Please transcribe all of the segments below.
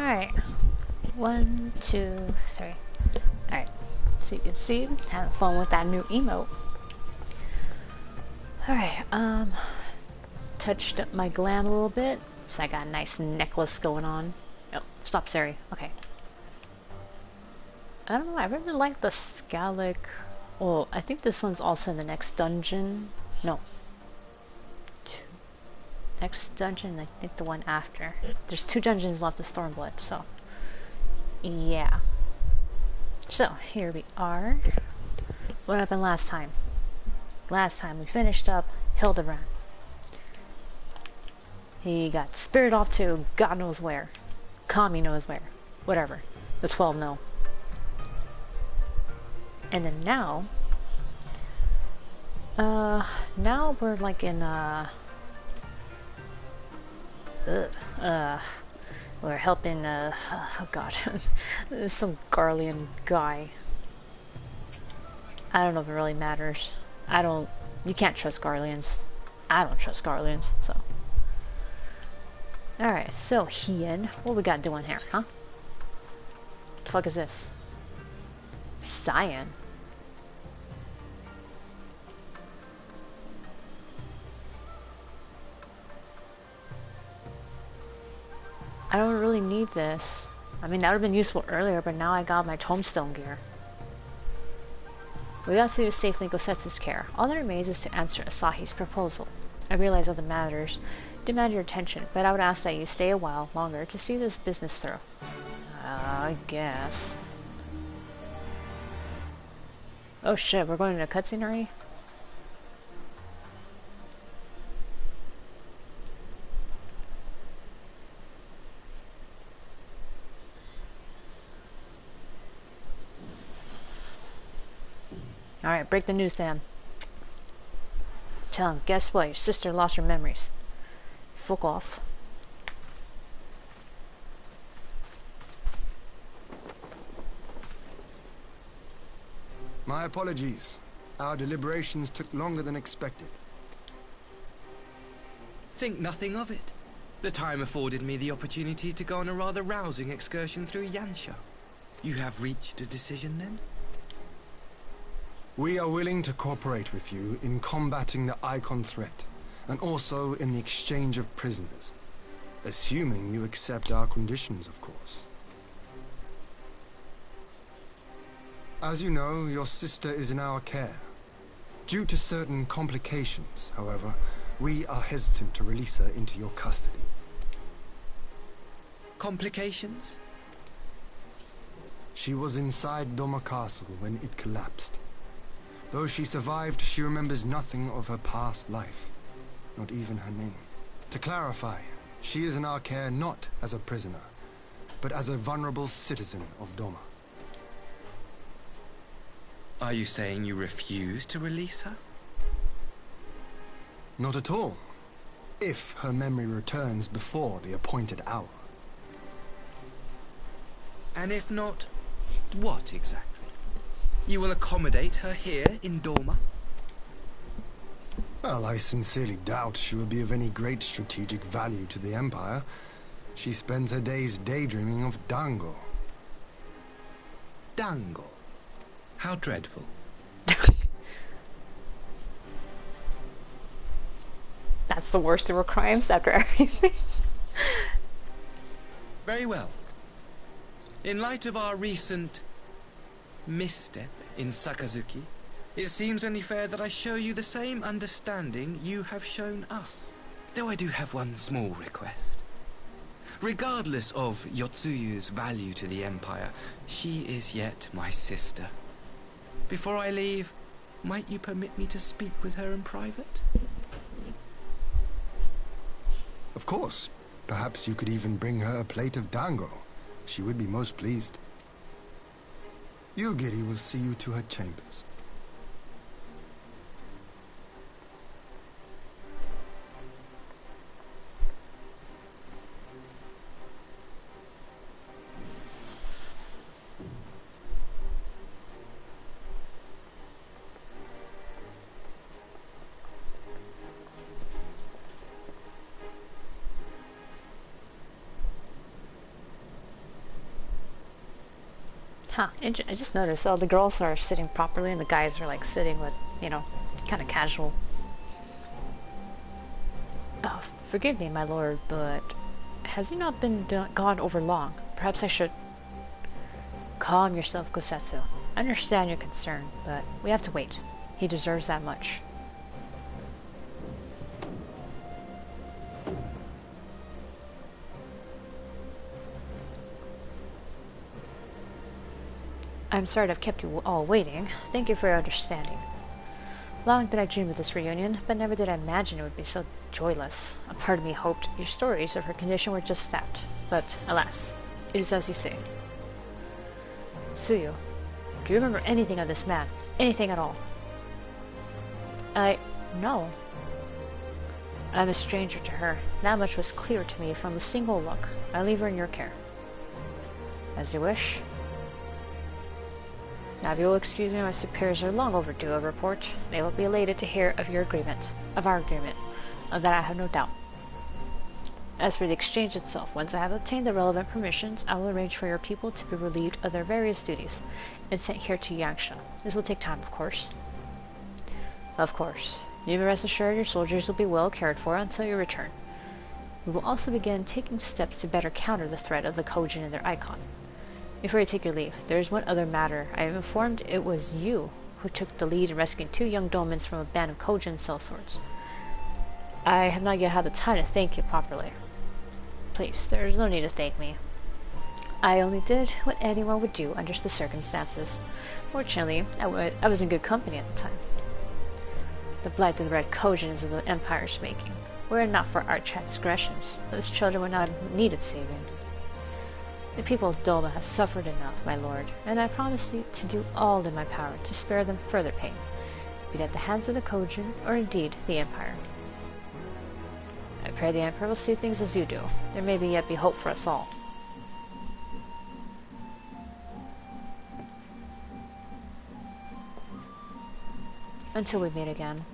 Alright. 1, 2, 3. Alright. So you can see, having fun with that new emote. Alright, touched up my glam a little bit. So I got a nice necklace going on. Oh, stop, Sari. Okay. I don't know, I really like the Scalic. Well, I think this one's also in the next dungeon. No. Next dungeon, I think the one after. There's 2 dungeons left of Stormblood, so. Yeah. So, here we are. What happened last time? Last time we finished up Hildebrand. He got spirited off to God knows where. Kami knows where. Whatever. The 12 know. And then now... now we're like in, we're helping, oh god, some Garlean guy. I don't know if it really matters. You can't trust Garleans. I don't trust Garleans, so. Alright, so Hien, what we got doing here, huh? The fuck is this? Cyan? I don't really need this. I mean, that would have been useful earlier, but now I got my tombstone gear. We got to safely Gosetsu's care. All that remains is to answer Asahi's proposal. I realize other matters demand your attention, but I would ask that you stay a while longer to see this business through. I guess. Oh shit, we're going to a cutscene already? Alright, break the news to him. Tell him, guess what? Your sister lost her memories. Fuck off. My apologies. Our deliberations took longer than expected. Think nothing of it. The time afforded me the opportunity to go on a rather rousing excursion through Yansha. You have reached a decision then? We are willing to cooperate with you in combating the Icon threat, and also in the exchange of prisoners. Assuming you accept our conditions, of course. As you know, your sister is in our care. Due to certain complications, however, we are hesitant to release her into your custody. Complications? She was inside Doma Castle when it collapsed. Though she survived, she remembers nothing of her past life, not even her name. To clarify, she is in our care not as a prisoner, but as a vulnerable citizen of Doma. Are you saying you refuse to release her? Not at all. If her memory returns before the appointed hour. And if not, what exactly? You will accommodate her here in Doma? Well, I sincerely doubt she will be of any great strategic value to the Empire. She spends her days daydreaming of Dango. Dango? How dreadful. That's the worst of her crimes after everything. Very well. In light of our recent misstep in Sakazuki, it seems only fair that I show you the same understanding you have shown us. Though I do have one small request. Regardless of Yotsuyu's value to the Empire, she is yet my sister. Before I leave, might you permit me to speak with her in private? Of course. Perhaps you could even bring her a plate of dango. She would be most pleased. Yugiri will see you to her chambers. I just noticed all the girls are sitting properly and the guys are like sitting with, kind of casual. Oh, forgive me, my lord, but has he not been gone over long? Perhaps I should... Calm yourself, Gosetsu. I understand your concern, but we have to wait. He deserves that much. I'm sorry to have kept you all waiting. Thank you for your understanding. Long did I dream of this reunion, but never did I imagine it would be so joyless. A part of me hoped your stories of her condition were just that, but alas, it is as you say. Tsuyu, do you remember anything of this man? Anything at all? No. I'm a stranger to her. That much was clear to me from a single look. I leave her in your care. As you wish. Now, if you will excuse me, my superiors are long overdue a report. They will be elated to hear of your agreement, of our agreement. Of that I have no doubt. As for the exchange itself, once I have obtained the relevant permissions, I will arrange for your people to be relieved of their various duties and sent here to Yangsha. This will take time, of course. Of course. You may rest assured your soldiers will be well cared for until your return. We will also begin taking steps to better counter the threat of the Kojin and their icon. Before you take your leave, there is one other matter. I am informed it was you who took the lead in rescuing 2 young domans from a band of Kojin sellswords. I have not yet had the time to thank you properly. Please, there is no need to thank me. I only did what anyone would do under the circumstances. Fortunately, I was in good company at the time. The blight of the Red Kojin is of the Empire's making. Were it not for our transgressions, those children would not have needed saving. The people of Doma have suffered enough, my lord, and I promise you to do all in my power to spare them further pain, be it at the hands of the Kojin or indeed the Empire. I pray the Emperor will see things as you do. There may yet be hope for us all. Until we meet again.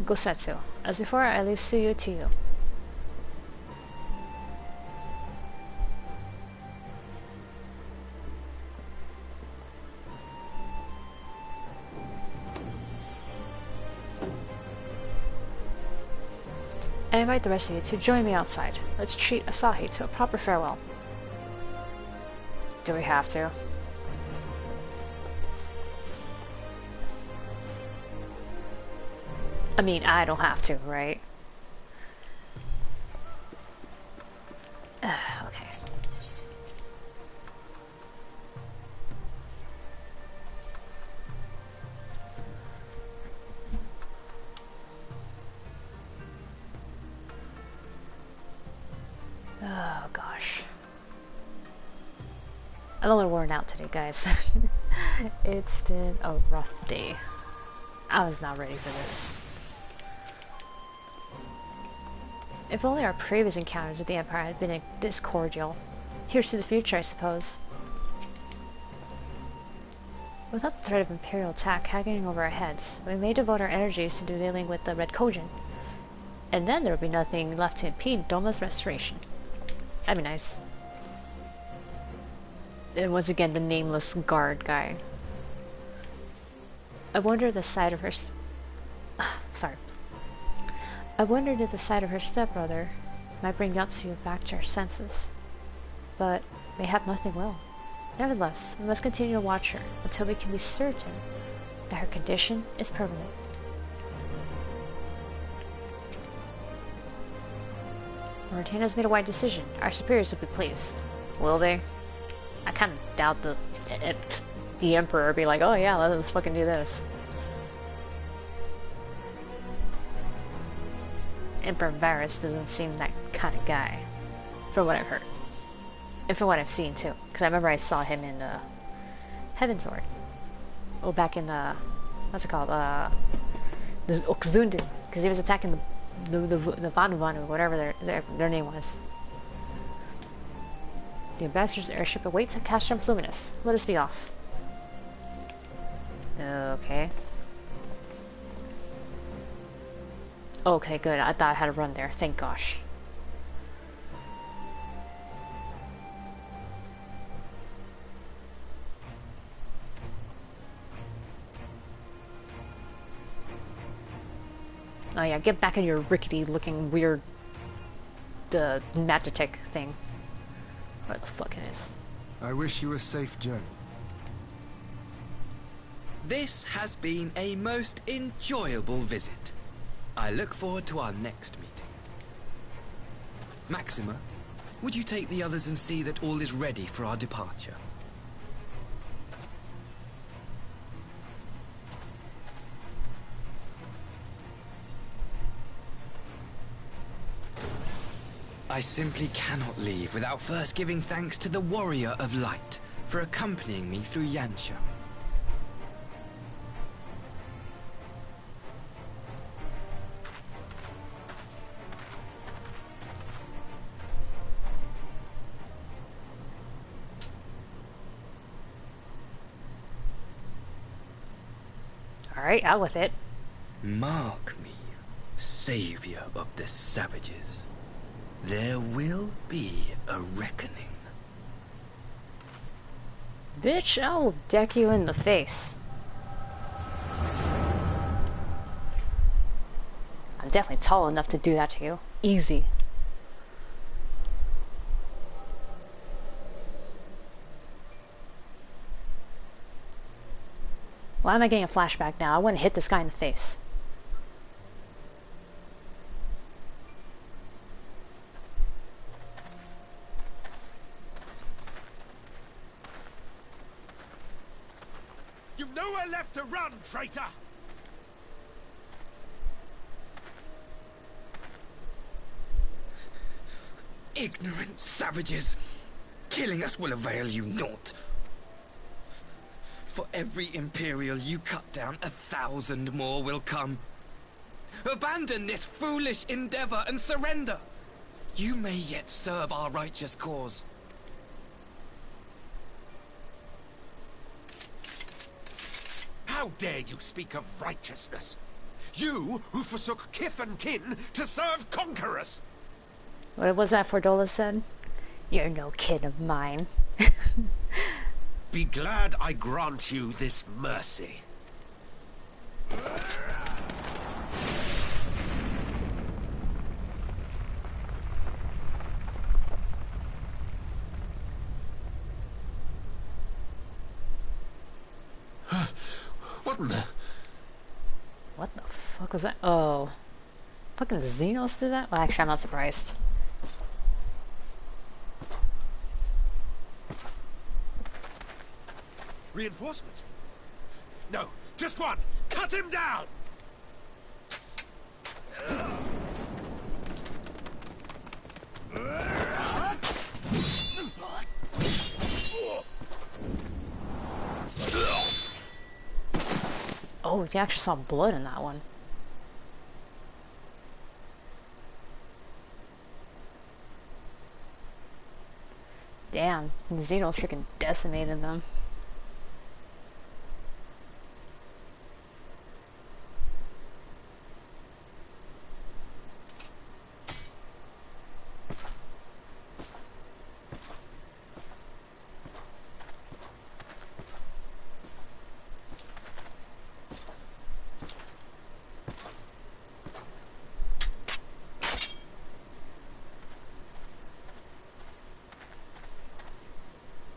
Gosetsu. As before, I leave Tsuyu to you. I invite the rest of you to join me outside. Let's treat Asahi to a proper farewell. Do we have to? I mean, I don't have to, right? Okay. Oh, gosh. I'm a little worn out today, guys. It's been a rough day. I was not ready for this. If only our previous encounters with the Empire had been this cordial. Here's to the future, I suppose. Without the threat of Imperial attack hanging over our heads, we may devote our energies to dealing with the Red Kojin. And then there will be nothing left to impede Doma's restoration. That'd be nice. And once again, the nameless guard guy. I wonder the sight of her... Sorry. I wondered if the sight of her stepbrother might bring Yotsuyu back to her senses. But mayhap nothing will. Nevertheless, we must continue to watch her until we can be certain that her condition is permanent. Martina's made a wise decision. Our superiors will be pleased. Will they? I kind of doubt the Emperor would be like, oh yeah, let's fucking do this. Emperor Varus doesn't seem that kind of guy, from what I've heard. And from what I've seen, too. Because I remember I saw him in, Heaven's Ward. Oh, back in, what's it called? The Okzundu. Because he was attacking the Vanu Vanu, whatever their name was. The ambassador's airship awaits at Castrum Luminous. Let us be off. Okay. Okay, good. I thought I had to run there. Thank gosh. Oh yeah, get back in your rickety looking weird Magitech thing. Where the fuck it is. I wish you a safe journey. This has been a most enjoyable visit. I look forward to our next meeting. Maxima, would you take the others and see that all is ready for our departure? I simply cannot leave without first giving thanks to the Warrior of Light for accompanying me through Yansha. Alright, out with it. Mark me, savior of the savages. There will be a reckoning. Bitch, I will deck you in the face. I'm definitely tall enough to do that to you. Easy. Why am I getting a flashback now? I wouldn't hit this guy in the face. You've nowhere left to run, traitor! Ignorant savages! Killing us will avail you naught. For every Imperial you cut down, 1,000 more will come. Abandon this foolish endeavor and surrender. You may yet serve our righteous cause. How dare you speak of righteousness? You who forsook kith and kin to serve conquerors! What was that Fordola said? You're no kin of mine. Be glad I grant you this mercy. What in the... What the fuck was that? Oh. Fucking Xenos did that? Well, actually, I'm not surprised. Reinforcements? No, just one! Cut him down! Oh, you actually saw blood in that one. Damn, Xenos freaking decimated them.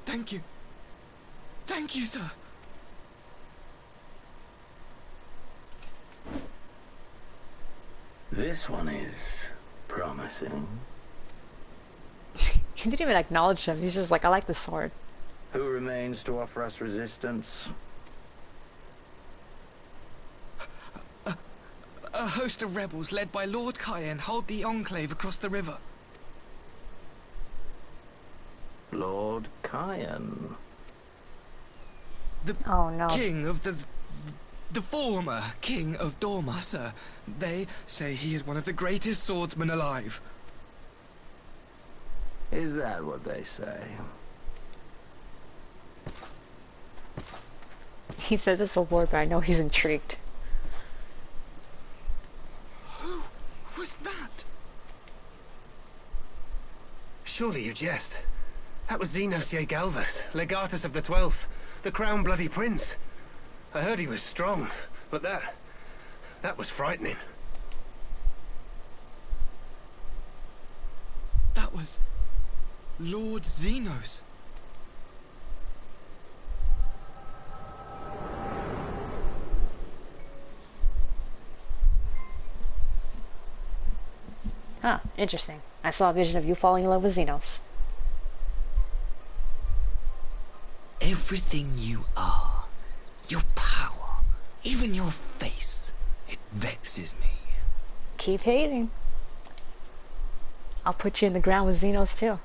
Thank you. Thank you, sir. This one is promising. He didn't even acknowledge him. He's just like, I like the sword. Who remains to offer us resistance? A host of rebels led by Lord Cayenne hold the enclave across the river. Lord Cayenne. The Oh no. king of the former king of Dorma, sir. They say he is one of the greatest swordsmen alive. Is that what they say? He says it's a war, but I know he's intrigued. Who was that? Surely you jest. That was Xenos Galvus, legatus of the 12th, the Crown Bloody Prince. I heard he was strong, but that was frightening. That was Lord Xenos. Huh, interesting. I saw a vision of you falling in love with Xenos. Everything you are, your power, even your face, it vexes me. Keep hating. I'll put you in the ground with Xenos too.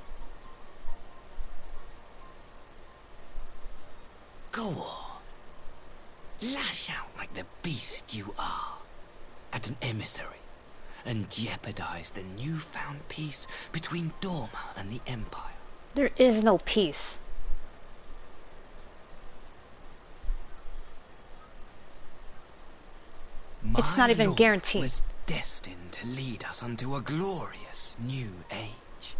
Go on. Lash out like the beast you are at an emissary and jeopardize the newfound peace between Dorma and the Empire. There is no peace. It's not even Lord guaranteed. Was destined to lead us unto a glorious new age.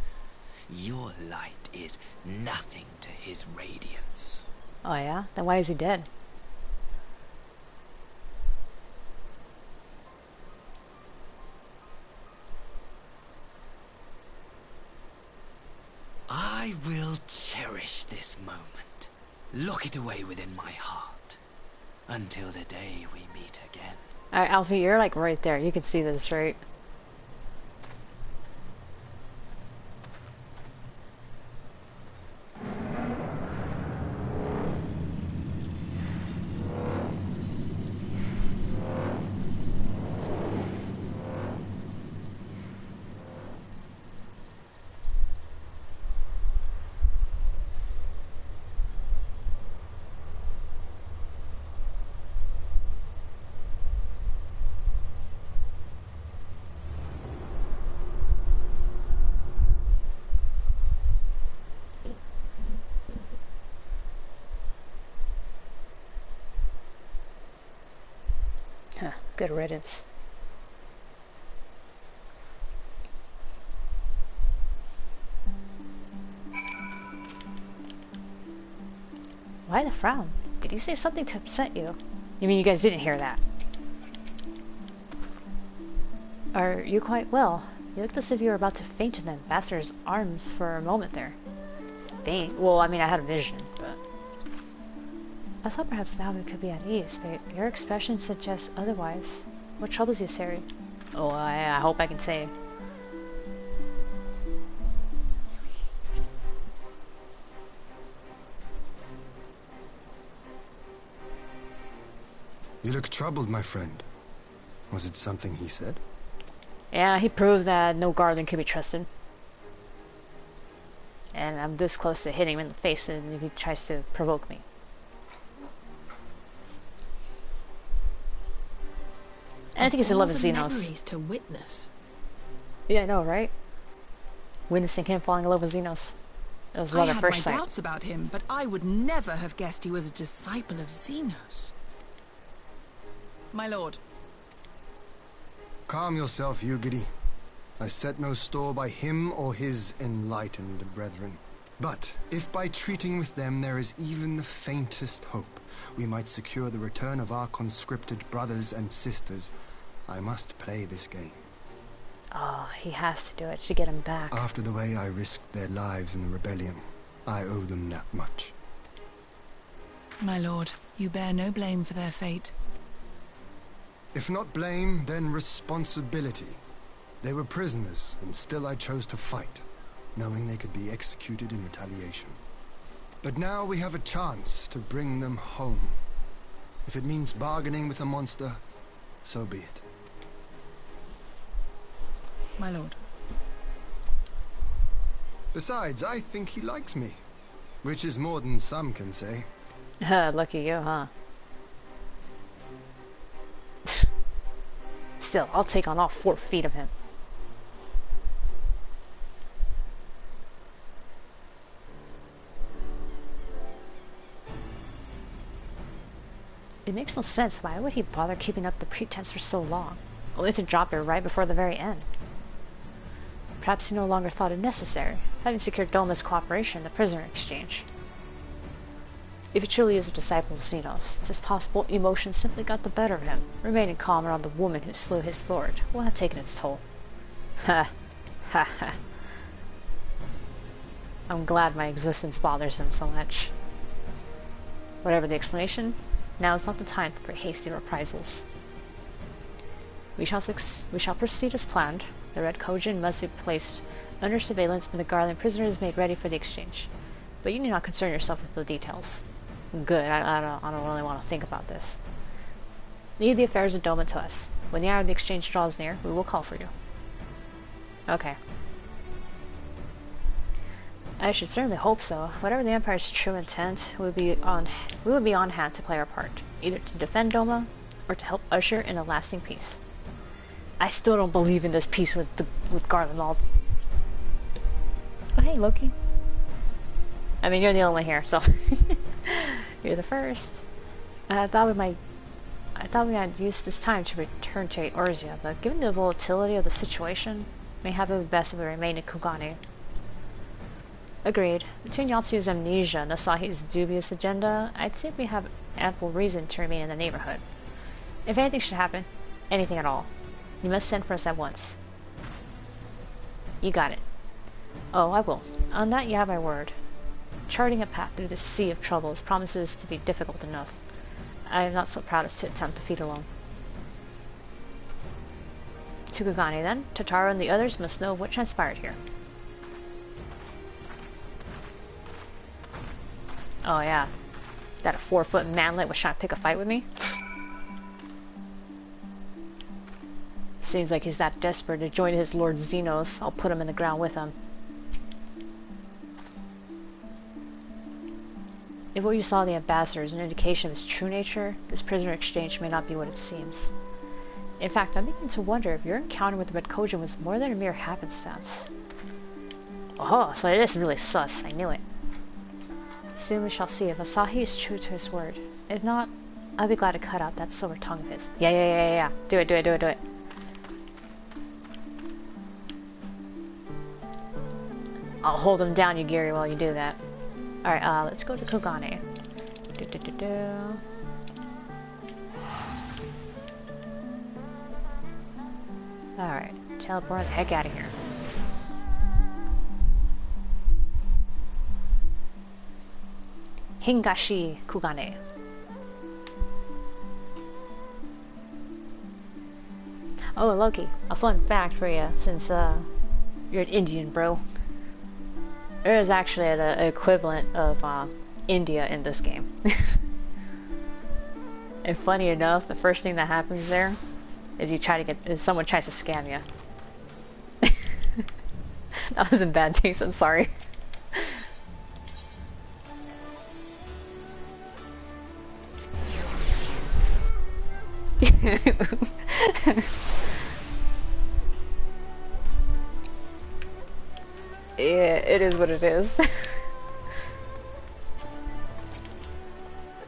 Your light is nothing to his radiance. Oh yeah? Then why is he dead? I will cherish this moment. Lock it away within my heart. Until the day we meet again. Alright, Alfie, you're like right there. You can see this, right? Huh, good riddance. Why the frown? Did he say something to upset you? You mean you guys didn't hear that? Are you quite well? You looked as if you were about to faint in the ambassador's arms for a moment there. Faint? Well, I mean, I had a vision, but... I thought perhaps now we could be at ease, but your expression suggests otherwise. What troubles you, Sari? Oh, I hope I can say. You look troubled, my friend. Was it something he said? Yeah, he proved that no Guardian could be trusted. And I'm this close to hitting him in the face if he tries to provoke me. And I think he's in love with Xenos. Memories to witness. Yeah, I know, right? Witnessing him falling in love with Xenos. It was love I at had my first sight. doubts about him, but I would never have guessed he was a disciple of Xenos. My lord. Calm yourself, Yugiri. I set no store by him or his enlightened brethren. But if by treating with them there is even the faintest hope, we might secure the return of our conscripted brothers and sisters, I must play this game. Oh, he has to do it to get him back. After the way I risked their lives in the rebellion, I owe them that much. My lord, you bear no blame for their fate. If not blame, then responsibility. They were prisoners, and still I chose to fight, knowing they could be executed in retaliation. But now we have a chance to bring them home. If it means bargaining with a monster, so be it. My lord. Besides, I think he likes me, which is more than some can say. Lucky you, huh? Still, I'll take on all 4 feet of him. It makes no sense. Why would he bother keeping up the pretense for so long, only to drop it right before the very end? Perhaps he no longer thought it necessary, having secured Doma's cooperation in the prisoner exchange. If he truly is a disciple of Xenos, it is possible emotion simply got the better of him. Remaining calm around the woman who slew his lord will have taken its toll. Ha! Ha ha. I'm glad my existence bothers him so much. Whatever the explanation, now is not the time for hasty reprisals. We shall proceed as planned. The Red Kojin must be placed under surveillance and the Garland prisoner is made ready for the exchange. But you need not concern yourself with the details. Good, I don't really want to think about this. Leave the affairs of Doma to us. When the hour of the exchange draws near, we will call for you. Okay. I should certainly hope so. Whatever the Empire's true intent, we will be on hand to play our part, either to defend Doma or to help usher in a lasting peace. I still don't believe in this peace with Garlemald. Oh hey, Loki. I mean, you're the only one here, so you're the first. I thought we might use this time to return to Eorzea, but given the volatility of the situation, mayhap it would be best if we remain in Kugane. Agreed. Between Yotsuyu's amnesia and Asahi's dubious agenda, I'd say we have ample reason to remain in the neighborhood. If anything should happen, anything at all, you must send for us at once. You got it. Oh, I will. On that you have my word. Charting a path through this sea of troubles promises to be difficult enough. I am not so proud as to attempt the feat alone. To Kugane then. Totaro and the others must know what transpired here. Oh yeah. That a 4-foot manlet was trying to pick a fight with me? Seems like he's that desperate to join his Lord Xenos. I'll put him in the ground with him. If what you saw of the ambassador is an indication of his true nature, this prisoner exchange may not be what it seems. In fact, I'm beginning to wonder if your encounter with the Red Kojin was more than a mere happenstance. Oh, so it is really sus. I knew it. Soon we shall see if Asahi is true to his word. If not, I'll be glad to cut out that silver tongue of his. Yeah. Do it. I'll hold him down, Yugiri, while you do that. Alright, let's go to Kugane. Alright, teleport the heck out of here. Hingashi Kugane. Oh, Loki, a fun fact for you, since you're an Indian, bro. There is actually an equivalent of India in this game. And funny enough, the first thing that happens there is someone tries to scam you. That was in bad taste, I'm sorry. Yeah, it is what it is.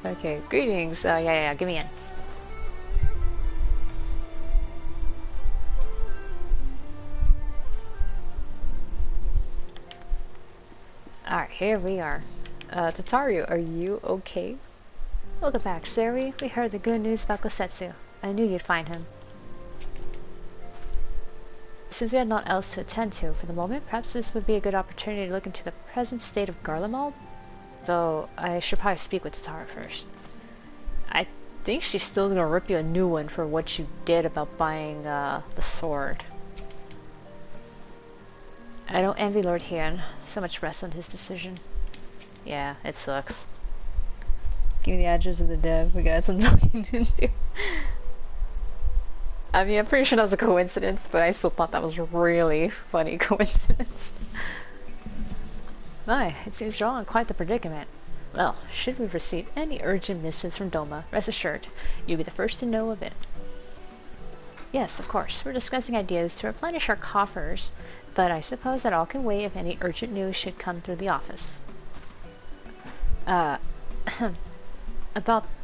Okay, greetings. Yeah, give me in. Alright, here we are. Tataru, are you okay? Welcome back, Sari. We heard the good news about Kosetsu. I knew you'd find him. Since we had naught else to attend to for the moment, perhaps this would be a good opportunity to look into the present state of Garlemald? Though, I should probably speak with Tataru first. I think she's still gonna rip you a new one for what you did about buying the sword. I don't envy Lord Heian. So much rest on his decision. Yeah, it sucks. Give me the address of the dev. We got some talking to do. I mean, I'm pretty sure that was a coincidence, but I still thought that was a really funny coincidence. My, it seems you're all in quite the predicament. Well, should we receive any urgent missives from Doma, rest assured, you'll be the first to know of it. Yes, of course, we're discussing ideas to replenish our coffers, but I suppose that all can wait if any urgent news should come through the office. About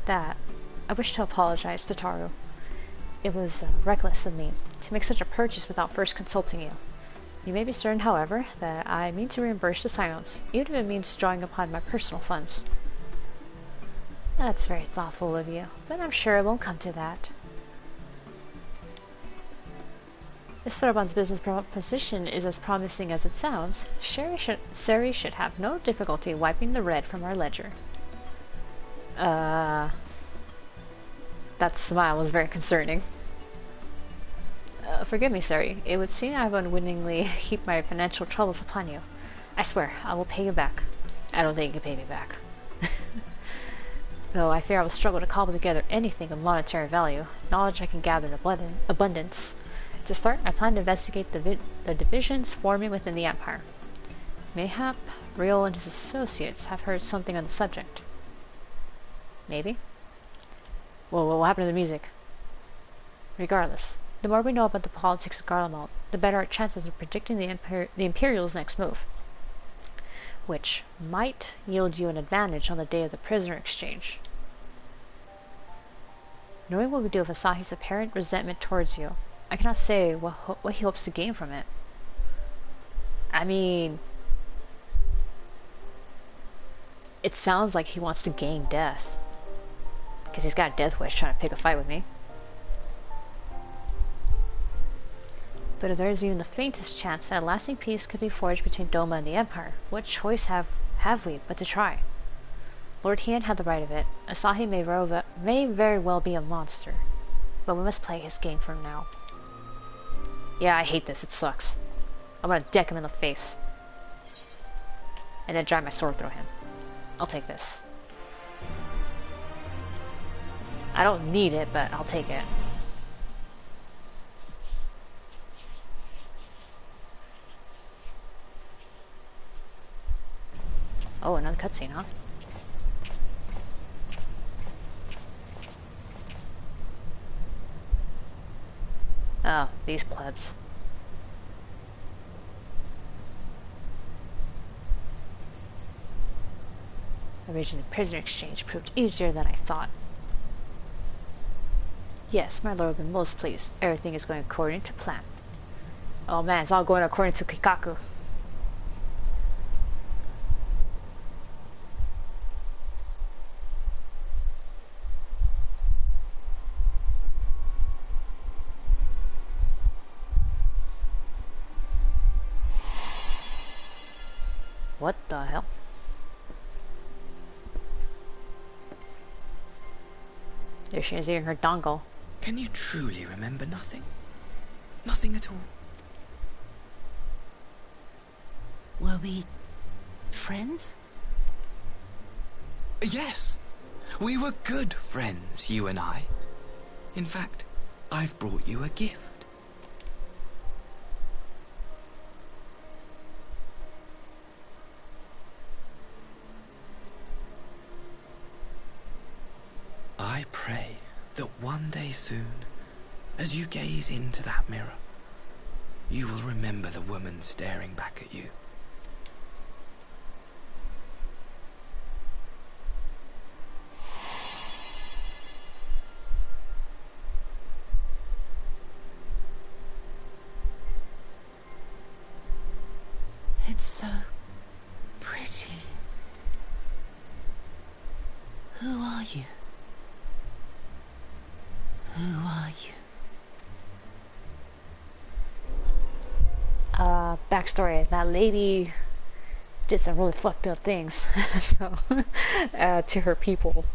that, I wish to apologize to Taru. It was reckless of me to make such a purchase without first consulting you. You may be certain, however, that I mean to reimburse the silence, even if it means drawing upon my personal funds. That's very thoughtful of you, but I'm sure it won't come to that. If Soroban's business proposition is as promising as it sounds, Seri should have no difficulty wiping the red from our ledger. That smile was very concerning. Forgive me, Seri. It would seem I've unwittingly heaped my financial troubles upon you. I swear, I will pay you back. I don't think you can pay me back. Though I fear I will struggle to cobble together anything of monetary value, knowledge I can gather in abundance. To start, I plan to investigate the divisions forming within the Empire. Mayhap Riol and his associates have heard something on the subject. Maybe? Well, what happened to the music? Regardless, the more we know about the politics of Garlemald, the better our chances of predicting the Imperial's next move, which might yield you an advantage on the day of the prisoner exchange. Knowing what we do with Asahi's apparent resentment towards you, I cannot say what he hopes to gain from it. I mean, it sounds like he wants to gain death, because he's got a death wish trying to pick a fight with me. But if there is even the faintest chance that a lasting peace could be forged between Doma and the Empire, what choice have we but to try? Lord Hien had the right of it. Asahi may very well be a monster, but we must play his game for now. Yeah, I hate this. It sucks. I'm gonna deck him in the face. And then drive my sword through him. I'll take this. I don't need it, but I'll take it. Oh, another cutscene, huh? Oh, these plebs. Arranging a prisoner exchange proved easier than I thought. Yes, my lord will be most pleased. Everything is going according to plan. Oh man, it's all going according to Kikaku. What the hell? There she is eating her dongle. Can you truly remember nothing? Nothing at all? Were we friends? Yes. We were good friends, you and I. In fact, I've brought you a gift. I pray that one day soon, as you gaze into that mirror, you will remember the woman staring back at you. It's so pretty. Who are you? Who are you? Backstory. That lady did some really fucked up things so, to her people.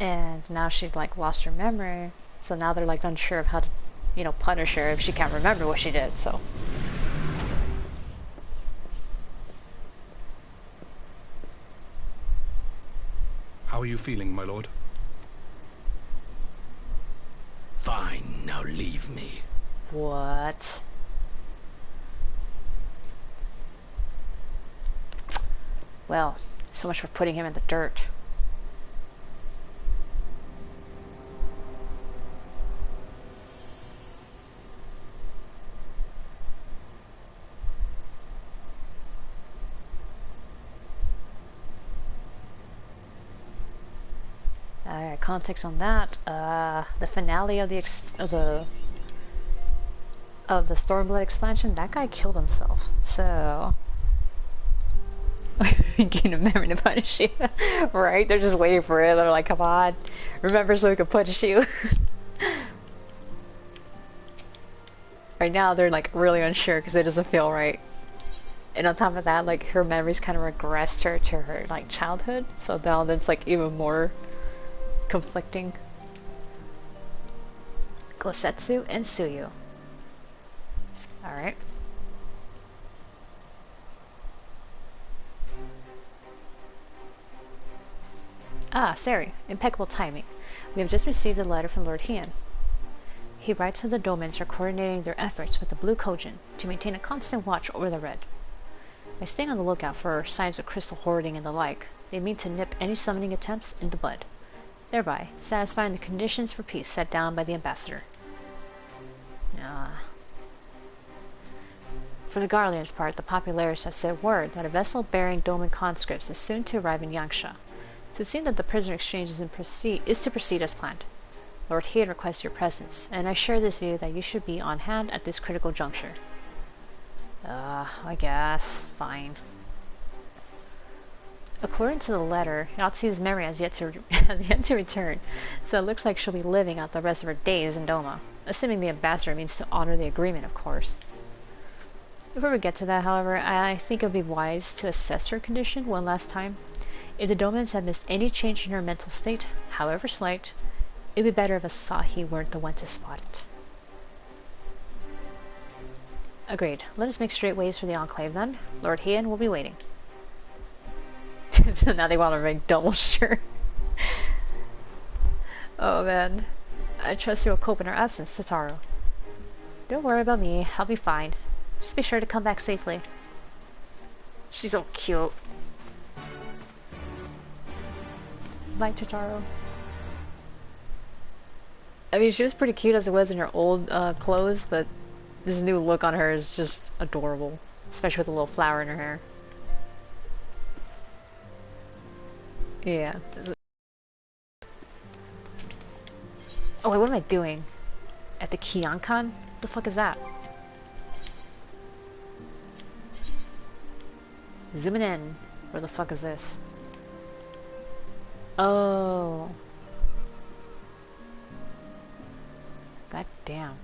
And now she's like lost her memory. So now they're like unsure of how to, punish her if she can't remember what she did, so. How are you feeling, my lord? Fine, now leave me. What? Well, so much for putting him in the dirt. Context on that. The finale of the Stormblood expansion, that guy killed himself. So gain a memory to punish you. Right? They're just waiting for it. They're like, come on, remember so we can punish you. Right now they're like really unsure because it doesn't feel right. And on top of that, like her memories kind of regressed her to her like childhood, so now that's like even more conflicting. Glosetsu and Tsuyu. Alright. Ah, Sari. Impeccable timing. We have just received a letter from Lord Hien. He writes that the Domans are coordinating their efforts with the Blue Kojin to maintain a constant watch over the Red. By staying on the lookout for signs of crystal hoarding and the like, they mean to nip any summoning attempts in the bud, thereby satisfying the conditions for peace set down by the ambassador. For the Garlean's part, the Populares has sent word that a vessel bearing Doman conscripts is soon to arrive in Yangsha, so it seems that the prisoner exchange is to proceed as planned. Lord Hien requests your presence, and I share this view that you should be on hand at this critical juncture. I guess. Fine. According to the letter, Yotsuyu's memory has yet to return, so it looks like she'll be living out the rest of her days in Doma, assuming the ambassador means to honor the agreement, of course. Before we get to that, however, I think it would be wise to assess her condition one last time. If the Domans had missed any change in her mental state, however slight, it would be better if Asahi weren't the one to spot it. Agreed. Let us make straight ways for the Enclave then. Lord Hien will be waiting. So now they want to make double sure. Oh man. I trust you will cope in our absence, Totaro. Don't worry about me. I'll be fine. Just be sure to come back safely. She's so cute. Bye, Totaro. I mean, she was pretty cute as it was in her old clothes, but this new look on her is just adorable. Especially with a little flower in her hair. Yeah. Oh wait, what am I doing? At the Kyankan? What the fuck is that? Zooming in. Where the fuck is this? Oh. God damn.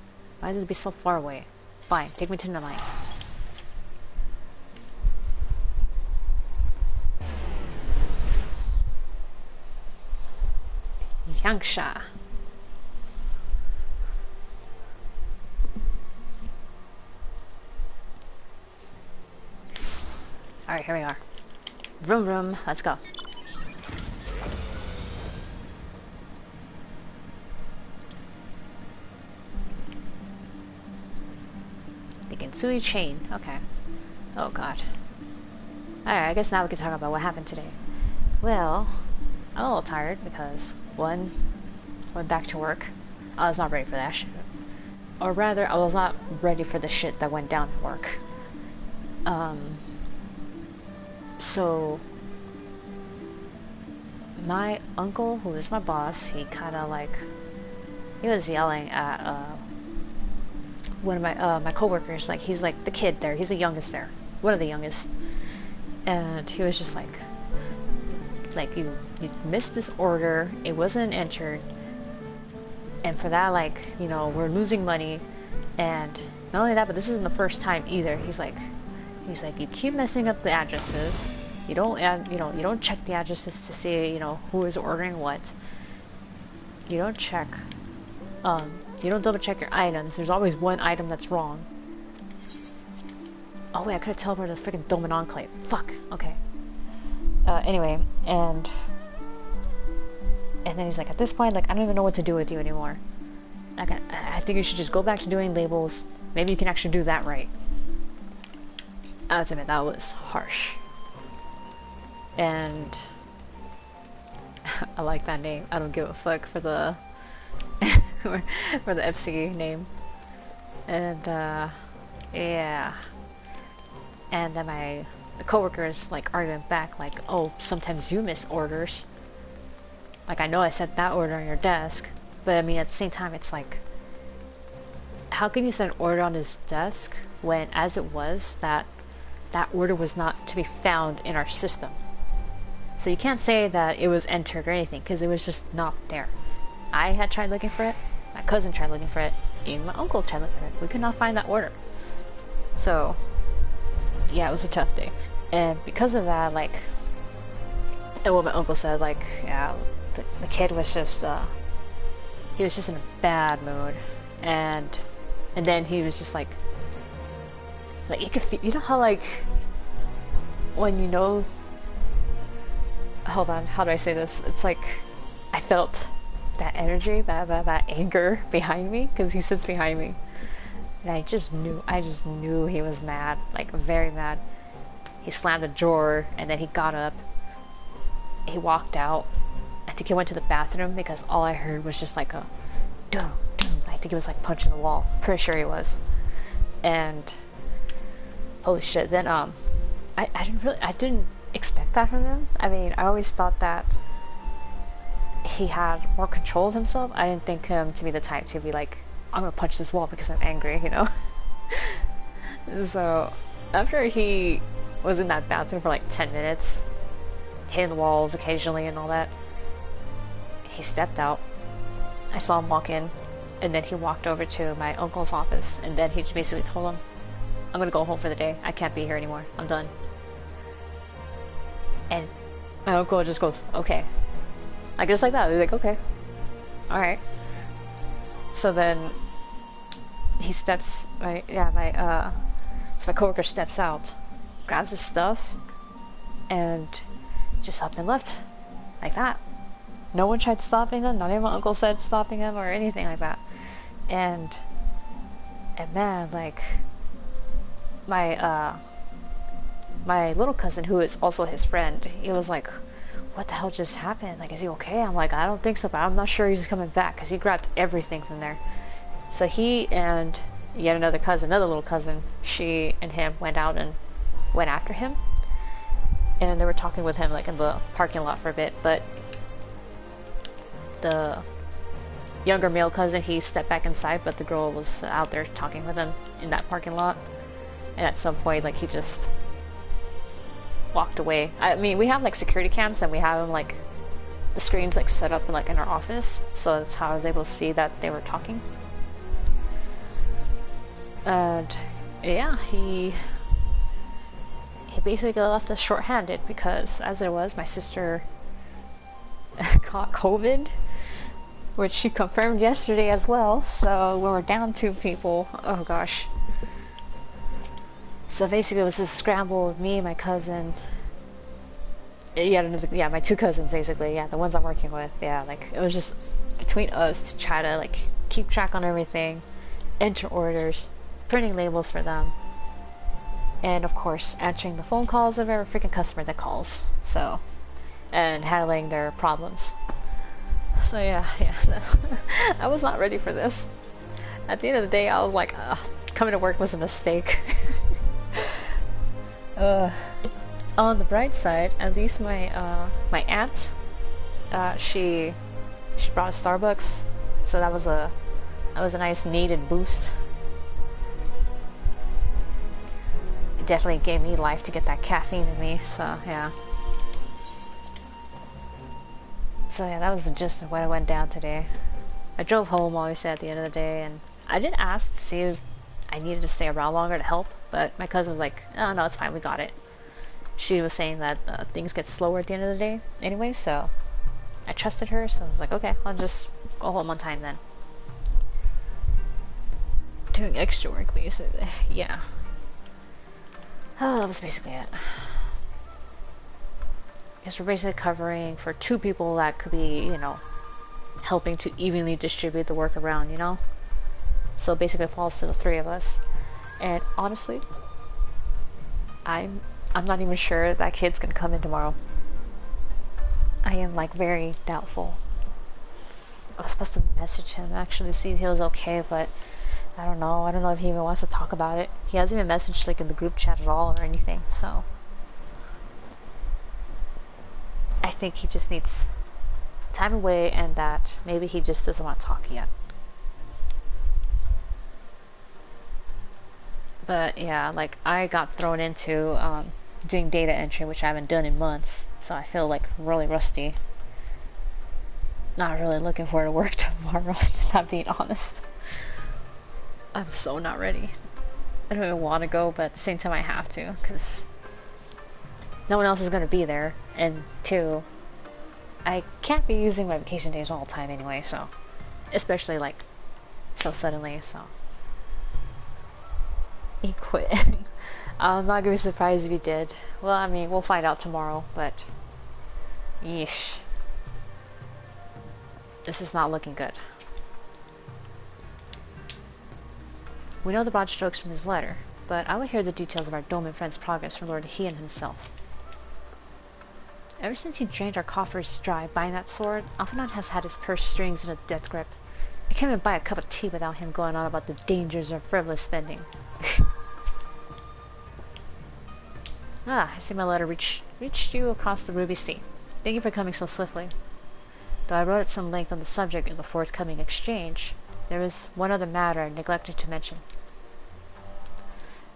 Why does it be so far away? Fine, take me to the mine. Yangsha. Alright, here we are. Vroom vroom, let's go. The Gensui chain, okay. Oh god. Alright, I guess now we can talk about what happened today. Well, I'm a little tired because, one, went back to work. I was not ready for that shit. Or rather, I was not ready for the shit that went down at work. So, my uncle, who is my boss, he kinda like, he was yelling at, one of my coworkers, like, he's like the kid there, he's the youngest there, one of the youngest, and he was just like, you missed this order, it wasn't entered, and for that, like, you know, we're losing money, and not only that, but this isn't the first time either. He's like, you keep messing up the addresses, you don't add, you don't check the addresses to see, who is ordering what, you don't check, you don't double check your items, there's always one item that's wrong. Oh wait, I could have teleported to the freaking Doman Enclave. Fuck, okay. Anyway, and then he's like, at this point, like, I don't even know what to do with you anymore. Like, I think you should just go back to doing labels. Maybe you can actually do that right. I have to admit, that was harsh. And I like that name. I don't give a fuck for the for the FC name. And yeah. And then my coworker is like arguing back, like, oh, sometimes you miss orders. Like, I know I set that order on your desk, but I mean, at the same time, it's like, how can you set an order on his desk when, as it was, that order was not to be found in our system? So you can't say that it was entered or anything, because it was just not there. I had tried looking for it, my cousin tried looking for it, even my uncle tried looking for it. We could not find that order. So, yeah, it was a tough day. And because of that, like, and what my uncle said, like, yeah, the kid was just, he was just in a bad mood. And then he was just like you could feel, you know how, like, when you know, hold on, how do I say this? It's like, I felt that energy, that anger behind me, because he sits behind me. And I just knew he was mad, like, very mad. He slammed the drawer, and then he got up. He walked out. I think he went to the bathroom, because all I heard was just like a dum, dum. I think he was like punching the wall. Pretty sure he was. And holy shit, then I didn't expect that from him. I mean, I always thought that he had more control of himself. I didn't think him to be the type to be like, I'm gonna punch this wall because I'm angry, you know? So, after he was in that bathroom for like 10 minutes, hitting the walls occasionally and all that, he stepped out. I saw him walk in, and then he walked over to my uncle's office, and then he just basically told him, I'm gonna go home for the day. I can't be here anymore. I'm done. And my uncle just goes, okay. Like, just like that. He's like, okay. Alright. So then he steps, so my coworker steps out, grabs his stuff, and just up and left. Like that. No one tried stopping him, not even my uncle said stopping him or anything like that. And man, like, my little cousin, who is also his friend, he was like, what the hell just happened? Like, is he okay? I'm like, I don't think so, but I'm not sure he's coming back, because he grabbed everything from there. So he and yet another little cousin, she and him went out and went after him. And they were talking with him, like, in the parking lot for a bit, but the younger male cousin, he stepped back inside, but the girl was out there talking with him in that parking lot. And at some point, like, he just walked away. I mean, we have like security cams, and we have them, like, the screens like set up in our office, so that's how I was able to see that they were talking. And yeah, he basically got left us short-handed, because as it was, my sister caught COVID, which she confirmed yesterday as well. So we were down 2 people. Oh gosh. So basically it was this scramble of me, my cousin, my 2 cousins, basically, the ones I'm working with, like, it was just between us to try to, like, keep track on everything, enter orders, printing labels for them, and of course answering the phone calls of every freaking customer that calls, so, and handling their problems. So yeah, I was not ready for this. At the end of the day, I was like, coming to work was a mistake. On the bright side, at least my aunt, she brought a Starbucks, so that was a nice needed boost. It definitely gave me life to get that caffeine in me, so yeah. So yeah, that was the gist of what went down today. I drove home, obviously, at the end of the day, and I did ask to see if I needed to stay around longer to help, but my cousin was like, oh no, it's fine, we got it. She was saying that things get slower at the end of the day anyway, so I trusted her, so I was like, okay, I'll just go home on time then. Doing extra work, basically. Yeah. Oh, that was basically it. Because we're basically covering for 2 people that could be, helping to evenly distribute the work around, So basically it falls to the 3 of us. And honestly, I'm not even sure that kid's gonna come in tomorrow. I am, like, very doubtful. I was supposed to message him actually to see if he was okay, but I don't know. I don't know if he even wants to talk about it. He hasn't even messaged, like, in the group chat at all or anything, so I think he just needs time away and that maybe he just doesn't want to talk yet. But yeah, like I got thrown into doing data entry, which I haven't done in months, so I feel like really rusty. Not really looking forward to work tomorrow, if I'm being honest. I'm so not ready. I don't even want to go, but at the same time I have to, because no one else is going to be there, and two, I can't be using my vacation days all the time anyway, so, especially like, so suddenly, so. He quit. I'm not gonna be surprised if he did. Well, I mean, we'll find out tomorrow, but yeesh. This is not looking good. We know the broad strokes from his letter, but I would hear the details of our dome and friend's progress from Lord Heian himself. Ever since he drained our coffers dry buying that sword, Alphinaud has had his purse strings in a death grip. I can't even buy a cup of tea without him going on about the dangers of frivolous spending. I see my letter reached you across the Ruby Sea. Thank you for coming so swiftly. Though I wrote at some length on the subject in the forthcoming exchange, there is one other matter I neglected to mention.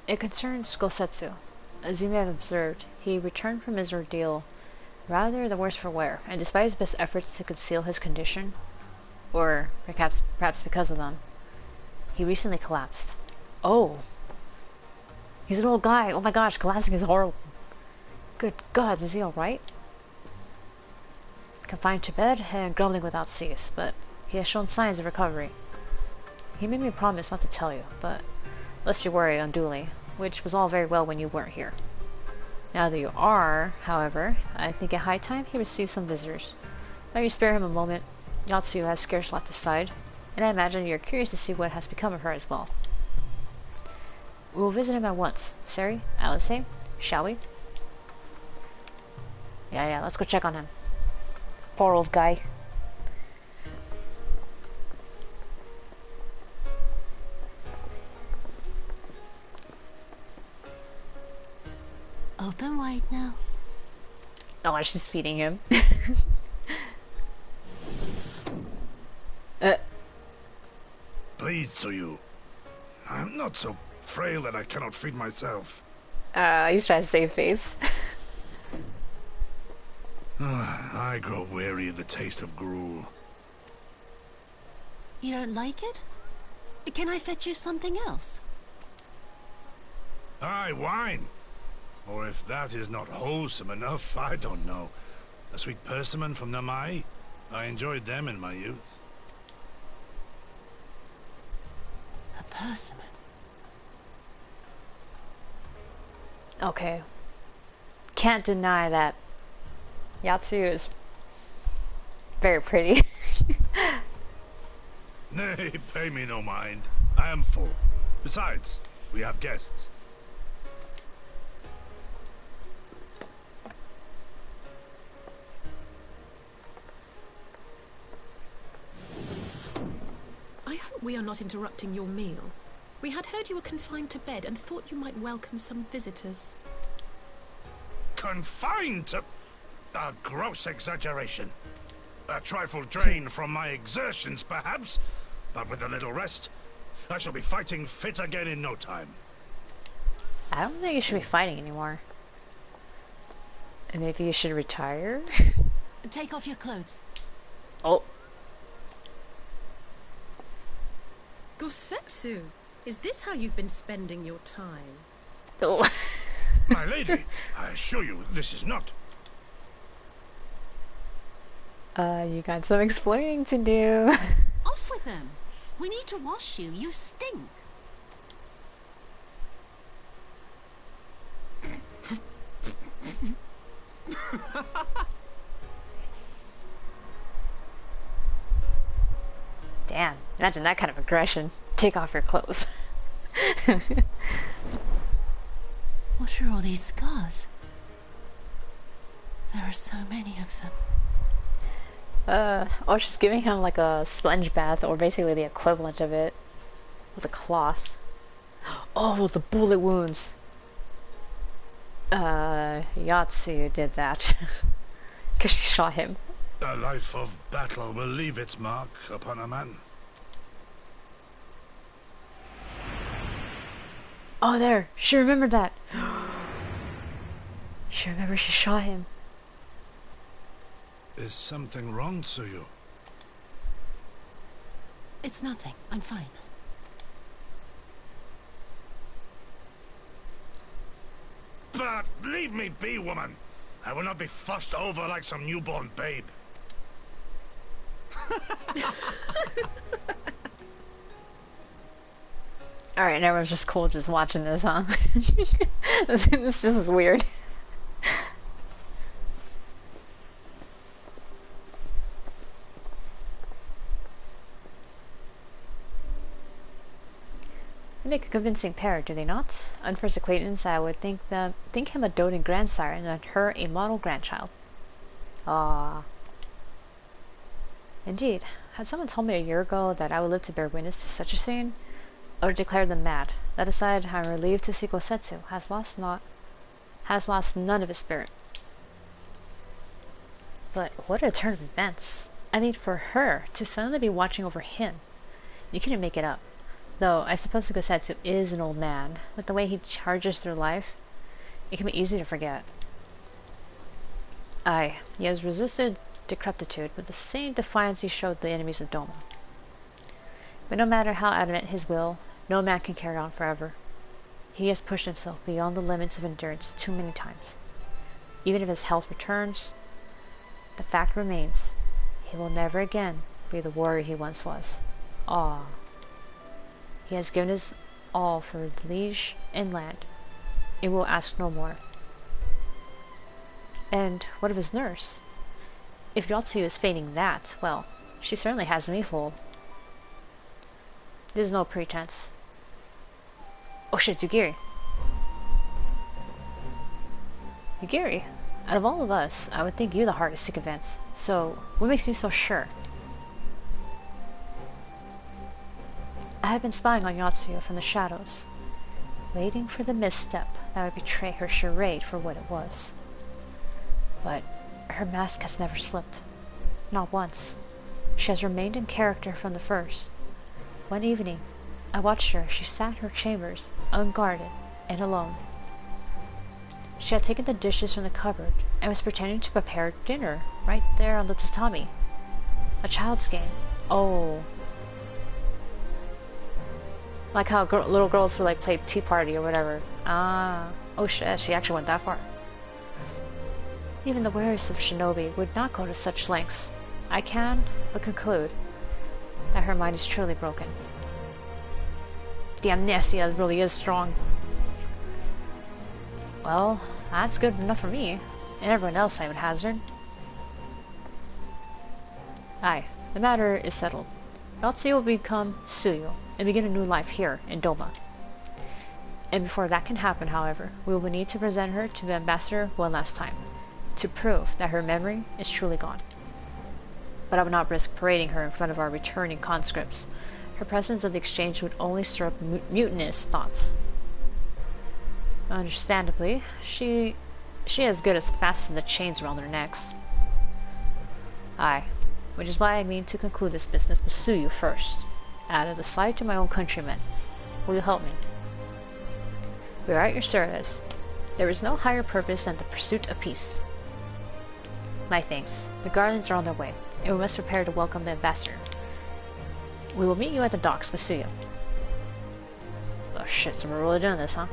It concerns Gosetsu. As you may have observed, he returned from his ordeal rather the worse for wear, and despite his best efforts to conceal his condition, or perhaps because of them, he recently collapsed. Oh! He's an old guy! Oh my gosh, collapsing is horrible! Good God, is he alright? Confined to bed and grumbling without cease, but he has shown signs of recovery. He made me promise not to tell you, but lest you worry unduly, which was all very well when you weren't here. Now that you are, however, I think it high time he receives some visitors. Let me spare him a moment. Yotsuyu has scarce left his side, and I imagine you're curious to see what has become of her as well. We will visit him at once. Sari, Alice, shall we? Yeah, let's go check on him. Poor old guy. Open wide now. Oh, she's feeding him. Please to you. I'm not so frail that I cannot feed myself. He's trying to save face. I grow weary of the taste of gruel. You don't like it? Can I fetch you something else? Aye, wine. Or if that is not wholesome enough, I don't know. A sweet persimmon from Namai? I enjoyed them in my youth. A persimmon? Okay. Can't deny that Yotsuyu is very pretty. Nay, pay me no mind. I am full. Besides, we have guests. I hope we are not interrupting your meal. We had heard you were confined to bed and thought you might welcome some visitors. Confined to... a gross exaggeration. A trifle drained from my exertions, perhaps, but with a little rest, I shall be fighting fit again in no time. I don't think you should be fighting anymore. And maybe you should retire? Take off your clothes. Oh. Gosetsu, is this how you've been spending your time? Oh. My lady, I assure you this is not. You got some explaining to do. Off with them. We need to wash you. You stink. Damn, imagine that kind of aggression. Take off your clothes. What are all these scars? There are so many of them. Or she's giving him like a sponge bath, or basically the equivalent of it, with a cloth. Oh, the bullet wounds. Yotsuyu did that. Because she shot him. A life of battle will leave its mark upon a man. Oh, there! She remembered that! She remembered she shot him. Is something wrong, Tsuyu? It's nothing. I'm fine. But leave me be, woman. I will not be fussed over like some newborn babe. Alright, and everyone's just cool just watching this, huh? This just is weird. They make a convincing pair, do they not? On first acquaintance, I would think him a doting grandsire and her a model grandchild. Ah. Indeed, had someone told me a year ago that I would live to bear witness to such a scene, I would declare them mad. That aside, I am relieved to see Gosetsu has lost none of his spirit. But what a turn of events! I mean, for her to suddenly be watching over him, you couldn't make it up. Though, I suppose Gosetsu is an old man. With the way he charges through life, it can be easy to forget. Aye, he has resisted decrepitude with the same defiance he showed the enemies of Doma. But no matter how adamant his will, no man can carry on forever. He has pushed himself beyond the limits of endurance too many times. Even if his health returns, the fact remains, he will never again be the warrior he once was. Ah. He has given his all for the liege and land. He will ask no more. And what of his nurse? If Yotsuyu is feigning that, well, she certainly has me fooled. This is no pretense. Oh shit, Yugiri. Yugiri, out of all of us, I would think you the hardest to convince. So, what makes you so sure? I have been spying on Yotsuyu from the shadows, waiting for the misstep that would betray her charade for what it was. But her mask has never slipped. Not once. She has remained in character from the first. One evening, I watched her as she sat in her chambers, unguarded and alone. She had taken the dishes from the cupboard and was pretending to prepare dinner right there on the tatami. A child's game. Oh. Like how little girls who like play Tea Party or whatever. Ah. Oh shit, she actually went that far. Even the wariest of shinobi would not go to such lengths. I can but conclude that her mind is truly broken. The amnesia really is strong. Well, that's good enough for me. And everyone else, I would hazard. Aye, the matter is settled. Yotsuyu will become Tsuyu and begin a new life here in Doma. And before that can happen, however, we will need to present her to the ambassador one last time, to prove that her memory is truly gone. But I would not risk parading her in front of our returning conscripts. Her presence at the exchange would only stir up mutinous thoughts. Understandably, she as good as fasten the chains around their necks. Aye, which is why I mean to conclude this business with Tsuyu first, out of the sight of my own countrymen. Will you help me? We are at your service. There is no higher purpose than the pursuit of peace. My thanks. The garlands are on their way, and we must prepare to welcome the ambassador. We will meet you at the docks with Tsuyu. Oh shit, so we're really doing this, huh?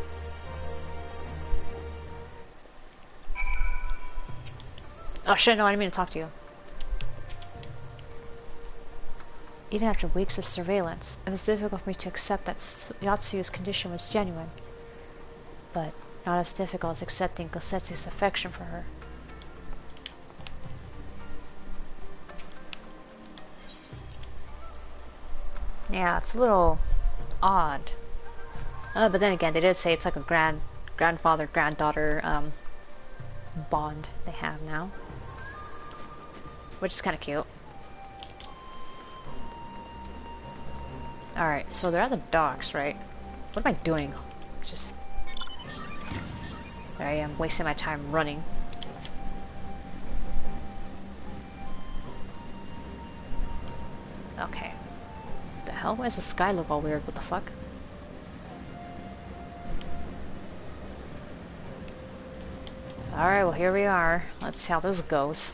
Oh shit, no, I didn't mean to talk to you. Even after weeks of surveillance, it was difficult for me to accept that Yotsuyu's condition was genuine. But not as difficult as accepting Gosetsu's affection for her. Yeah, it's a little odd. But then again, they did say it's like a grandfather-granddaughter bond they have now. Which is kind of cute. Alright, so they're at the docks, right? What am I doing? Just... There I am, wasting my time running. Okay. The hell? Why does the sky look all weird? What the fuck? Alright, well here we are. Let's see how this goes.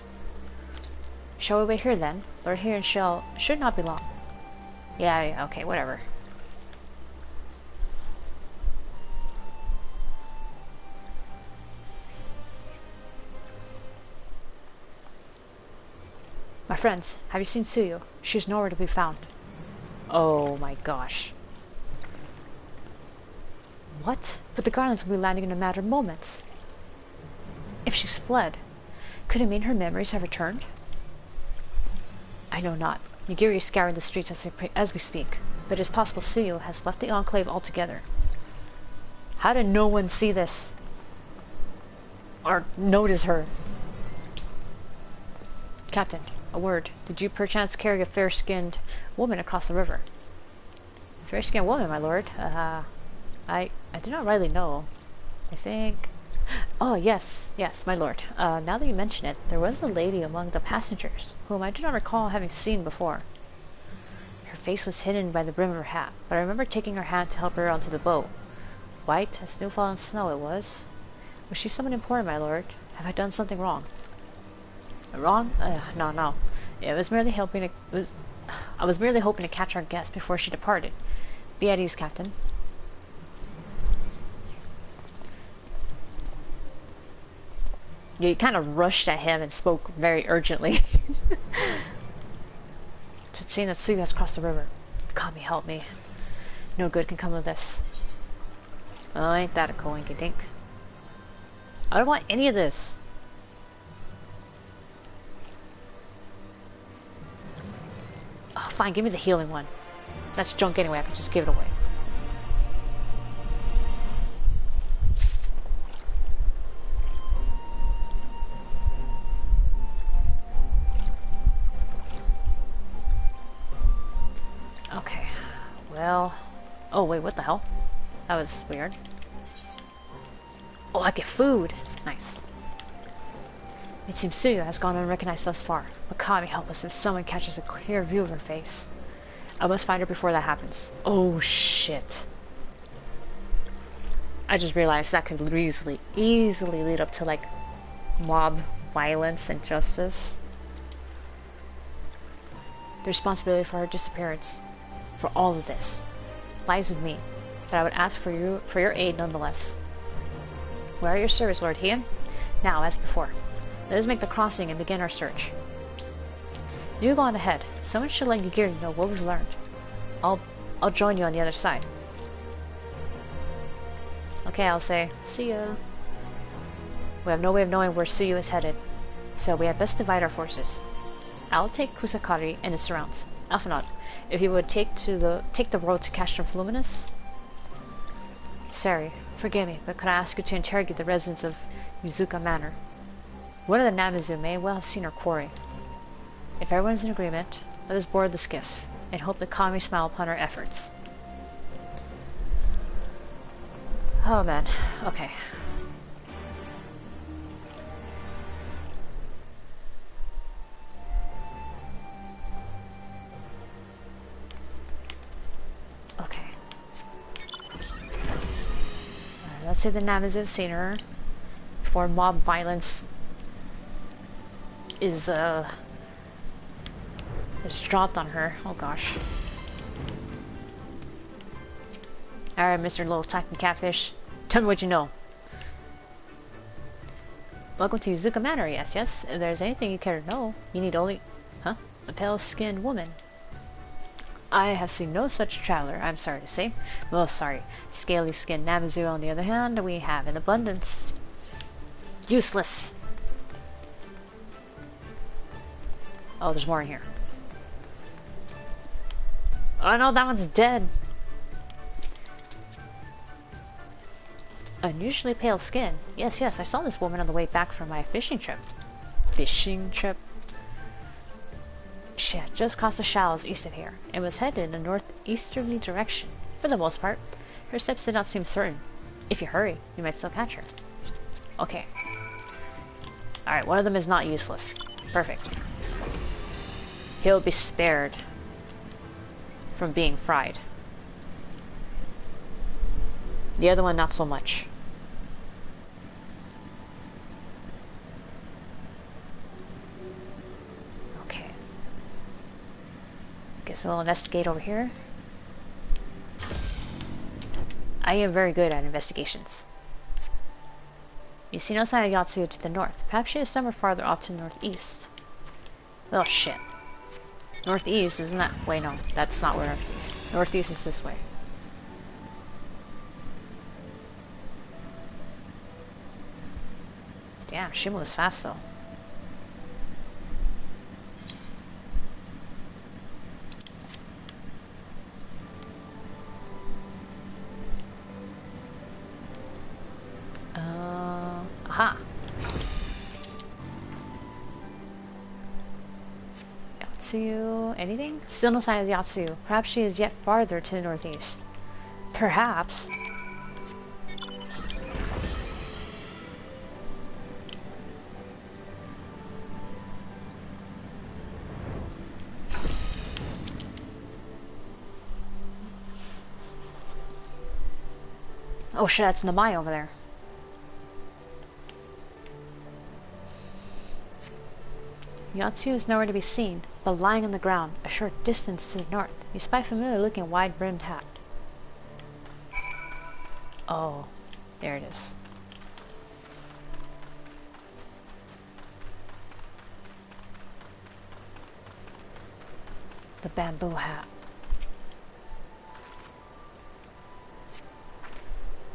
Shall we wait here then? Lord here and Shell should not be long. Yeah, okay, whatever. My friends, have you seen Tsuyu? She's nowhere to be found. Oh my gosh. What? But the garlands will be landing in a matter of moments. If she's fled, could it mean her memories have returned? I know not. Nigiri is scouring the streets as we speak, but it is possible Tsuyu has left the Enclave altogether. How did no one see this? Or notice her? Captain, a word. Did you perchance carry a fair-skinned woman across the river? Fair-skinned woman, my lord? I do not rightly know. I think... Oh, yes, my lord. Now that you mention it, there was a lady among the passengers, whom I do not recall having seen before. Her face was hidden by the brim of her hat, but I remember taking her hand to help her onto the boat. White as new-fallen snow it was. Was she someone important, my lord? Have I done something wrong? Wrong? No. I was merely hoping to catch our guest before she departed. Be at ease, Captain. You kind of rushed at him and spoke very urgently. It seems that Tsuyu has crossed the river. Kami, help me. No good can come of this. Oh, ain't that a coinky-dink? I don't want any of this. Oh, fine, give me the healing one. That's junk anyway, I can just give it away. Okay, well... Oh, wait, what the hell? That was weird. Oh, I get food! Nice. It seems Tsuyu has gone unrecognized thus far, but Kami help us if someone catches a clear view of her face. I must find her before that happens. Oh, shit. I just realized that could easily lead up to, like, mob violence and justice. The responsibility for her disappearance, for all of this, lies with me, but I would ask for your aid nonetheless. Where are your service, Lord Hien? Now, as before, let us make the crossing and begin our search. You go on ahead. Someone should let Nigiri know what we've learned. I'll join you on the other side. Okay, I'll say, see ya. We have no way of knowing where Tsuyu is headed, so we had best divide our forces. I'll take Kusakari and its surrounds. Alphinaud, if you would take the road to Castrum Fluminus. Sari, forgive me, but could I ask you to interrogate the residents of Yuzuka Manor? One of the Namizu may well have seen our quarry. If everyone's in agreement, let us board the skiff, and hope that Kami smile upon our efforts. Oh man, okay. Okay. Let's say the Namizu have seen her before mob violence is dropped on her. Oh gosh. Alright, Mr. Little Titan Catfish. Tell me what you know. Welcome to Yuzuka Manor, yes. If there's anything you care to know, you need only... Huh? A pale-skinned woman. I have seen no such traveler, I'm sorry to say. Most sorry. Scaly-skinned Namizu, on the other hand, we have in abundance. Useless! Oh, there's more in here. Oh no, that one's dead. Unusually pale skin. Yes, I saw this woman on the way back from my fishing trip. Fishing trip? She had just crossed the shallows east of here, and was headed in a northeasterly direction. For the most part, her steps did not seem certain. If you hurry, you might still catch her. Okay. Alright, one of them is not useless. Perfect. He'll be spared. from being fried. The other one, not so much. Okay. Guess we'll investigate over here. I am very good at investigations. You see no sign of Yotsuyu to the north. Perhaps she is somewhere farther off to the northeast. Oh shit. Northeast, isn't that? Wait, no. That's not where northeast. Northeast is this way. Damn, she moves fast though. Aha. Yotsuyu, anything? Still no sign of Yotsuyu. Perhaps she is yet farther to the northeast. Perhaps. Oh shit, that's Namai over there. Yotsuyu is nowhere to be seen, but lying on the ground, a short distance to the north, you spy a familiar-looking wide-brimmed hat. Oh, there it is. The bamboo hat.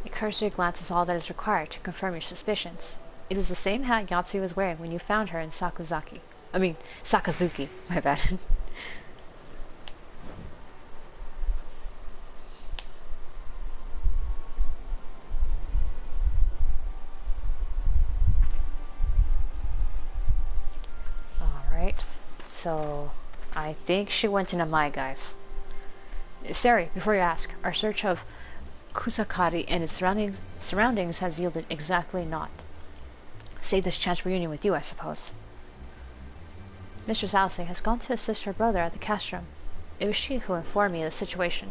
A cursory glance is all that is required to confirm your suspicions. It is the same hat Yotsuyu was wearing when you found her in Sakazuki, my bad. Alright, so I think she went to Namai, guys. Sari, before you ask, our search of Kusakari and its surroundings has yielded exactly naught. Save this chance reunion with you, I suppose. Mistress Asahi has gone to assist her brother at the castrum. It was she who informed me of the situation.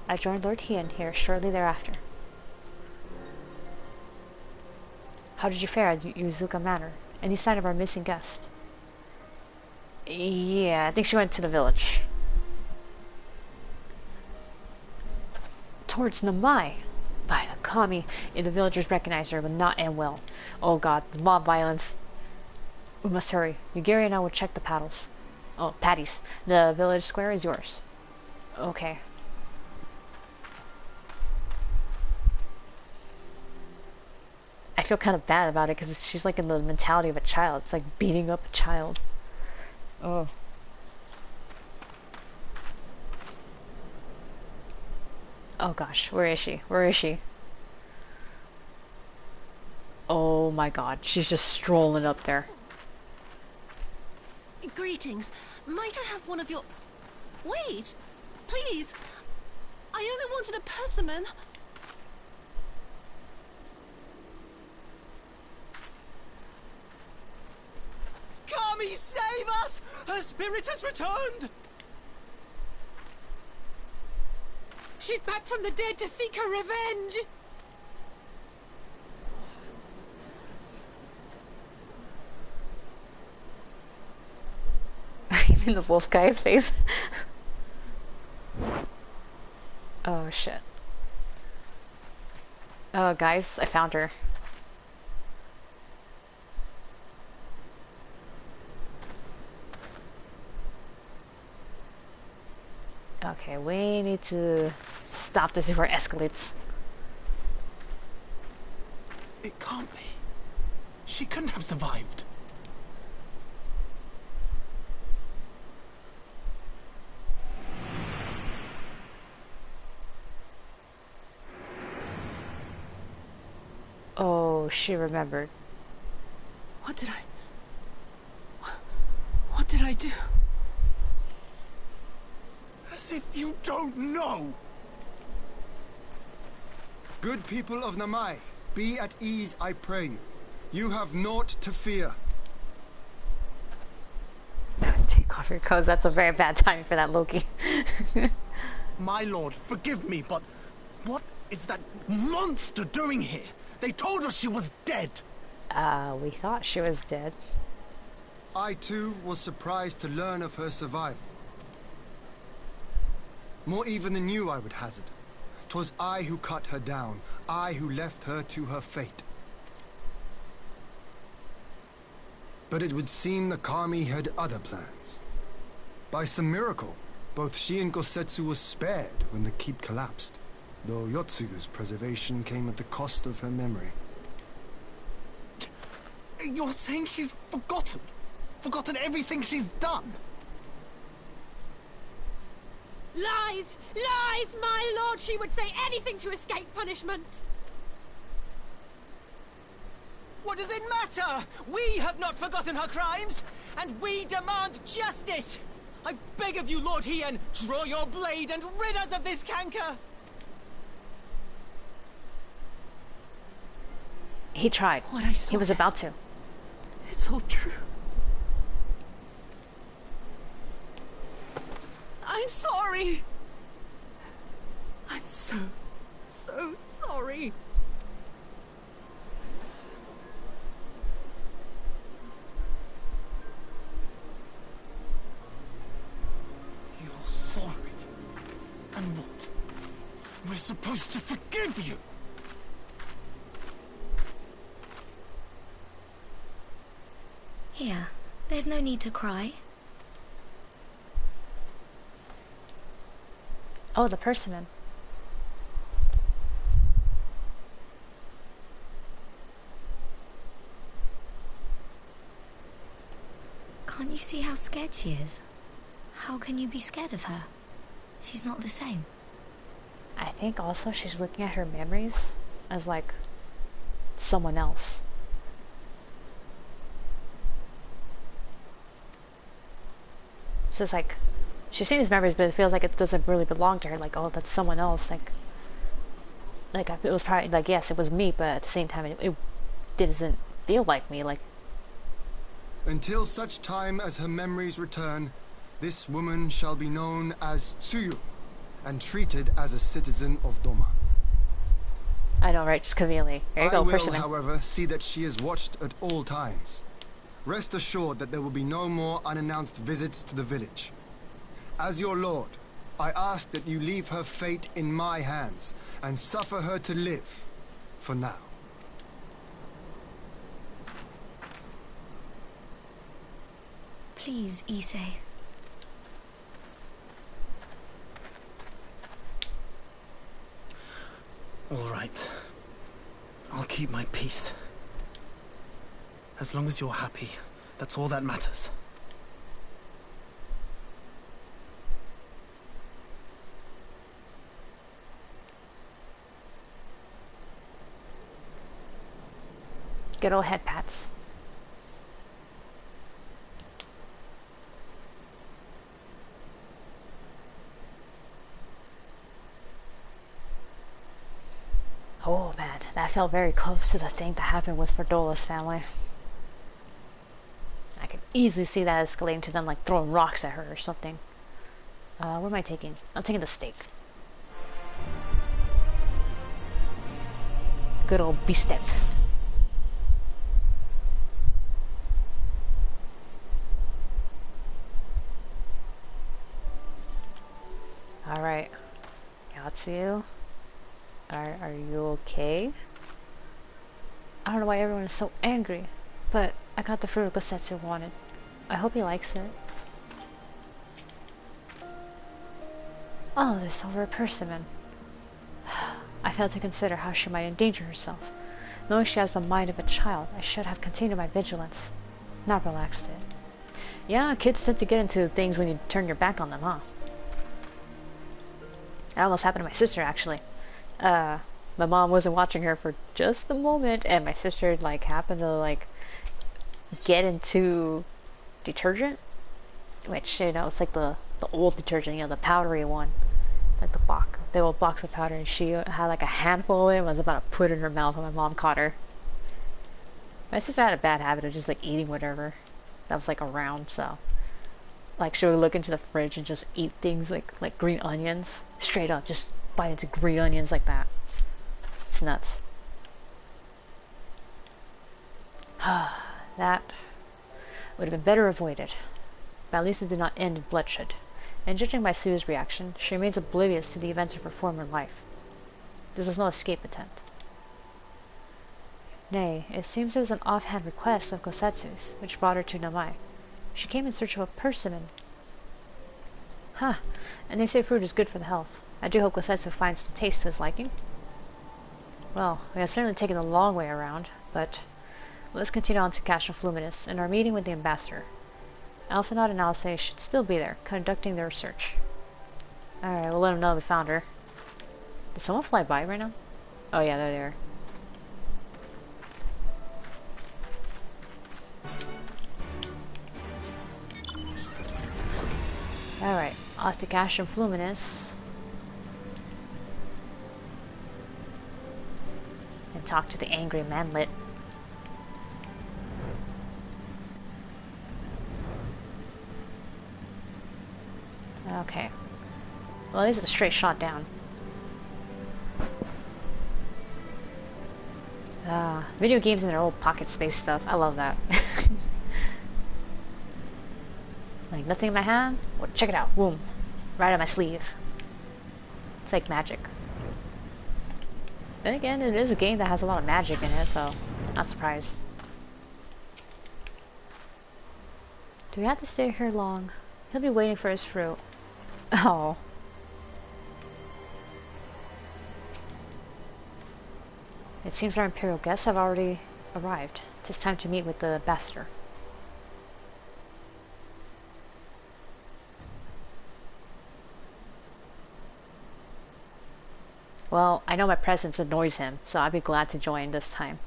I joined Lord Hien here shortly thereafter. How did you fare at Yuzuka Manor? Any sign of our missing guest? Yeah, I think she went to the village. Towards Namai. By the kami, if the villagers recognize her, it will not end well. Oh god, the mob violence. We must hurry. Yugiri and I will check the paddles. Oh, patties. The village square is yours. Okay. I feel kind of bad about it because she's like in the mentality of a child. It's like beating up a child. Oh. Oh gosh, where is she? Where is she? Oh my god, she's just strolling up there. Greetings. Might I have one of your... Wait! Please! I only wanted a persimmon. Kami, save us! Her spirit has returned! She's back from the dead to seek her revenge! In the wolf guy's face. Oh shit. Oh guys, I found her. Okay, we need to stop this before it escalates. It can't be. She couldn't have survived. Oh, she remembered. What did I do? As if you don't know! Good people of Namai, be at ease, I pray you. You have naught to fear. Take off your clothes. That's a very bad time for that, Loki. My lord, forgive me, but what is that monster doing here? They told us she was dead. We thought she was dead. I too was surprised to learn of her survival. More even than you, I would hazard. 'Twas I who cut her down, I who left her to her fate. But it would seem the Kami had other plans. By some miracle, both she and Gosetsu were spared when the keep collapsed, though Yotsuyu's preservation came at the cost of her memory. You're saying she's forgotten? Forgotten everything she's done? Lies! Lies, my lord! She would say anything to escape punishment! What does it matter? We have not forgotten her crimes, and we demand justice! I beg of you, Lord Hien, draw your blade and rid us of this canker! He tried. What I saw He was about to. It's all true. I'm sorry. I'm so sorry. You're sorry? And what? We're supposed to forgive you? Here, there's no need to cry. Oh, the persimmon. Can't you see how scared she is? How can you be scared of her? She's not the same. I think also she's looking at her memories as like someone else. So it's like she's seen these memories, but it feels like it doesn't really belong to her. Like, oh, that's someone else. Like it was probably like, yes, it was me, but at the same time, it doesn't feel like me. Like, until such time as her memories return, this woman shall be known as Tsuyu, and treated as a citizen of Doma. I know, right? Just conveniently. There you I go, will, persimmon. however, see that she is watched at all times. Rest assured that there will be no more unannounced visits to the village. As your lord, I ask that you leave her fate in my hands and suffer her to live, for now. Please, Issei. All right. I'll keep my peace. As long as you're happy, that's all that matters. Good old head pats. Oh man, that felt very close to the thing that happened with Verdola's family. I could easily see that escalating to them like throwing rocks at her or something. What am I taking? I'm taking the steak. Good old beefsteak. Alright. Yotsuyu? Are you okay? I don't know why everyone is so angry, but I got the fruit Gosetsu wanted. I hope he likes it. Oh, this over a persimmon. I failed to consider how she might endanger herself. Knowing she has the mind of a child, I should have continued my vigilance, not relaxed it. Yeah, kids tend to get into things when you turn your back on them, huh? That almost happened to my sister, actually. My mom wasn't watching her for just a moment, and my sister, like, happened to, like, get into detergent, which, you know, it's like the old detergent, you know, the powdery one, like the old box of powder, and she had, like, a handful of it and was about to put it in her mouth when my mom caught her. My sister had a bad habit of just, like, eating whatever that was, like, around, so Like she'll look into the fridge and just eat things like green onions. Straight up, just bite into green onions like that. It's nuts. That would have been better avoided. But at least it did not end in bloodshed. And judging by Sue's reaction, she remains oblivious to the events of her former life. This was no escape attempt. Nay, it seems it was an offhand request of Kosetsu's, which brought her to Namai. She came in search of a persimmon. Huh, and they say fruit is good for the health. I do hope Kosetsu finds the taste to his liking. Well, we have certainly taken the long way around, but let's continue on to Castle Fluminus and our meeting with the ambassador. Alphinaud and Asahi should still be there, conducting their research. Alright, we'll let them know we found her. Did someone fly by right now? Oh yeah, they're there. Alright, off to Castle Fluminus. And talk to the angry manlet. Okay. Well, this is a straight shot down. Video games and their old pocket space stuff. I love that. Like, nothing in my hand? Well, check it out. Boom. Right on my sleeve. It's like magic. Then again, it is a game that has a lot of magic in it, so not surprised. Do we have to stay here long? He'll be waiting for his fruit. Oh. It seems our Imperial guests have already arrived. It is time to meet with the ambassador. Well, I know my presence annoys him, so I'd be glad to join this time.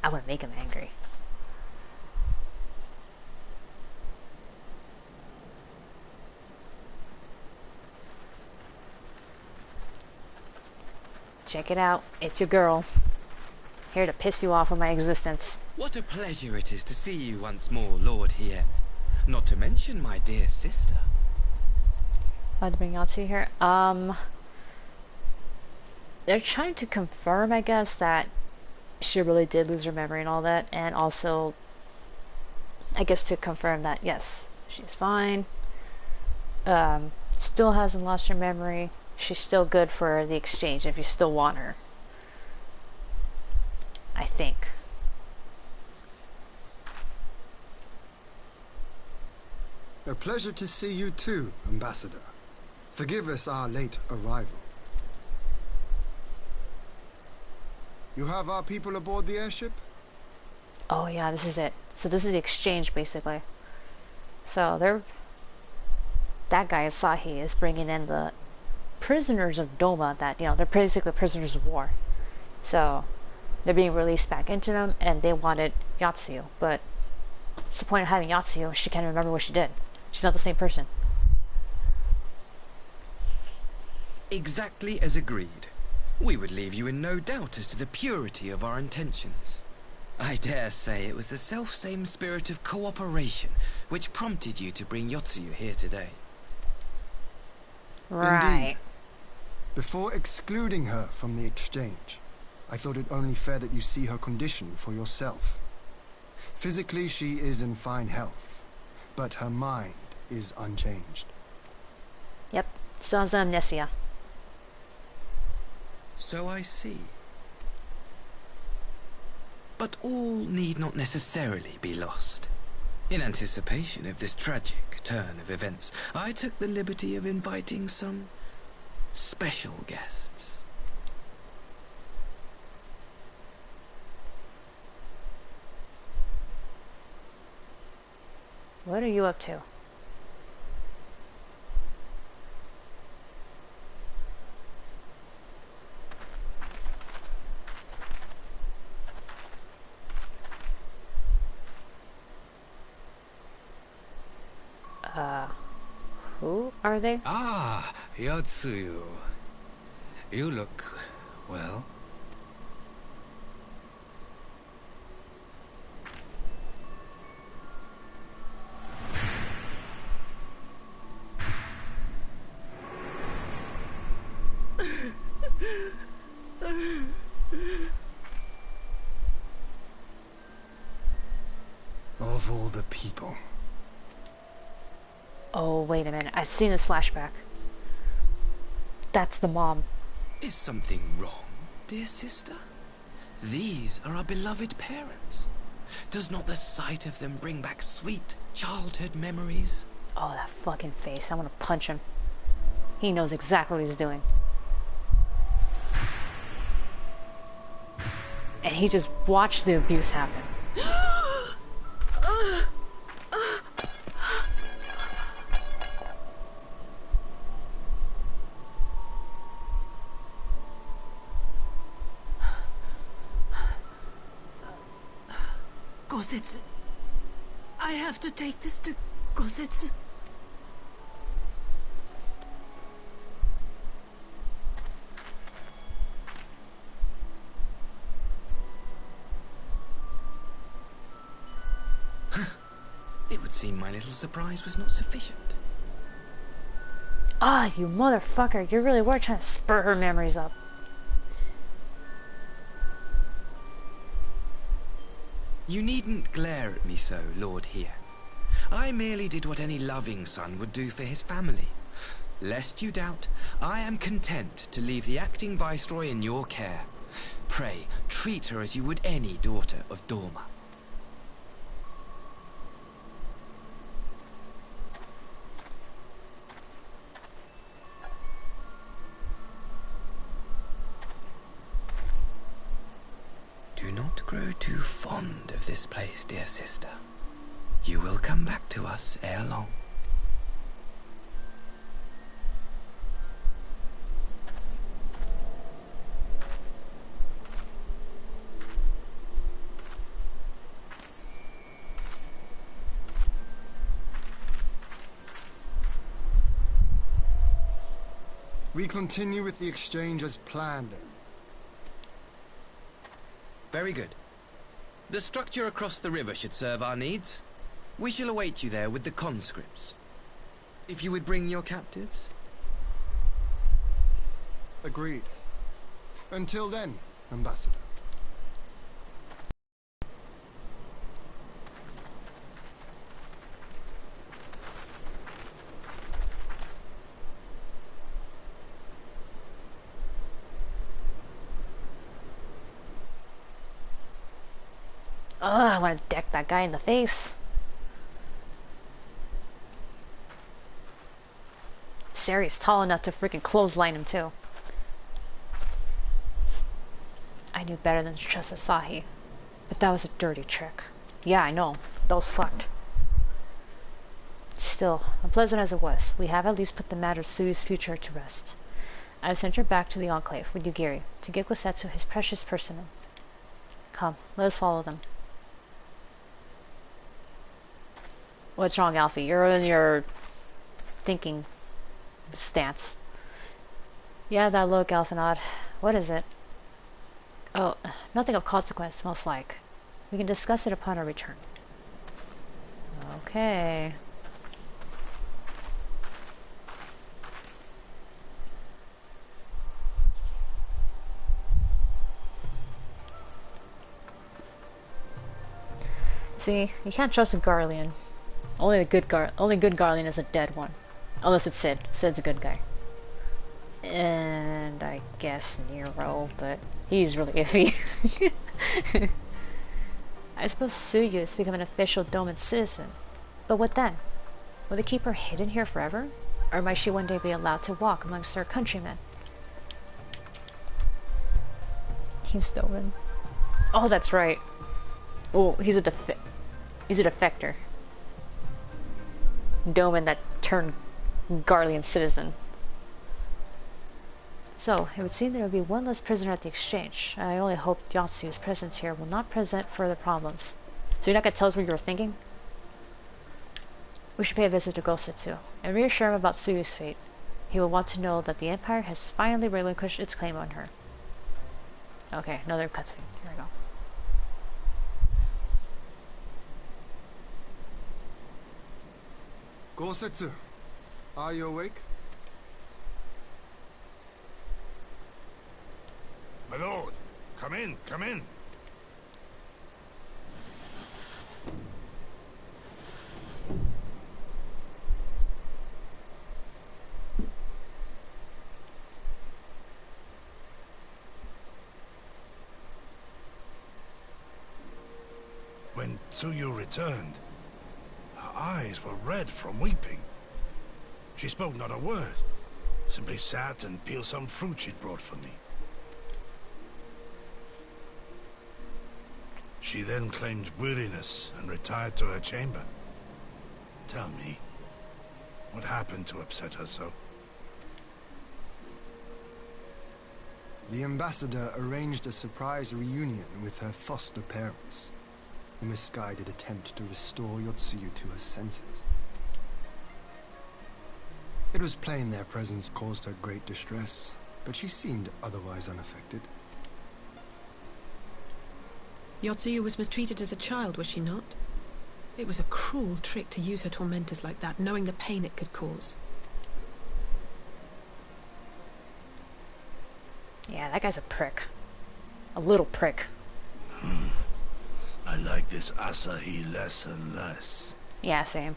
I want to make him angry. Check it out. It's your girl. Here to piss you off with my existence. What a pleasure it is to see you once more, Lord Hien. Not to mention my dear sister. I'd bring Yotsuyu here. They're trying to confirm, I guess, that she really did lose her memory and all that, and also, I guess, to confirm that yes, she's fine. Still hasn't lost her memory. She's still good for the exchange if you still want her. I think. A pleasure to see you too, Ambassador. Forgive us our late arrival. You have our people aboard the airship? Oh yeah, this is it. So this is the exchange, basically. So that guy, Asahi, is bringing in the prisoners of Doma that, you know, they're basically prisoners of war. So they're being released back into them, and they wanted Yotsuyu. But what's the point of having Yotsuyu? She can't remember what she did. She's not the same person. Exactly as agreed. We would leave you in no doubt as to the purity of our intentions. I dare say it was the self-same spirit of cooperation which prompted you to bring Yotsuyu here today. Right. Indeed. Before excluding her from the exchange, I thought it only fair that you see her condition for yourself. Physically, she is in fine health, but her mind is unchanged. Yep, still has amnesia. So I see. But all need not necessarily be lost. In anticipation of this tragic turn of events, I took the liberty of inviting some special guests. What are you up to? Who are they? Ah, Yotsuyu. You look well. of all the people. Oh, wait a minute. I've seen this flashback. That's the mom. Is something wrong, dear sister? These are our beloved parents. Does not the sight of them bring back sweet childhood memories? Oh, that fucking face. I want to punch him. He knows exactly what he's doing. And he just watched the abuse happen. Gosetsu. I have to take this to Gosetsu. It would seem my little surprise was not sufficient. Ah, you motherfucker. You really were trying to spur her memories up. You needn't glare at me so, Lord Here. I merely did what any loving son would do for his family. Lest you doubt, I am content to leave the acting viceroy in your care. Pray, treat her as you would any daughter of Dorma. Do not grow too fond of this place, dear sister. You will come back to us ere long. We continue with the exchange as planned, then. Very good. The structure across the river should serve our needs. We shall await you there with the conscripts. If you would bring your captives. Agreed. Until then, Ambassador. Ugh, I want to deck that guy in the face. Sari's tall enough to freaking clothesline him too. I knew better than to trust Asahi, but that was a dirty trick. Yeah, I know. That was fucked. Still, unpleasant as it was, we have at least put the matter of Tsuyu's future to rest. I have sent her back to the Enclave with Yugiri to give Gosetsu his precious persimmon. Come, let us follow them. What's wrong, Alfie? You're in your thinking stance. Yeah, that look, Alphanod. What is it? Oh, nothing of consequence, most like. We can discuss it upon our return. Okay. See, you can't trust a Garlean. Only good Garlean is a dead one. Unless it's Sid. Sid's a good guy. And I guess Nero, but he's really iffy. I suppose Tsuyu is to become an official Doman citizen. But what then? Will they keep her hidden here forever? Or might she one day be allowed to walk amongst her countrymen? He's Doman. Oh, that's right. Oh, he's a defector. Doman that turned Garlean citizen. So, it would seem there will be one less prisoner at the exchange. I only hope Yotsuyu's presence here will not present further problems. So you're not going to tell us what you were thinking? We should pay a visit to Gosetsu, and reassure him about Tsuyu's fate. He will want to know that the Empire has finally relinquished its claim on her. Okay, another cutscene. Here we go. Gosetsu, are you awake? My lord, come in, come in. Yotsuyu returned, her eyes were red from weeping. She spoke not a word, simply sat and peeled some fruit she'd brought for me. She then claimed weariness and retired to her chamber. Tell me, what happened to upset her so? The ambassador arranged a surprise reunion with her foster parents. A misguided attempt to restore Yotsuyu to her senses. It was plain their presence caused her great distress, but she seemed otherwise unaffected. Yotsuyu was mistreated as a child, was she not? It was a cruel trick to use her tormentors like that, knowing the pain it could cause. Yeah, that guy's a prick. A little prick. I like this Asahi less and less. Yeah, same.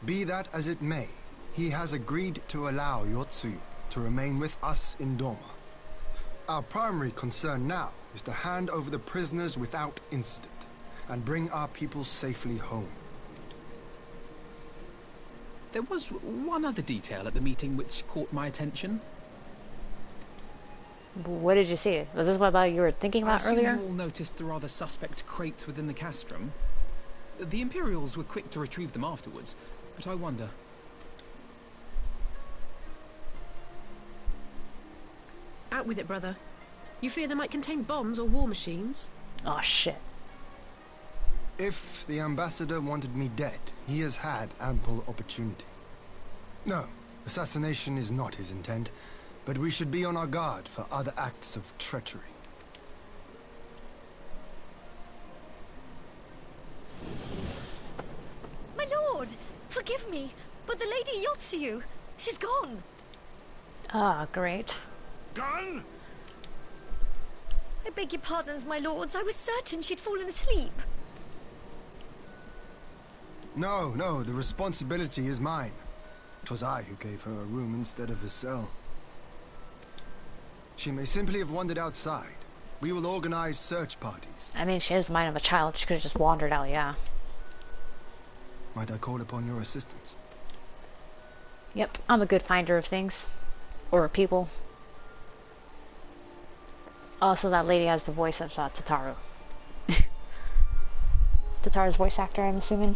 Be that as it may, he has agreed to allow Yotsuyu to remain with us in Doma. Our primary concern now is to hand over the prisoners without incident and bring our people safely home. There was one other detail at the meeting which caught my attention. What did you see? Was this what you were thinking about earlier? I assume you all noticed the rather suspect crates within the castrum. The Imperials were quick to retrieve them afterwards, but I wonder... Out with it, brother. You fear they might contain bombs or war machines? Oh, shit. If the ambassador wanted me dead, he has had ample opportunity. No, assassination is not his intent, but we should be on our guard for other acts of treachery. My lord! Forgive me, but the Lady Yotsuyu, she's gone. Ah, great. Gone? I beg your pardons, my lords. I was certain she'd fallen asleep. No, the responsibility is mine. 'Twas I who gave her a room instead of a cell. She may simply have wandered outside. We will organize search parties. I mean, she has the mind of a child. She could have just wandered out, yeah. Might I call upon your assistance? Yep, I'm a good finder of things. Or people. Also, that lady has the voice of Tataru. Tataru's voice actor, I'm assuming.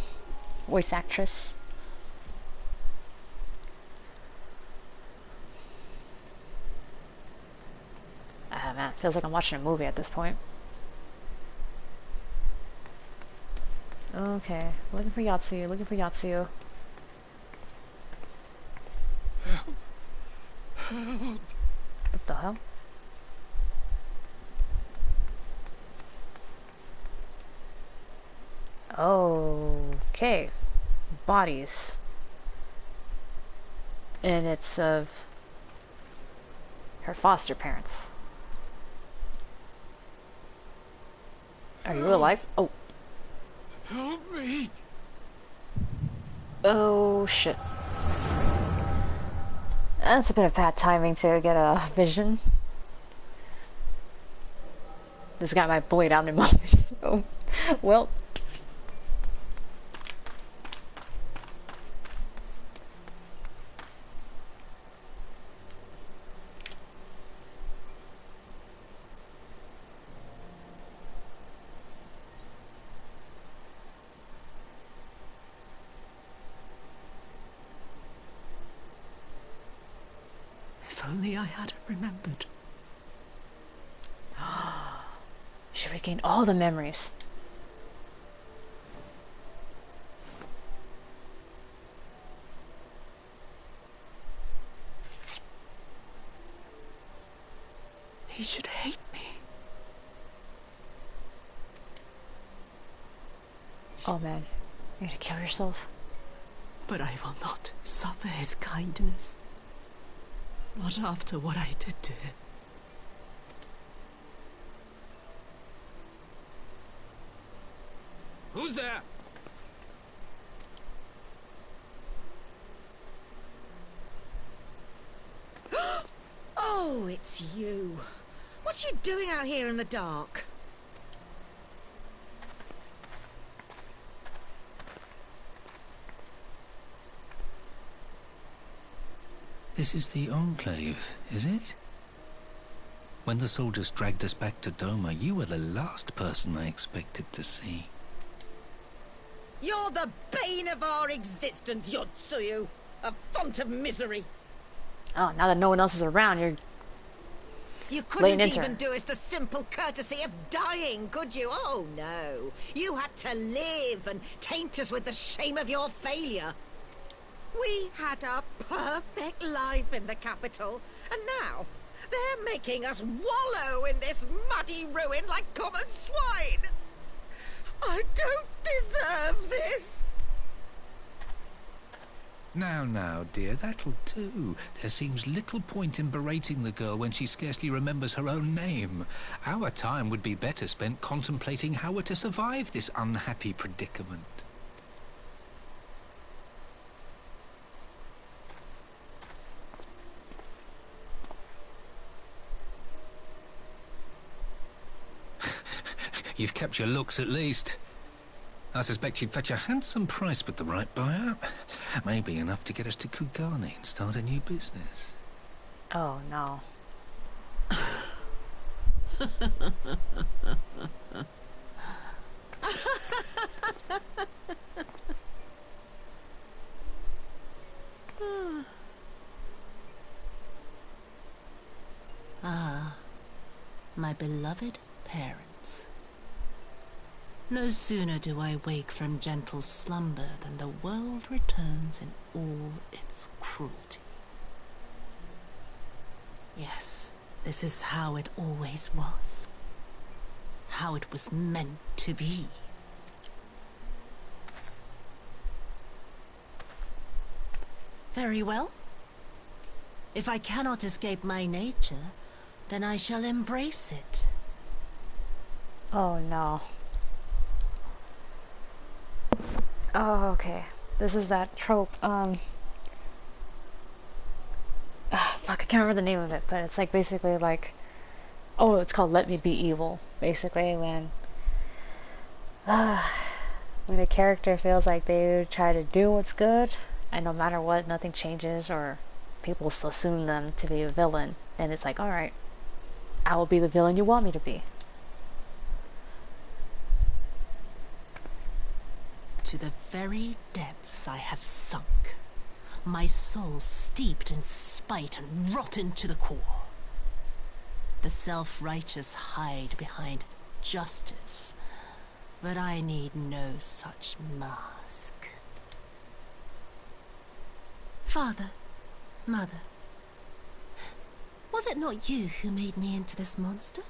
Voice actress. Ah, man, feels like I'm watching a movie at this point. Okay, looking for Yotsuyu, looking for Yotsuyu. What the hell? Okay. Bodies. And it's of her foster parents. Are you alive? Oh. Help me! Oh, shit. That's a bit of bad timing to get a vision. This guy might bleed out in a moment, so... Well... If only I had remembered. She regained all the memories. He should hate me. Oh man, you're gonna kill yourself? But I will not suffer his kindness. Not after what I did to him. Who's there? Oh, it's you. What are you doing out here in the dark? This is the Enclave, is it? When the soldiers dragged us back to Doma, you were the last person I expected to see. You're the bane of our existence, Yotsuyu! A font of misery! Oh, now that no one else is around, you're... You couldn't even do us the simple courtesy of dying, could you? Oh, no. You had to live and taint us with the shame of your failure. We had a perfect life in the capital, and now they're making us wallow in this muddy ruin like common swine. I don't deserve this. Now, dear, that'll do. There seems little point in berating the girl when she scarcely remembers her own name. Our time would be better spent contemplating how we're to survive this unhappy predicament. You've kept your looks, at least. I suspect you'd fetch a handsome price with the right buyer. Maybe enough to get us to Kugane and start a new business. Oh, no. Ah, my beloved parents. No sooner do I wake from gentle slumber than the world returns in all its cruelty. Yes, this is how it always was. How it was meant to be. Very well. If I cannot escape my nature, then I shall embrace it. Oh, no. Oh, okay. This is that trope, fuck, I can't remember the name of it, but it's like basically like, oh, it's called Let Me Be Evil, basically, when a character feels like they try to do what's good, and no matter what, nothing changes, or people still assume them to be a villain, and it's like, alright, I will be the villain you want me to be. To the very depths I have sunk, my soul steeped in spite and rotten to the core. The self-righteous hide behind justice, but I need no such mask. Father, Mother, was it not you who made me into this monster?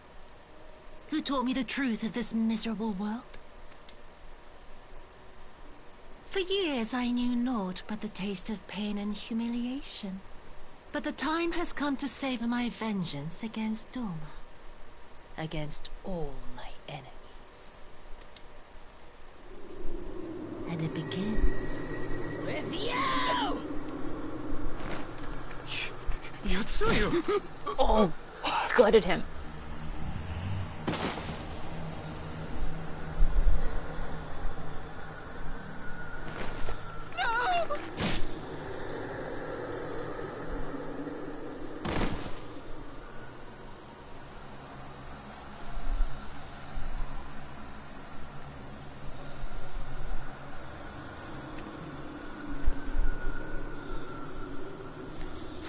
Who taught me the truth of this miserable world? For years I knew naught but the taste of pain and humiliation. But the time has come to savor my vengeance against Doma. Against all my enemies. And it begins with you! Yotsuyu! Oh, gutted him.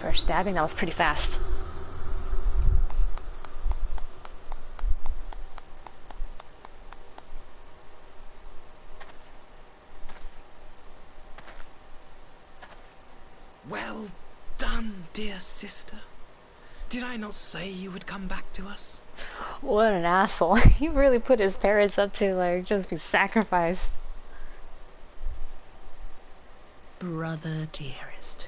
For stabbing, that was pretty fast. Well done, dear sister. Did I not say you would come back to us? What an asshole. He really put his parents up to, like, just be sacrificed. Brother dearest,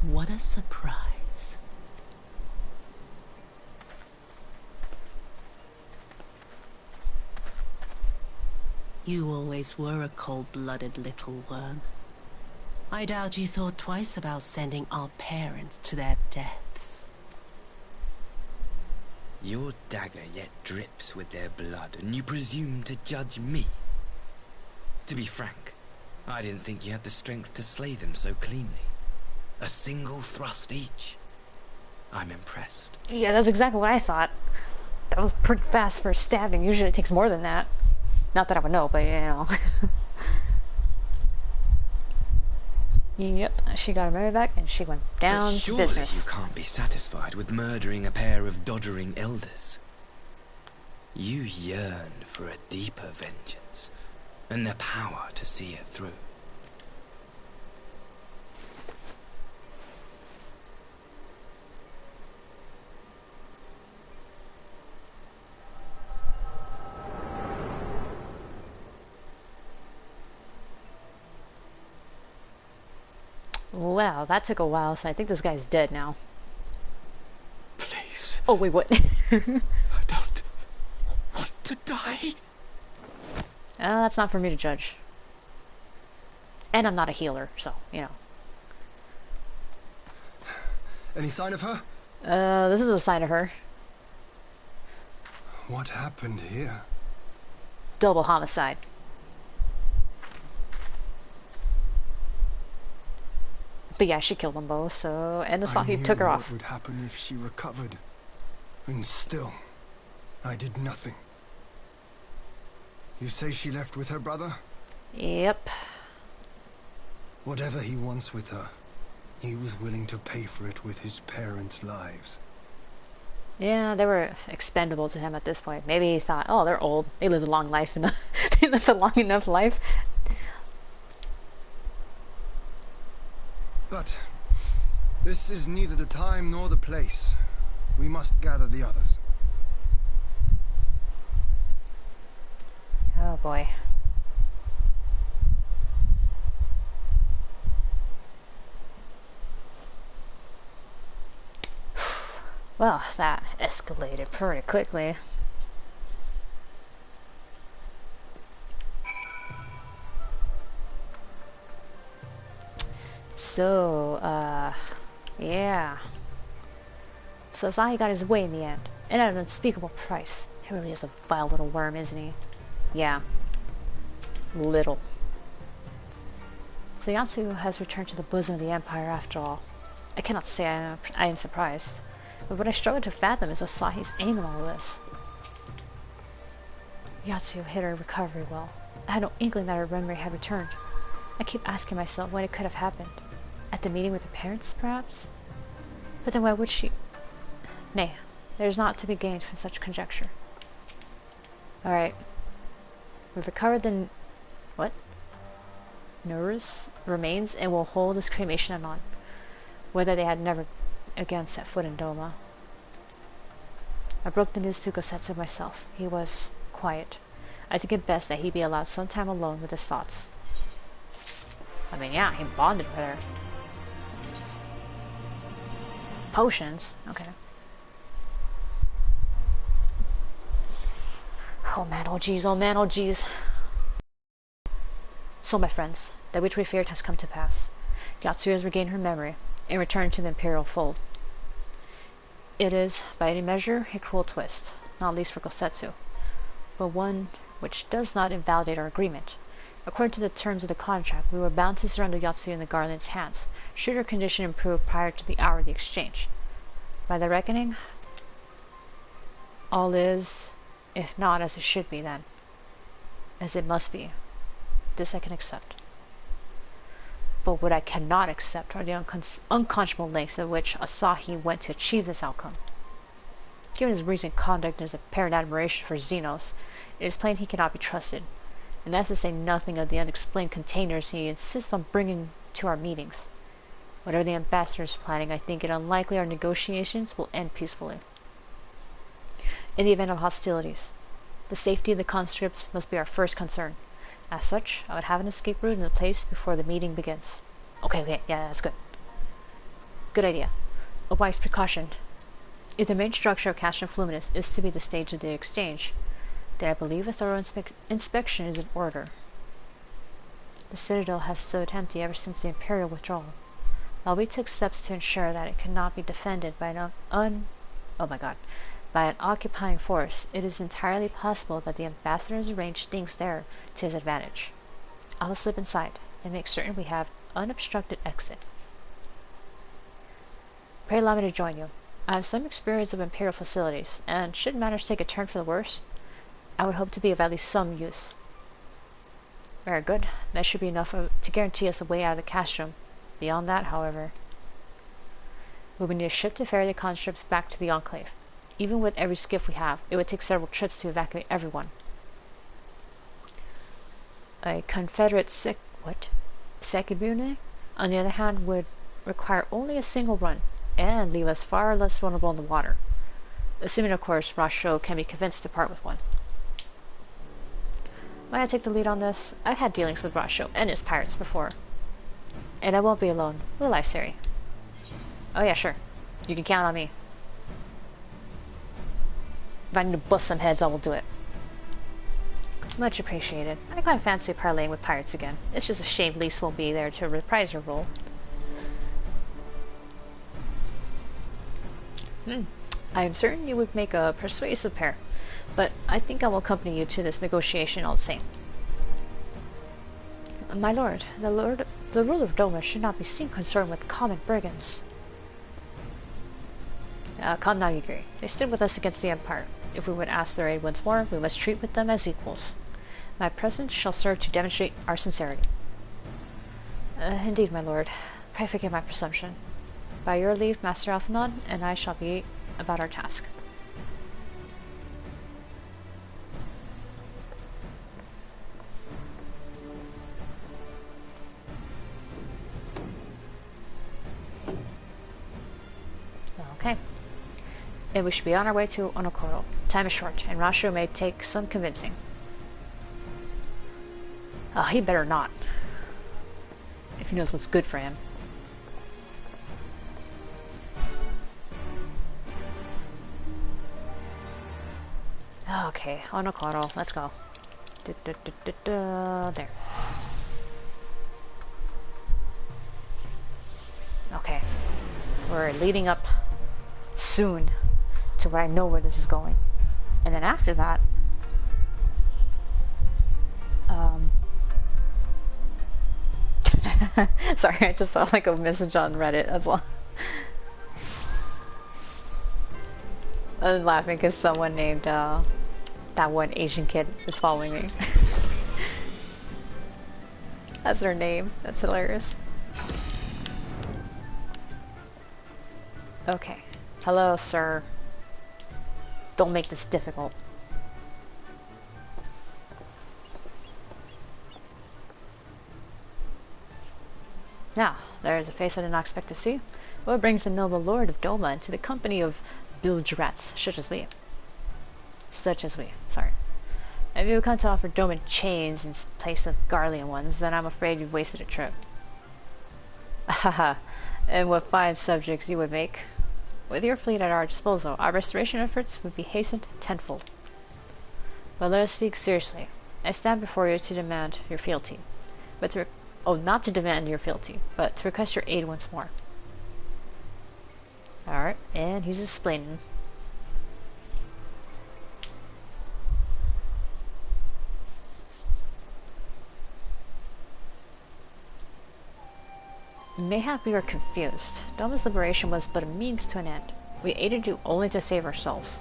what a surprise. You always were a cold-blooded little worm. I doubt you thought twice about sending our parents to their deaths. Your dagger yet drips with their blood, and you presume to judge me? To be frank, I didn't think you had the strength to slay them so cleanly. A single thrust each. I'm impressed. Yeah, that's exactly what I thought. That was pretty fast for stabbing. Usually it takes more than that. Not that I would know, but you know. Yep, she got her money back and she went down to business. You can't be satisfied with murdering a pair of doddering elders. You yearn for a deeper vengeance and the power to see it through. Wow, that took a while, so I think this guy's dead now. Please. Oh, wait, what? I don't want to die. That's not for me to judge. And I'm not a healer, so, you know. Any sign of her? This is a sign of her. What happened here? Double homicide. But yeah, she killed them both, so... And Asahi took her off. What would happen if she recovered? And still, I did nothing. You say she left with her brother? Yep. Whatever he wants with her, he was willing to pay for it with his parents' lives. Yeah, they were expendable to him at this point. Maybe he thought, oh, they're old. They lived a long life enough. They lived a long enough life. But this is neither the time nor the place. We must gather the others. Oh boy. Well, that escalated pretty quickly. So, yeah. So Asahi got his way in the end, and at an unspeakable price. He really is a vile little worm, isn't he? Yeah. Little. So Yotsuyu has returned to the bosom of the Empire after all. I cannot say I am surprised, but what I struggle to fathom is Asahi's aim in all this. Yotsuyu hit her recovery well. I had no inkling that her memory had returned. I keep asking myself when it could have happened. At the meeting with her parents, perhaps? But then why would she? Nay, there is naught to be gained from such conjecture. Alright. We've recovered the... what? Nur's remains and will hold this cremation anon, whether they had never again set foot in Doma. I broke the news to Gosetsu myself. He was quiet. I think it best that he be allowed some time alone with his thoughts. I mean, yeah, he bonded with her. Potions? Okay. Oh man, oh jeez, oh man, oh jeez. So my friends, that which we feared has come to pass. Yotsuyu has regained her memory and returned to the Imperial fold. It is, by any measure, a cruel twist, not least for Gosetsu, but one which does not invalidate our agreement. According to the terms of the contract, we were bound to surrender Yotsuyu in the Guardian's hands, should her condition improve prior to the hour of the exchange. By the reckoning, all is, if not as it should be then, as it must be. This I can accept. But what I cannot accept are the unconscionable lengths at which Asahi went to achieve this outcome. Given his recent conduct and his apparent admiration for Xenos, it is plain he cannot be trusted. And that's to say nothing of the unexplained containers he insists on bringing to our meetings. Whatever the ambassador is planning, I think it unlikely our negotiations will end peacefully. In the event of hostilities, the safety of the conscripts must be our first concern. As such, I would have an escape route in the place before the meeting begins. Okay, yeah, that's good. Good idea. A wise precaution. If the main structure of Castrum Fluminus is to be the stage of the exchange, then I believe a thorough inspection is in order. The citadel has stood empty ever since the Imperial withdrawal. While we took steps to ensure that it cannot be defended by by an occupying force, it is entirely possible that the ambassador has arranged things there to his advantage. I will slip inside and make certain we have unobstructed exit. Pray allow me to join you. I have some experience of Imperial facilities, and should matters take a turn for the worse, I would hope to be of at least some use. Very good. That should be enough to guarantee us a way out of the castrum. Beyond that, however, we will need a ship to ferry the conscripts back to the Enclave. Even with every skiff we have, it would take several trips to evacuate everyone. A Confederate Sekibune, on the other hand, would require only a single run, and leave us far less vulnerable in the water. Assuming, of course, Rasho can be convinced to part with one. Might I take the lead on this? I've had dealings with Rasho and his pirates before. And I won't be alone, will I, Siri? Oh yeah, sure. You can count on me. If I need to bust some heads, I will do it. Much appreciated. I quite fancy parlaying with pirates again. It's just a shame Lise won't be there to reprise her role. I am certain you would make a persuasive pair, but I think I will accompany you to this negotiation all the same. My lord, the ruler of Doma should not be seen concerned with common brigands. Come now, Yugiri. They stood with us against the Empire. If we would ask their aid once more, we must treat with them as equals. My presence shall serve to demonstrate our sincerity. Indeed, my lord. Pray forgive my presumption. By your leave, Master Alphanon, and I shall be about our task. Okay. And we should be on our way to Onokoro. Time is short, and Rasho may take some convincing. Oh, he better not. If he knows what's good for him. Okay, Onokoro, let's go. There. Okay. We're leading up soon to where I know where this is going. And then after that, sorry, I just saw like a message on Reddit as well. I was laughing because someone named that one Asian kid is following me. That's their name. That's hilarious. Okay. Hello, sir. Don't make this difficult. Now, there is a face I did not expect to see. What brings the noble lord of Doma into the company of bilgerats such as we? Sorry. If you come to offer Doman chains in place of Garlean ones, then I'm afraid you've wasted a trip. Haha, and what fine subjects you would make. With your fleet at our disposal, our restoration efforts would be hastened tenfold. But let us speak seriously. I stand before you to demand your fealty, but not to demand your fealty, but to request your aid once more. Alright, and he's explaining. Mayhap we are confused. Doma's liberation was but a means to an end. We aided you only to save ourselves.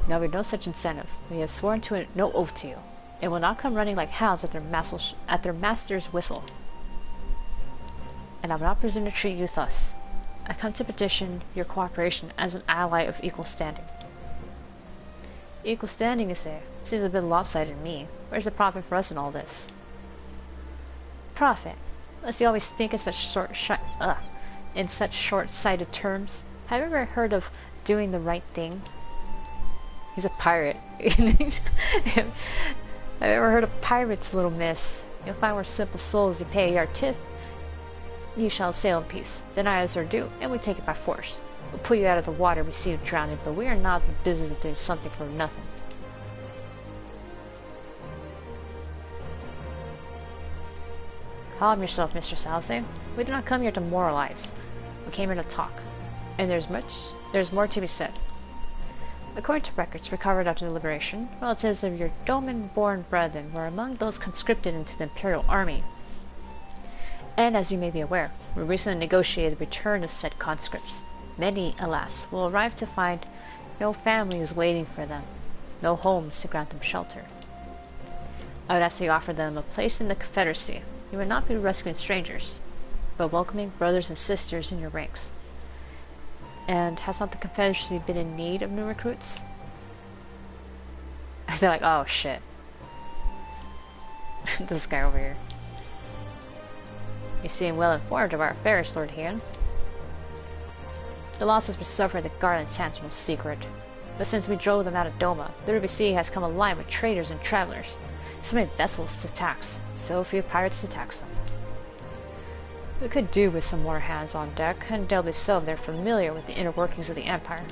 Now we have no such incentive. We have sworn to no oath to you, and will not come running like hounds at their master's whistle. And I will not presume to treat you thus. I come to petition your cooperation as an ally of equal standing. Equal standing, you say? Seems a bit lopsided to me. Where's the profit for us in all this? Profit? Unless you always think in such short-sighted terms. Have you ever heard of doing the right thing? He's a pirate. Have you ever heard of pirates, little miss? You'll find we're simple souls. You pay our tithe, you shall sail in peace. Deny us our due, and we take it by force. We'll pull you out of the water we see you drowning, but we are not in the business of doing something for nothing. Calm yourself, Mr. Salse. We did not come here to moralize. We came here to talk. And there's more to be said. According to records recovered after the liberation, relatives of your Doman-born brethren were among those conscripted into the Imperial Army. And as you may be aware, We recently negotiated the return of said conscripts. Many, alas, will arrive to find no family is waiting for them, no homes to grant them shelter. I would ask that you offer them a place in the Confederacy. You would not be rescuing strangers, but welcoming brothers and sisters in your ranks. And has not the Confederacy been in need of new recruits? They're like, oh shit. This guy over here. You seem well informed of our affairs, Lord Heian. The losses we suffered at the Garland Sands were no secret. But since we drove them out of Doma, the Ruby Sea has come alive with traders and travelers. So many vessels to tax, so few pirates to tax them. We could do with some more hands on deck, and doubly so if they're familiar with the inner workings of the Empire.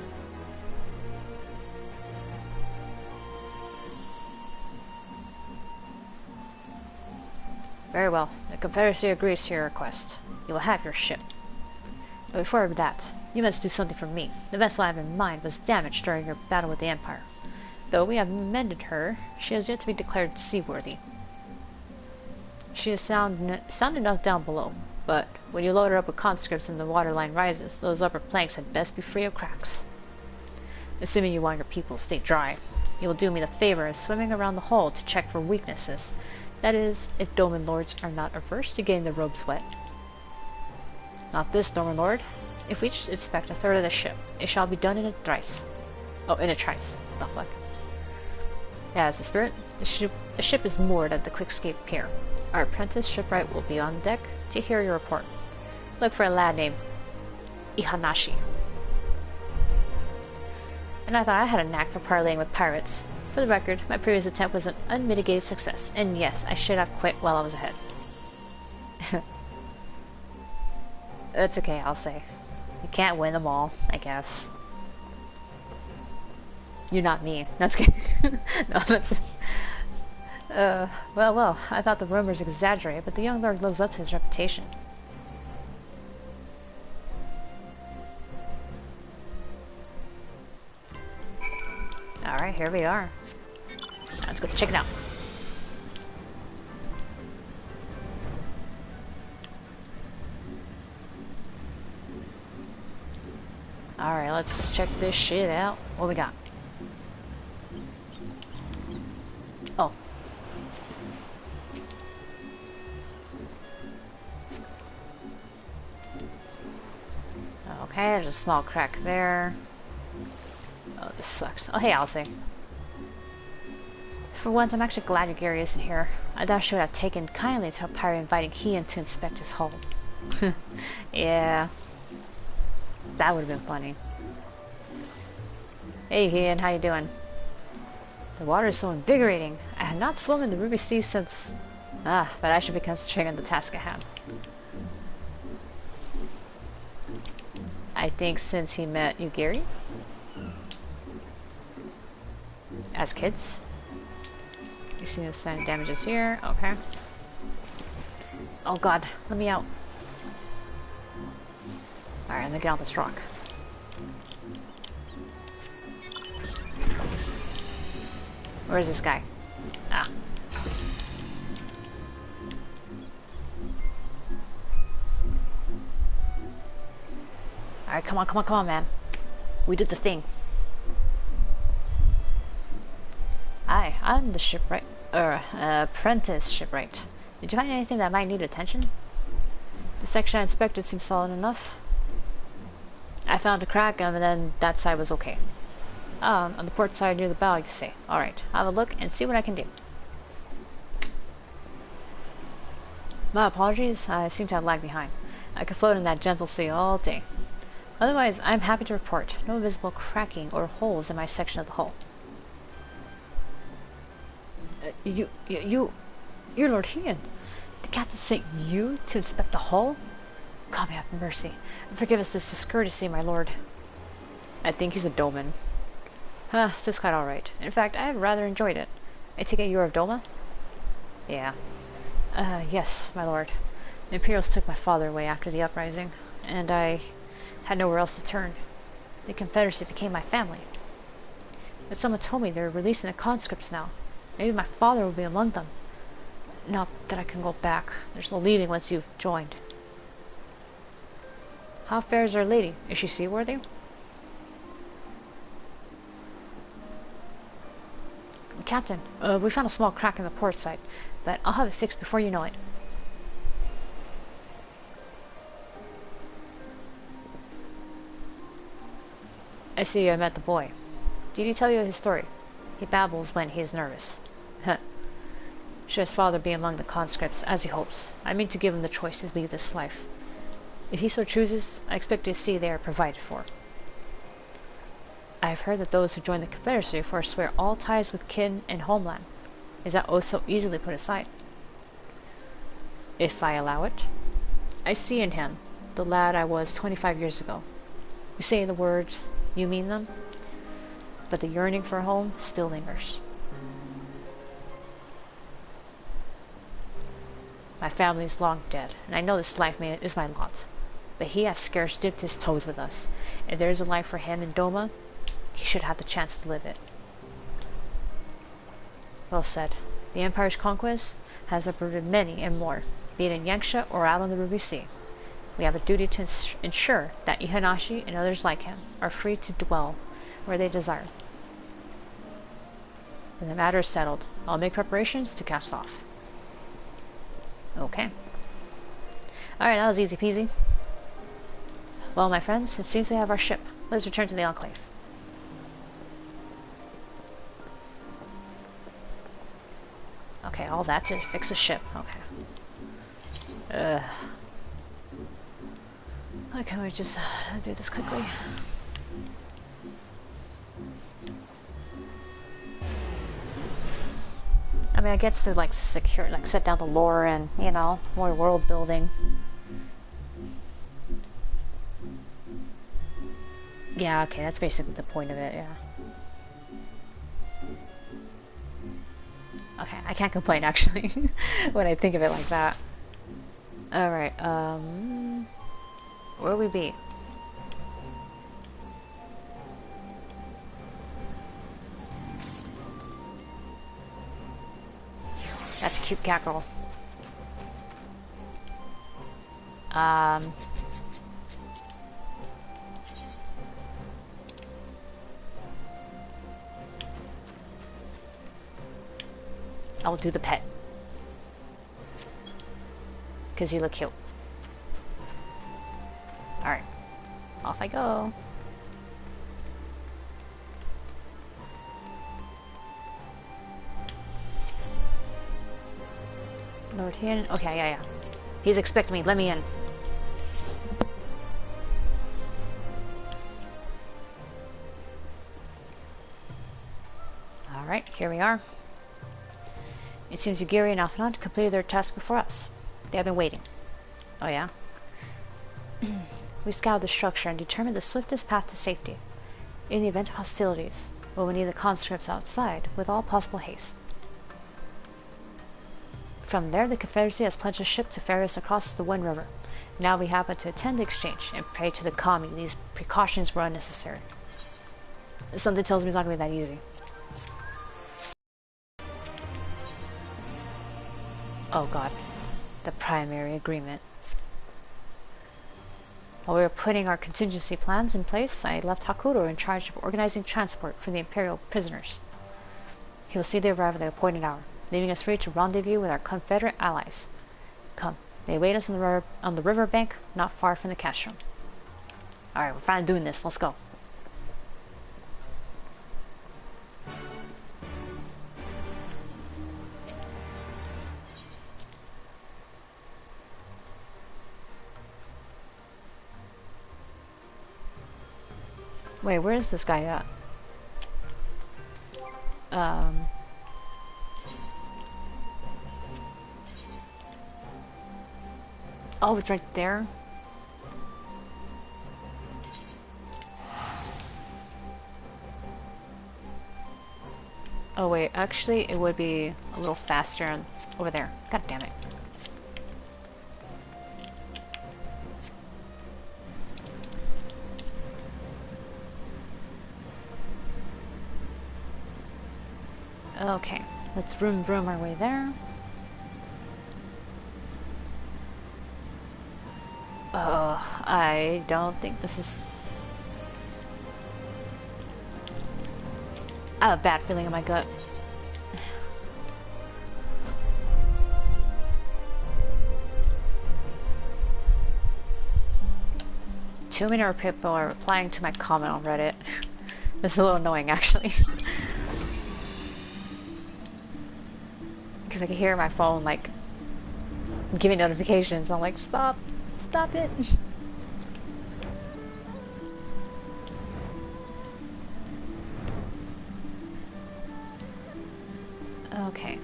Very well. The Confederacy agrees to your request. You will have your ship. But before that, you must do something for me. The vessel I have in mind was damaged during your battle with the Empire. Though we have mended her, she has yet to be declared seaworthy. She is sound enough down below, but when you load her up with conscripts and the waterline rises, those upper planks had best be free of cracks. Assuming you want your people to stay dry, you will do me the favor of swimming around the hull to check for weaknesses. That is, if Doman Lords are not averse to getting their robes wet. Not this, Doman Lord. If we just inspect a third of the ship, it shall be done in a trice. Oh, in a trice. What the fuck? Yeah, as the spirit, the ship is moored at the Quickscape Pier. Our apprentice shipwright will be on deck to hear your report. Look for a lad named Ihanashi. And I thought I had a knack for parleying with pirates. For the record, my previous attempt was an unmitigated success, and yes, I should have quit while I was ahead. It's okay, I'll say. You can't win them all, I guess. You're not me. That's good. No, that's... well, I thought the rumors exaggerated, but the young lord lives up to his reputation. Alright, here we are. Let's go check it out. Alright, let's check this shit out. What we got? Oh. Okay, there's a small crack there. Oh, this sucks. Oh, hey, Alsay. For once, I'm actually glad your Gary isn't here. I thought she would have taken kindly to a pirate inviting Heian to inspect his hull. Yeah. That would have been funny. Hey, Heian, how you doing? The water is so invigorating. I have not swum in the Ruby Sea since... but I should be concentrating on the task at hand. I think since he met Yugiri? As kids? You see the sign damages here? Okay. Oh god, let me out. Alright, I'm gonna get on this rock. Where is this guy? Ah. Alright, come on, man. We did the thing. Hi, I'm the shipwright, apprentice shipwright. Did you find anything that might need attention? The section I inspected seems solid enough. I found a crack and then that side was okay. On the port side near the bow, you say. Alright, I'll have a look and see what I can do. My apologies, I seem to have lagged behind. I could float in that gentle sea all day. Otherwise, I'm happy to report no visible cracking or holes in my section of the hull. You're Lord Heian. The captain sent you to inspect the hull? God may have mercy. Forgive us this discourtesy, my lord. I think he's a Doman. Huh, this is quite alright. In fact, I have rather enjoyed it. I take it you're of Doma? Yeah. Yes, my lord. The Imperials took my father away after the uprising, and I had nowhere else to turn. The Confederacy became my family. But someone told me they're releasing the conscripts now. Maybe my father will be among them. Not that I can go back. There's no leaving once you've joined. How fair is our lady? Is she seaworthy? Captain, we found a small crack in the port side, but I'll have it fixed before you know it. I see I met the boy. Did he tell you his story? He babbles when he is nervous. Should his father be among the conscripts, as he hopes, I mean to give him the choice to leave this life. If he so chooses, I expect to see they are provided for. I have heard that those who join the Confederacy forswear all ties with kin and homeland. Is that oh so easily put aside? If I allow it, I see in him the lad I was 25 years ago. You say the words, you mean them, but the yearning for home still lingers. My family is long dead, and I know this life is my lot. But he has scarce dipped his toes with us. If there is a life for him in Doma, he should have the chance to live it. Well said. The Empire's conquest has uprooted many and more, be it in Yangsha or out on the Ruby Sea. We have a duty to ensure that Ihanashi and others like him are free to dwell where they desire. When the matter is settled, I'll make preparations to cast off. Okay. Alright, that was easy peasy. Well, my friends, it seems we have our ship. Let's return to the Enclave. Okay, all that to fix a ship. Okay. Why can't we just do this quickly? I mean, I get to like secure, like set down the lore and, you know, more world building. Yeah, okay, that's basically the point of it, yeah. Okay, I can't complain actually when I think of it like that. Alright, where would we be? That's a cute cat girl. I'll do the pet. Because you look cute. Alright. Off I go. Lord Hien. Okay, yeah. He's expecting me. Let me in. Alright, here we are. It seems Yugiri and Alphanot completed their task before us. They have been waiting. Oh yeah? We scoured the structure and determined the swiftest path to safety. In the event of hostilities, we will need the conscripts outside with all possible haste. From there, the Confederacy has pledged a ship to ferry us across the Wind River. Now we happen to attend the exchange and pray to the Kami these precautions were unnecessary. Something tells me it's not going to be that easy. Oh god. The primary agreement. While we were putting our contingency plans in place, I left Hakuro in charge of organizing transport for the Imperial prisoners. He will see they arrive at the appointed hour, leaving us free to rendezvous with our Confederate allies. Come, they await us on the river bank, not far from the castrum. Alright, we're finally doing this. Let's go. Wait, where is this guy at? Oh, it's right there. Oh wait, actually it would be a little faster over there. God damn it. Okay, let's vroom our way there. I don't think this is... I have a bad feeling in my gut. Too many people are replying to my comment on Reddit. It's a little annoying, actually. Because I can hear my phone, like, giving notifications. I'm like, stop it. Okay.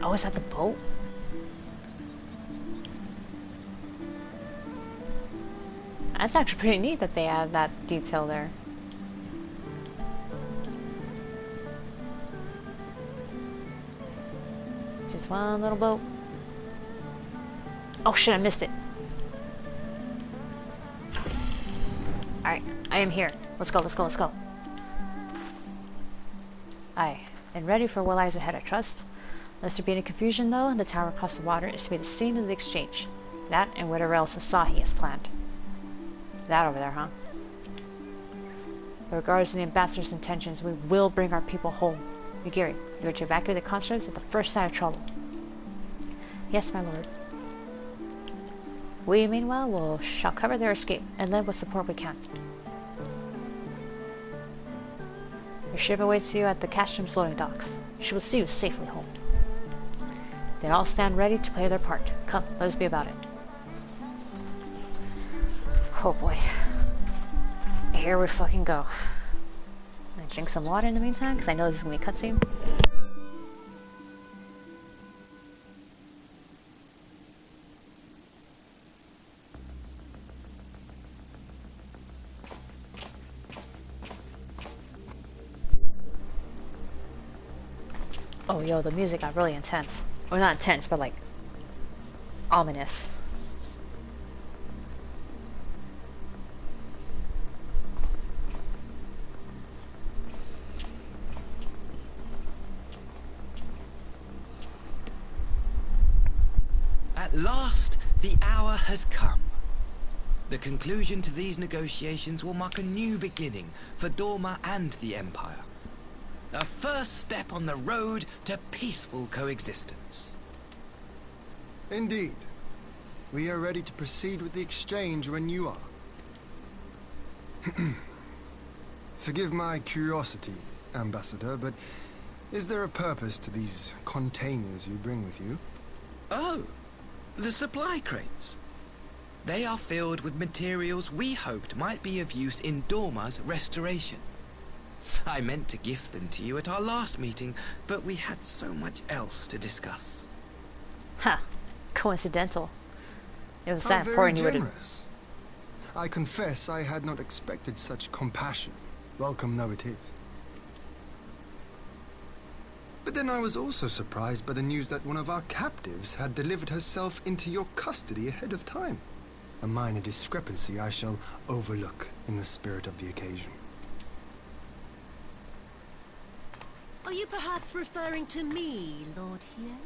Oh, is that the boat? That's actually pretty neat that they add that detail there. Just one little boat. Oh shit, I missed it. Alright, I am here. Let's go, let's go, let's go. Aye, and ready for what lies ahead, I trust. Lest there be any confusion though, the tower across the water is to be the scene of the exchange. That and whatever else Asahi has planned. That over there, huh? But regardless of the ambassador's intentions, we will bring our people home. Yugiri, you are to evacuate the constructs at the first sign of trouble. Yes, my lord. We, meanwhile, shall cover their escape and lend what support we can. Your ship awaits you at the Castrum's loading docks. She will see you safely home. They all stand ready to play their part. Come, let us be about it. Oh boy. Here we fucking go. I'm gonna drink some water in the meantime, because I know this is gonna be a cutscene. Oh yo, the music got really intense. Or not intense, but like ominous. At last, the hour has come. The conclusion to these negotiations will mark a new beginning for Dorma and the Empire. A first step on the road to peaceful coexistence. Indeed. We are ready to proceed with the exchange when you are. Forgive my curiosity, Ambassador, but is there a purpose to these containers you bring with you? Oh, the supply crates. They are filled with materials we hoped might be of use in Dorma's restoration. I meant to gift them to you at our last meeting, but we had so much else to discuss. Ha! Coincidental. It was How that very important you would have... generous. I confess I had not expected such compassion, welcome though it is. But then I was also surprised by the news that one of our captives had delivered herself into your custody ahead of time. A minor discrepancy I shall overlook in the spirit of the occasion. Are you perhaps referring to me, Lord Hien?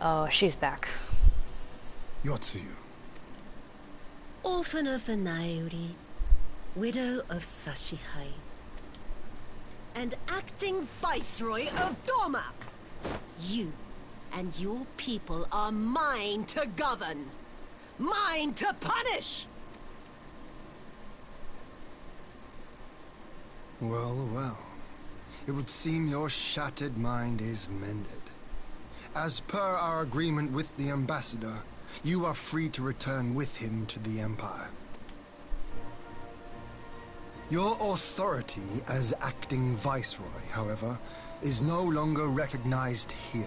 Oh, she's back. Yotsuyu. Orphan of the Nairi, widow of Sashihai, and acting Viceroy of Dorma. You and your people are mine to govern, mine to punish! Well, well. It would seem your shattered mind is mended. As per our agreement with the Ambassador, you are free to return with him to the Empire. Your authority as acting Viceroy, however, is no longer recognized here.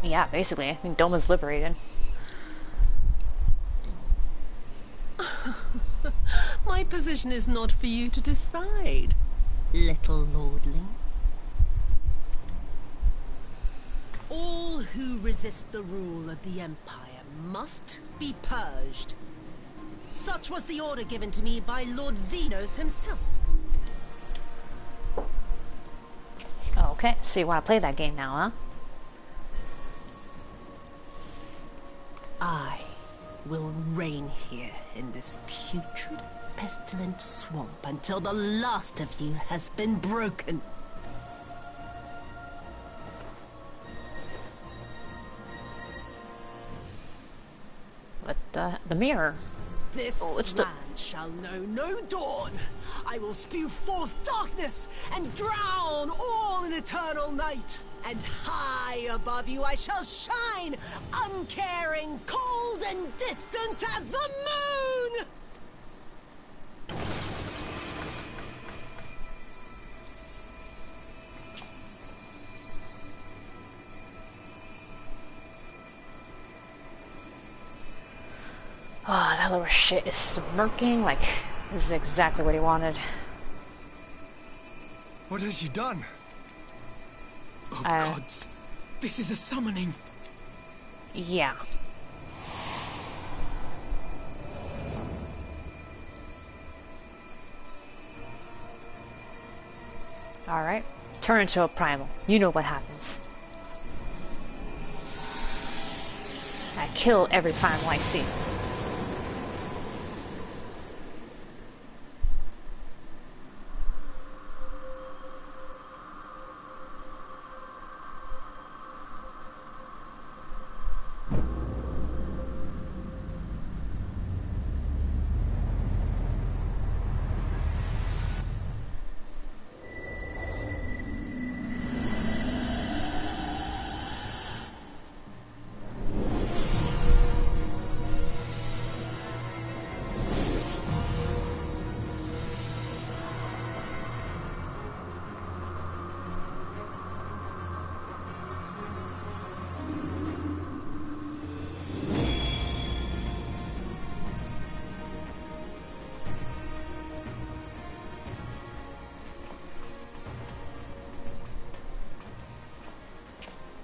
Yeah, basically. I mean, Doma's liberated. My position is not for you to decide, little lordling. All who resist the rule of the Empire must be purged. Such was the order given to me by Lord Xenos himself. Okay, so you want to play that game now, huh? I will reign here in this putrid, pestilent swamp until the last of you has been broken. But the mirror. This it's land shall know no dawn. I will spew forth darkness and drown all in eternal night. And high above you I shall shine, uncaring, cold and distant as the moon! Oh, that little shit is smirking like this is exactly what he wanted. What has she done? Oh gods, this is a summoning. Yeah. Alright, turn into a primal. You know what happens. I kill every primal I see.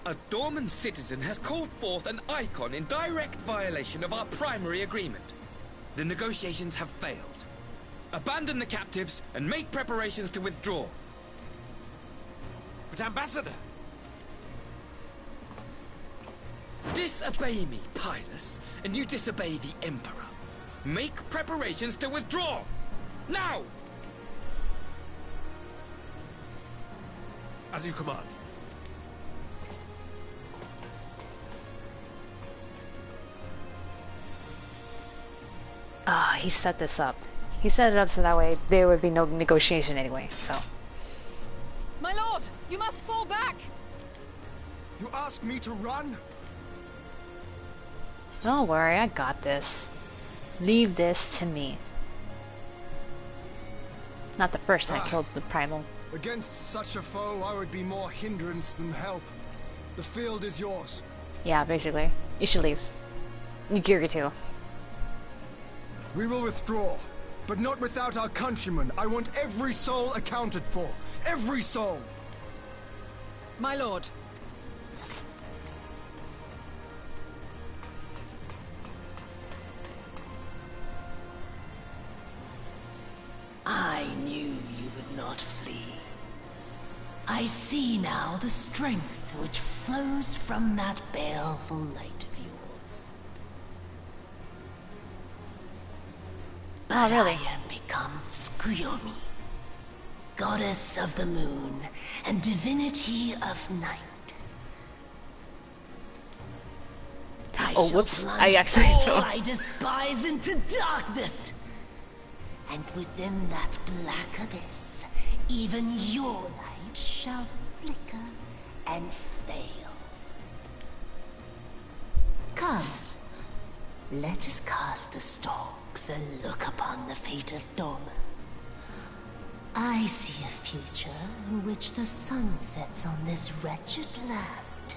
A Dorman citizen has called forth an icon in direct violation of our primary agreement. The negotiations have failed. Abandon the captives and make preparations to withdraw. But Ambassador! Disobey me, Pilus, and you disobey the Emperor. Make preparations to withdraw! Now! As you command. Ah, he set this up. He set it up so that way there would be no negotiation anyway, so. My lord, you must fall back! You ask me to run? Don't worry, I got this. Leave this to me. Not the first time I killed the primal. Against such a foe, I would be more hindrance than help. The field is yours. Yeah, basically. You should leave. Nigiri too. We will withdraw, but not without our countrymen. I want every soul accounted for. Every soul! My lord. I knew you would not flee. I see now the strength which flows from that baleful light of yours. But really? I am become Tsukuyomi, goddess of the moon and divinity of night. I Oh, shall whoops. plunge I actually all know. I despise into darkness. And within that black abyss, even your light shall flicker and fail. Come, let us cast the stalks and look upon the fate of Dorma. I see a future in which the sun sets on this wretched land.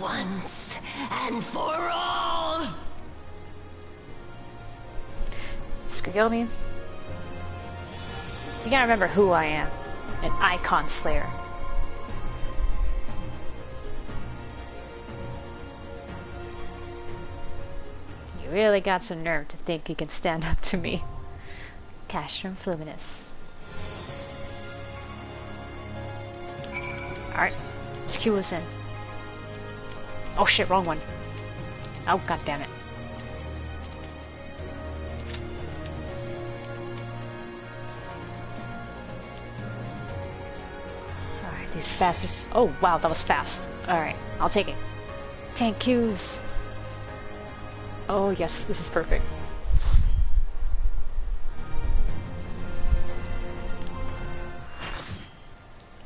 Once and for all! Tsukuyomi. You gotta remember who I am. An icon slayer. You really got some nerve to think you can stand up to me. Castrum Fluminus. Alright, let's cue us in. Oh shit, wrong one. Oh, god damn it. Alright, these bastards. Oh wow, that was fast. Alright, I'll take it. Tank cues. Oh yes, this is perfect.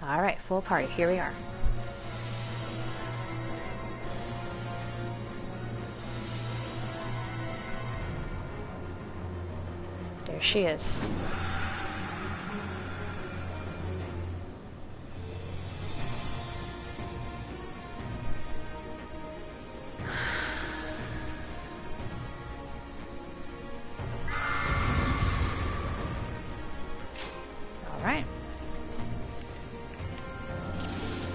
Alright, full party, here we are. There she is. Alright.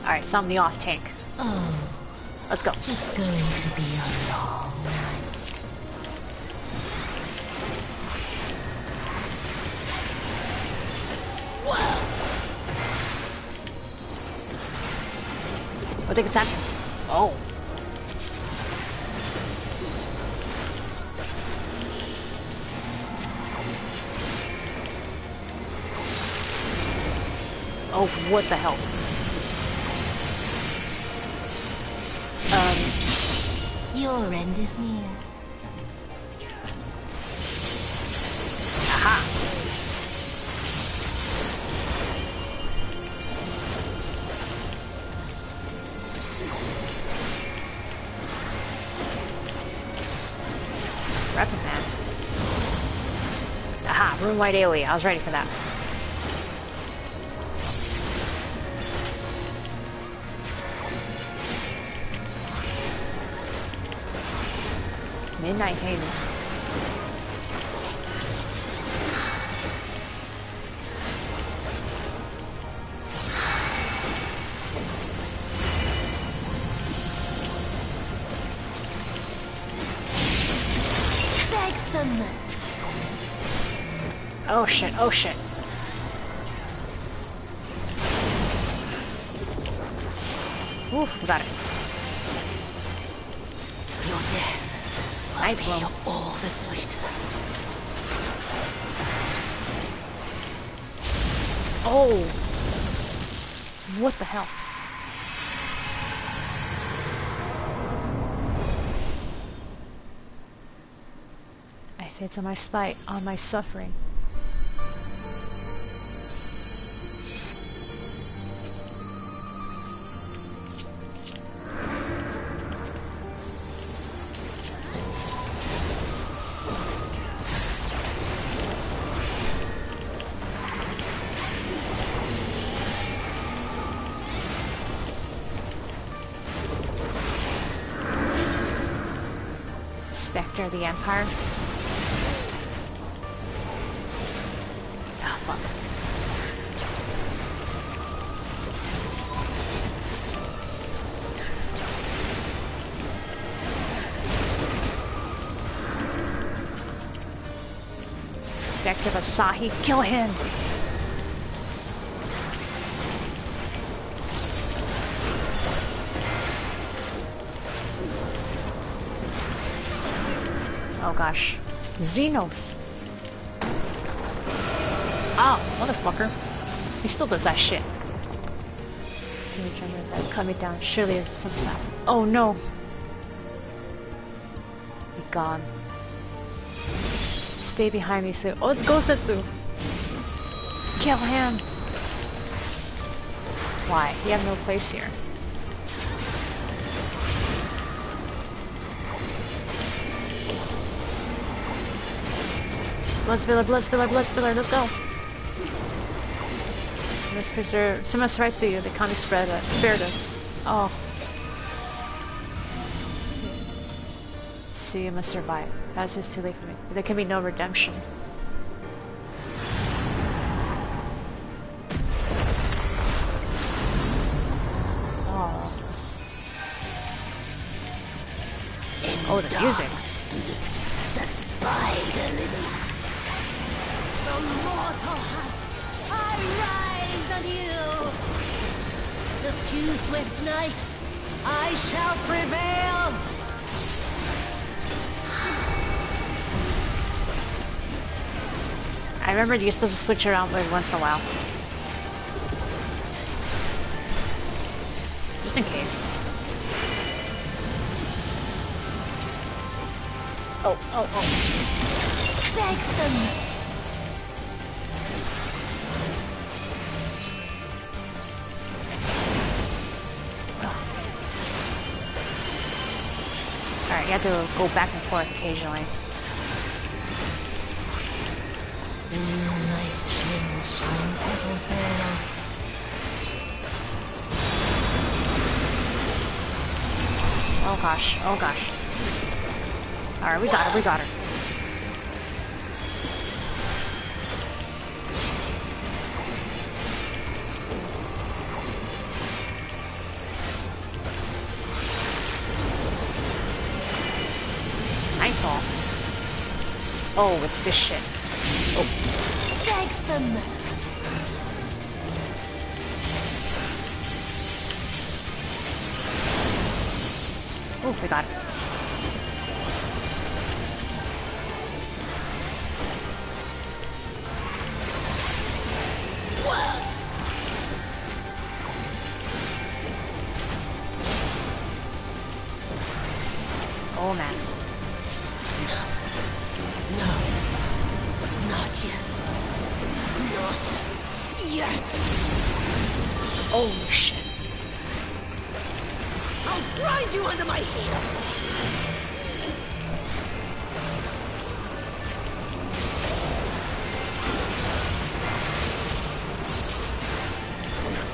Alright, so I'm the off tank. Oh. Let's go. It's going to be a long night. I think it's time. Oh. Oh, what the hell? Your end is near. Aha! Reprimand. Aha, room wide AoE. I was ready for that. Midnight Hades. Oh shit, oh shit. Ooh, got it. Your death will be all the sweeter. Oh! What the hell? I fed on my spite, on my suffering. Spectre of the Empire. Ah, fuck. Spectre of Asahi, kill him! Oh gosh. Xenos! Oh, motherfucker. He still does that shit. Cut me down. Surely it's something else. Oh no! Be gone. Stay behind me, so. Oh, it's Gosetsu! Kill him! Why? He have no place here. Blood spiller, blood spiller, blood spiller, let's go! Someone tries to they can't spared us. Oh. See, you must survive. As it's too late for me. There can be no redemption. Oh. Oh, the music. The spider lily. The mortal husk. I rise on you. the few swift night, I shall prevail! I remember you're supposed to switch around like once in a while. Just in case. Oh. Beg them! Alright, you have to go back and forth occasionally. Night's chin shine petals bare. Oh gosh. Alright, we got her. Nightfall. Oh, it's this shit. Oh. Beg them! Oh, we got it. Oh man. No. Not yet. Not yet. Oh shit. I'll grind you under my heel.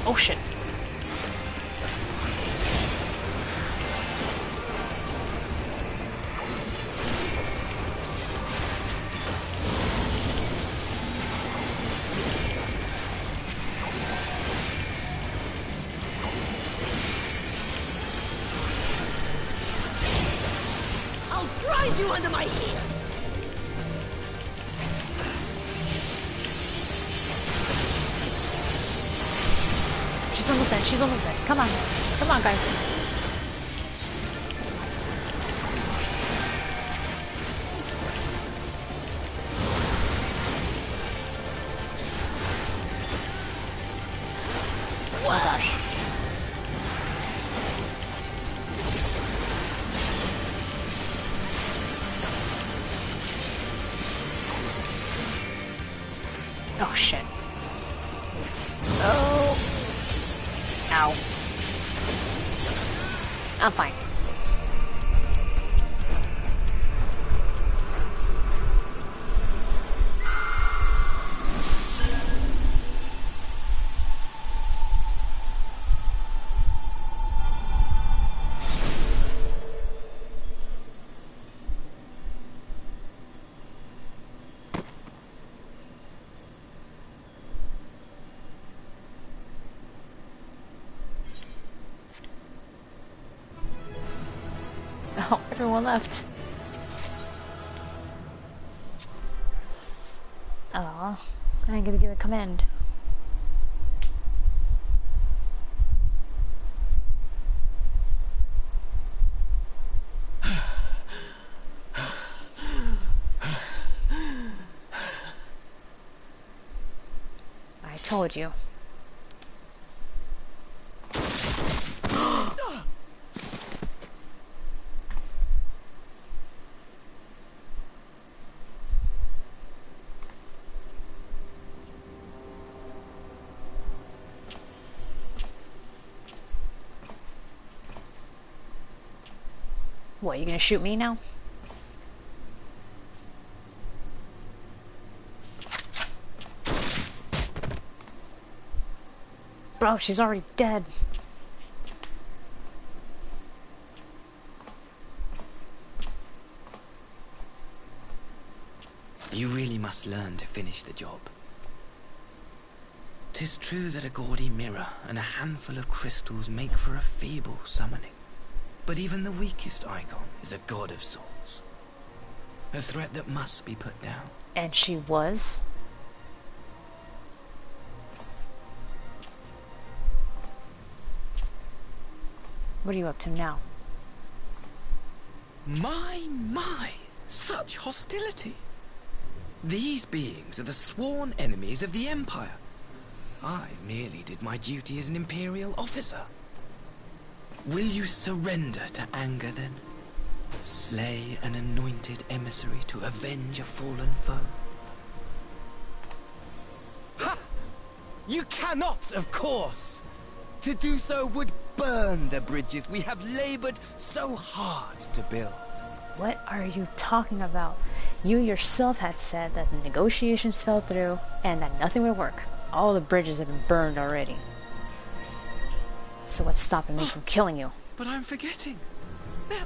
Oh shit. You under my heel. She's almost dead. Come on guys. Oh gosh. Oh shit. Oh. Ow. I'm fine. Oh, everyone left. Oh, I'm gonna give a command. I told you. What, you gonna shoot me now? Bro, she's already dead. You really must learn to finish the job. 'Tis true that a gaudy mirror and a handful of crystals make for a feeble summoning. But even the weakest icon is a god of sorts. A threat that must be put down. And she was? What are you up to now? My, such hostility. These beings are the sworn enemies of the Empire. I merely did my duty as an Imperial officer. Will you surrender to anger, then? Slay an anointed emissary to avenge a fallen foe? Ha! You cannot, of course! To do so would burn the bridges we have labored so hard to build. What are you talking about? You yourself had said that the negotiations fell through and that nothing would work. All the bridges have been burned already. So what's stopping me from killing you? But I'm forgetting. They're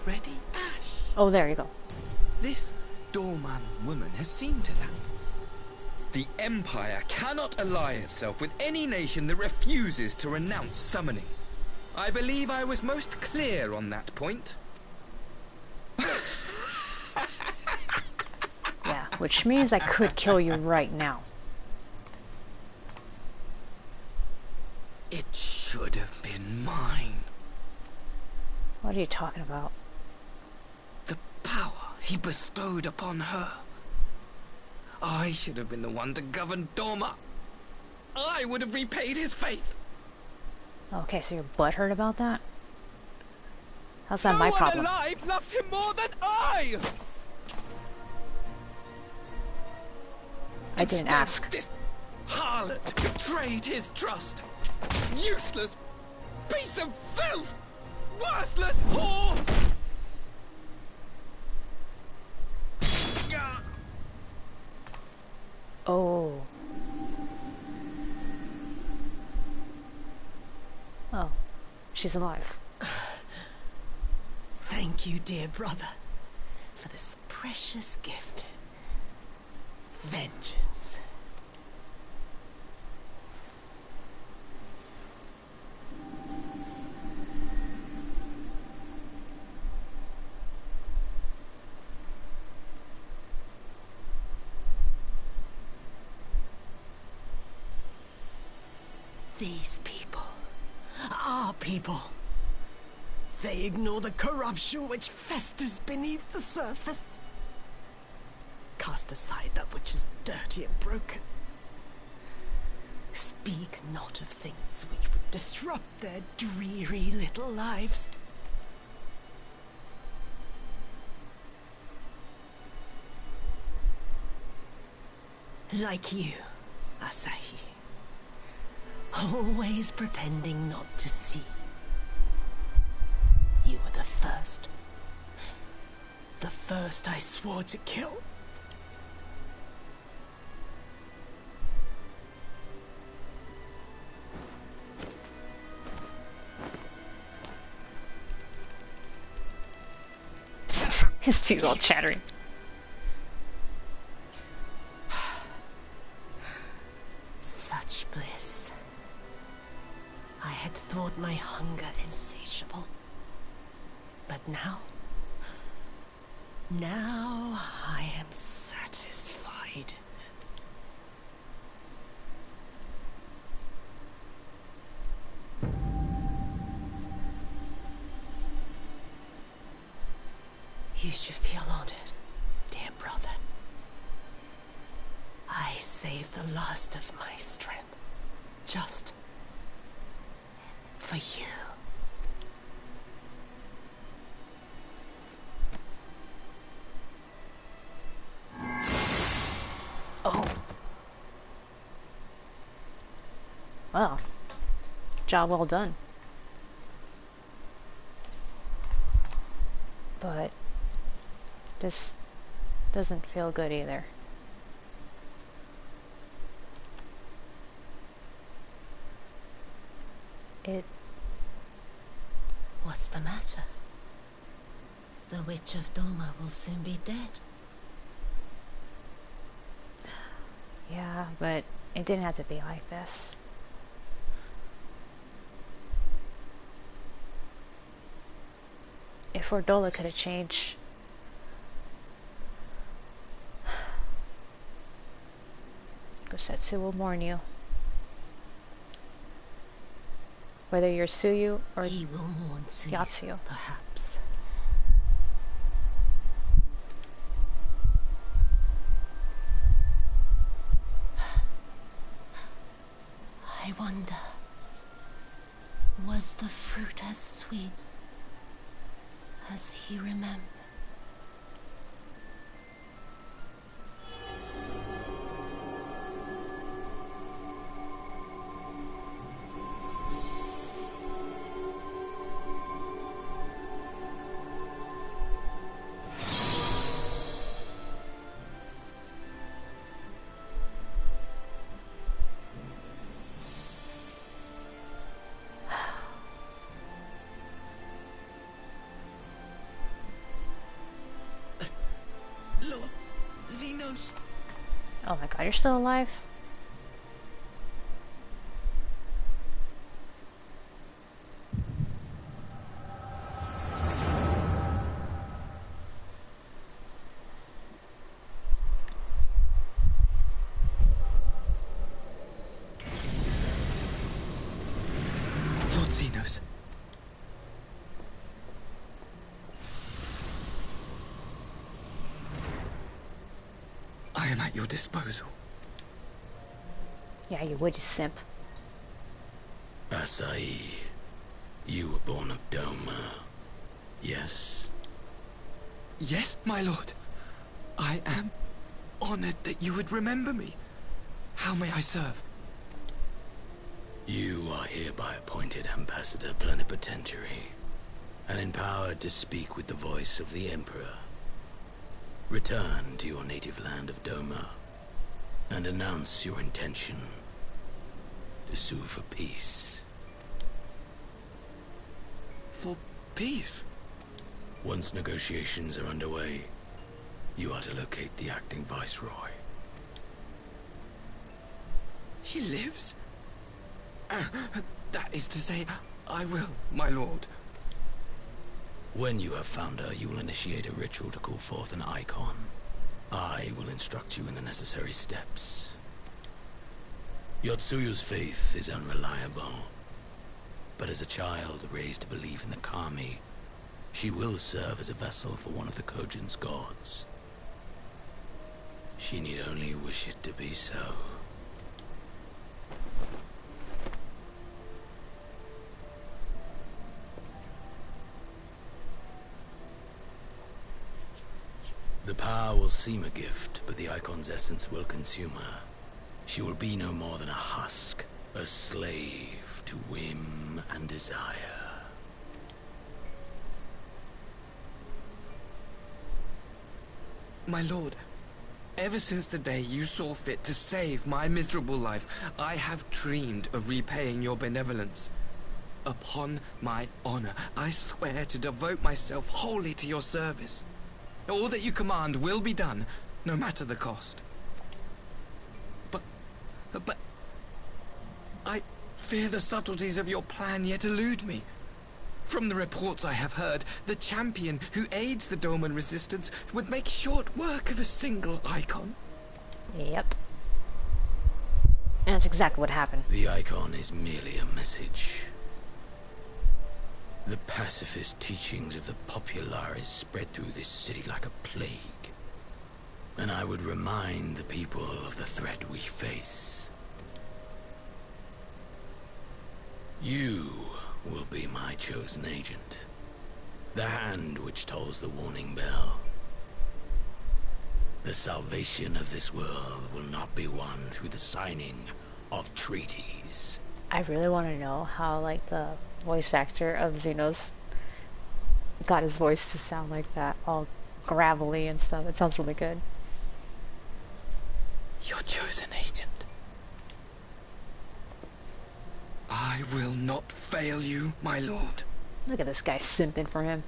already ash. Oh, there you go. This Dorman woman has seen to that. The Empire cannot ally itself with any nation that refuses to renounce summoning. I believe I was most clear on that point. Yeah, which means I could kill you right now. It should have been mine. What are you talking about? The power he bestowed upon her. I should have been the one to govern Dorma. I would have repaid his faith. Okay, so you're butthurt about that? How's that my problem? No one alive loves him more than I! I didn't ask. This harlot betrayed his trust. Useless piece of filth! Worthless whore! Oh. Oh. She's alive. Thank you, dear brother, for this precious gift. Vengeance. These people, our people, they ignore the corruption which festers beneath the surface. Cast aside that which is dirty and broken. Speak not of things which would disrupt their dreary little lives. Like you, Asahi. Always pretending not to see. You were the first. The first I swore to kill. His teeth all chattering. Such bliss. I had thought my hunger insatiable. But now I am satisfied. You should feel honored, dear brother. I saved the last of my strength, just for you. Oh. Well, job well done. But this doesn't feel good either. What's the matter? The Witch of Dorma will soon be dead. Yeah, but it didn't have to be like this. If Ordola could have changed, Gosetsu will warn you. Whether you're Yotsuyu or he will mourn Yotsuyu. Perhaps. I wonder, was the fruit as sweet as he remembered? Lord Xenos. Oh my god, you're still alive? Lord Xenos. I am at your disposal. Yeah, you would, you simp. Asahi, you were born of Doma, yes? Yes, my lord. I am honored that you would remember me. How may I serve? You are hereby appointed Ambassador Plenipotentiary and empowered to speak with the voice of the Emperor. Return to your native land of Doma and announce your intention to sue for peace. For peace? Once negotiations are underway, you are to locate the acting viceroy. She lives? That is to say, I will, my lord. When you have found her, you will initiate a ritual to call forth an icon. I will instruct you in the necessary steps. Yotsuyu's faith is unreliable, but as a child raised to believe in the Kami, she will serve as a vessel for one of the Kojin's gods. She need only wish it to be so. The power will seem a gift, but the icon's essence will consume her. She will be no more than a husk, a slave to whim and desire. My lord, ever since the day you saw fit to save my miserable life, I have dreamed of repaying your benevolence. Upon my honor, I swear to devote myself wholly to your service. All that you command will be done, no matter the cost. But I fear the subtleties of your plan yet elude me. From the reports I have heard, the champion who aids the Doman resistance would make short work of a single icon. Yep. And that's exactly what happened. The icon is merely a message. The pacifist teachings of the populares spread through this city like a plague. And I would remind the people of the threat we face. You will be my chosen agent. The hand which tolls the warning bell. The salvation of this world will not be won through the signing of treaties. I really want to know how, like, the voice actor of Xenos got his voice to sound like that, all gravelly and stuff. It sounds really good. Your chosen agent. I will not fail you, my lord. Look at this guy simping for him.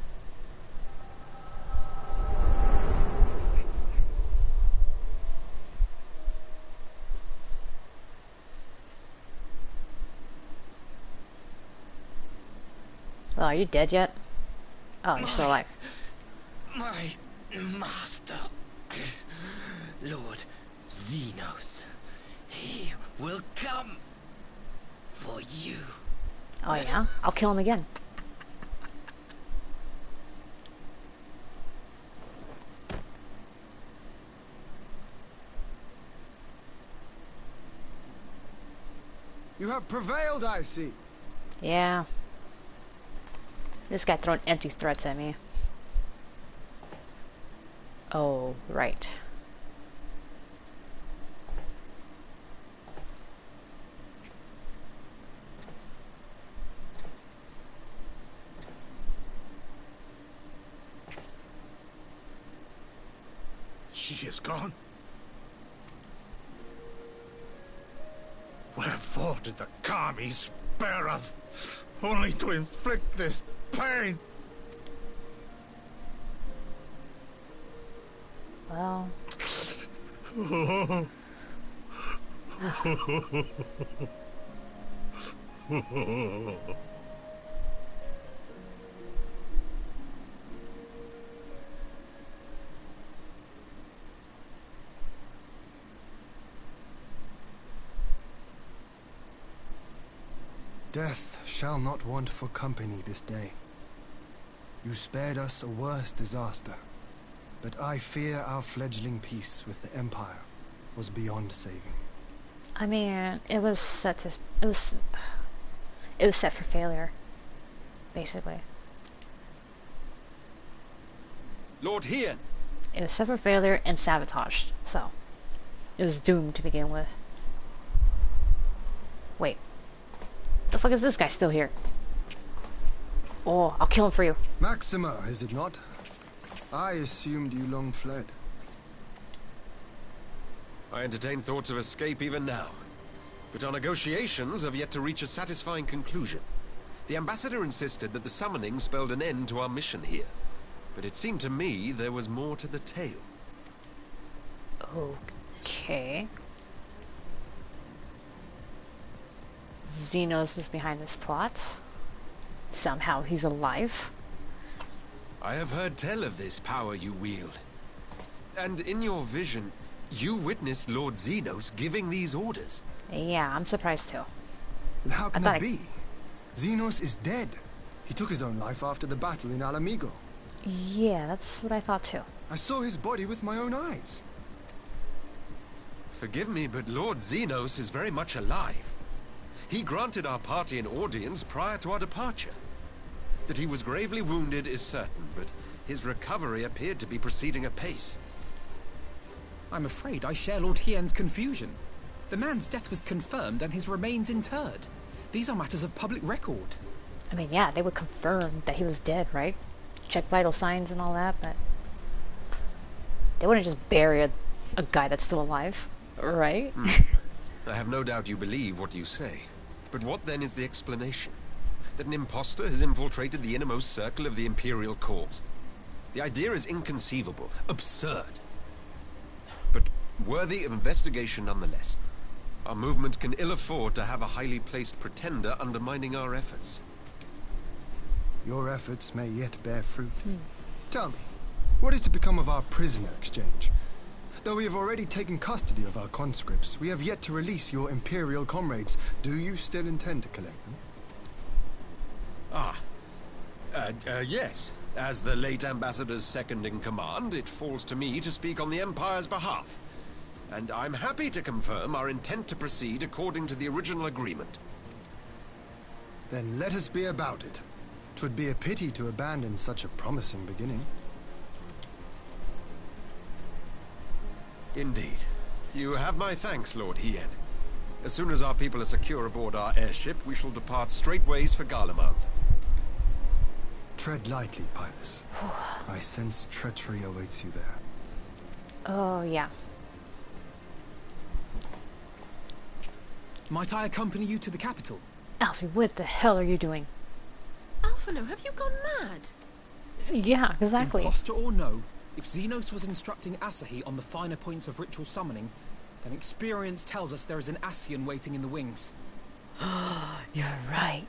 Oh, are you dead yet? Oh, you're still alive. My master, Lord Xenos, he will come for you. Oh yeah? I'll kill him again. You have prevailed, I see. Yeah. This guy throwing empty threats at me. Oh, right. She is gone. Wherefore did the Kami spare us, only to inflict this pain? Well... Death shall not want for company this day. You spared us a worse disaster, but I fear our fledgling peace with the Empire was beyond saving. I mean, it was set to... It was set for failure, basically. Lord Hien! It was set for failure and sabotaged, so... It was doomed to begin with. Wait. The fuck is this guy still here? Oh, I'll kill him for you. Maxima, is it not? I assumed you long fled. I entertain thoughts of escape even now. But our negotiations have yet to reach a satisfying conclusion. The ambassador insisted that the summoning spelled an end to our mission here. But it seemed to me there was more to the tale. Okay. Xenos is behind this plot. Somehow he's alive. I have heard tell of this power you wield. And in your vision, you witnessed Lord Xenos giving these orders. Yeah, I'm surprised too. And how can that be? Xenos is dead. He took his own life after the battle in Alamigo. Yeah, that's what I thought too. I saw his body with my own eyes. Forgive me, but Lord Xenos is very much alive. He granted our party an audience prior to our departure. That he was gravely wounded is certain, but his recovery appeared to be proceeding apace. I'm afraid I share Lord Hien's confusion. The man's death was confirmed and his remains interred. These are matters of public record. I mean, yeah, they would confirm that he was dead, right? Check vital signs and all that, but... They wouldn't just bury a guy that's still alive, right? I have no doubt you believe what you say. But what then is the explanation? That an imposter has infiltrated the innermost circle of the Imperial Corps? The idea is inconceivable, absurd. But worthy of investigation nonetheless. Our movement can ill afford to have a highly placed pretender undermining our efforts. Your efforts may yet bear fruit. Tell me, what is to become of our prisoner exchange? Though we have already taken custody of our conscripts, we have yet to release your Imperial comrades. Do you still intend to collect them? Yes. As the late Ambassador's second-in-command, it falls to me to speak on the Empire's behalf. And I'm happy to confirm our intent to proceed according to the original agreement. Then let us be about it. 'Twould be a pity to abandon such a promising beginning. Indeed. You have my thanks, Lord Hien. As soon as our people are secure aboard our airship, we shall depart straightways for Garlemald. Tread lightly, Pilus. I sense treachery awaits you there. Oh, yeah. Might I accompany you to the capital? Alfie, what the hell are you doing? Alphino, have you gone mad? Yeah, exactly. Imposter or no, if Xenos was instructing Asahi on the finer points of ritual summoning, then experience tells us there is an Asian waiting in the wings. You're right.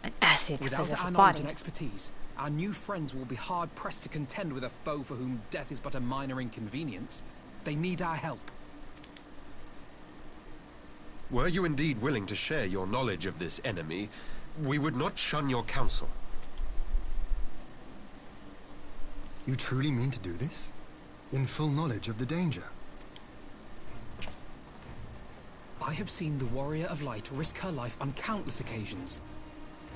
An acid Without possessed our body. knowledge and expertise, our new friends will be hard-pressed to contend with a foe for whom death is but a minor inconvenience. They need our help. Were you indeed willing to share your knowledge of this enemy, We would not shun your counsel. You truly mean to do this? In full knowledge of the danger? I have seen the Warrior of Light risk her life on countless occasions.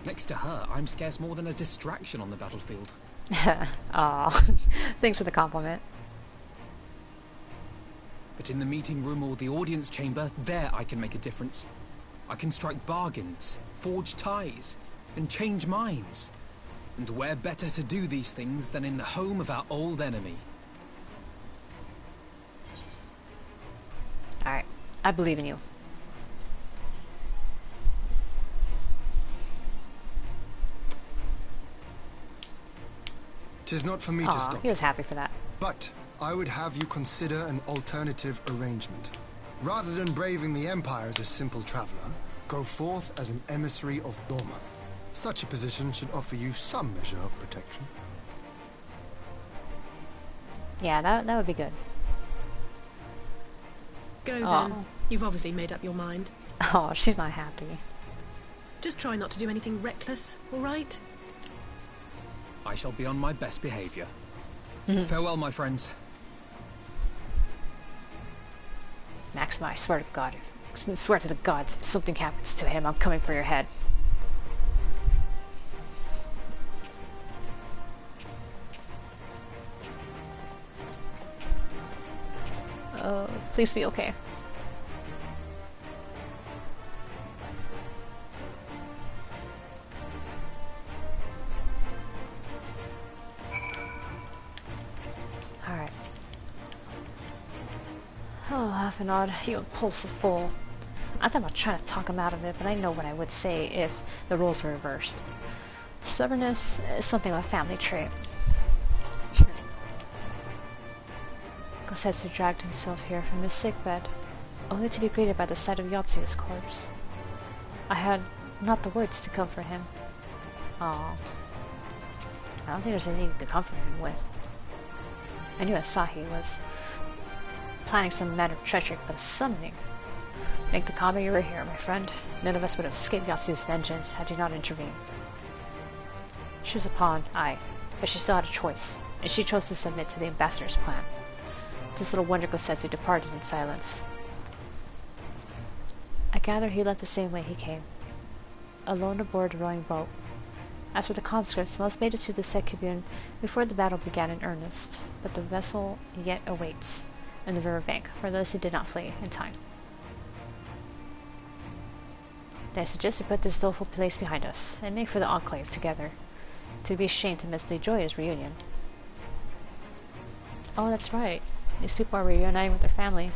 Next to her, I'm scarce more than a distraction on the battlefield. Aw, thanks for the compliment. But in the meeting room or the audience chamber, there I can make a difference. I can strike bargains, forge ties, and change minds. And where better to do these things than in the home of our old enemy? Alright, I believe in you. 'Tis not for me to stop. He was happy for that. But I would have you consider an alternative arrangement. Rather than braving the Empire as a simple traveler, go forth as an emissary of Doma. Such a position should offer you some measure of protection. Yeah, that would be good. Go then. You've obviously made up your mind. Oh, she's not happy. Just try not to do anything reckless, all right? I shall be on my best behavior. Farewell, my friends. Maxima, I swear to God, I swear to the gods, if something happens to him, I'm coming for your head. Please be okay. Alright. Oh, half an odd, you impulsive fool. I thought about trying to talk him out of it, but I know what I would say if the roles were reversed. Stubbornness is something of a family trait. Gosetsu dragged himself here from his sickbed, only to be greeted by the sight of Yotsuyu's corpse. I had not the words to comfort him. Aww. I don't think there's anything to comfort him with. I knew Asahi was planning some manner of treachery, but summoning. Make the comment you were here, my friend. None of us would have escaped Yotsu's vengeance had you not intervened. She was a pawn, aye, but she still had a choice, and she chose to submit to the ambassador's plan. This little wonder Gosetsu departed in silence. I gather he left the same way he came, alone aboard a rowing boat. As for the conscripts, most made it to the Sekibune before the battle began in earnest, but the vessel yet awaits in the riverbank, where those who did not flee in time. I suggest we put this doleful place behind us, and make for the Enclave together. To be ashamed to miss the joyous reunion. Oh, that's right. These people are reuniting with their family.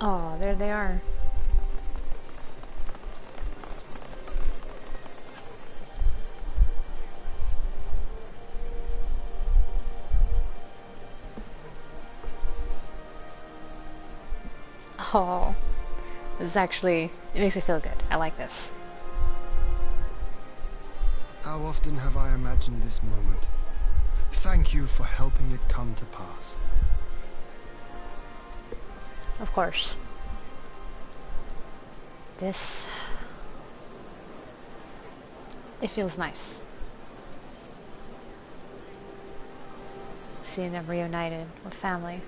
Oh, there they are. Oh, this is actually, it makes me feel good. I like this. How often have I imagined this moment? Thank you for helping it come to pass. Of course. This... it feels nice. Seeing them reunited with family.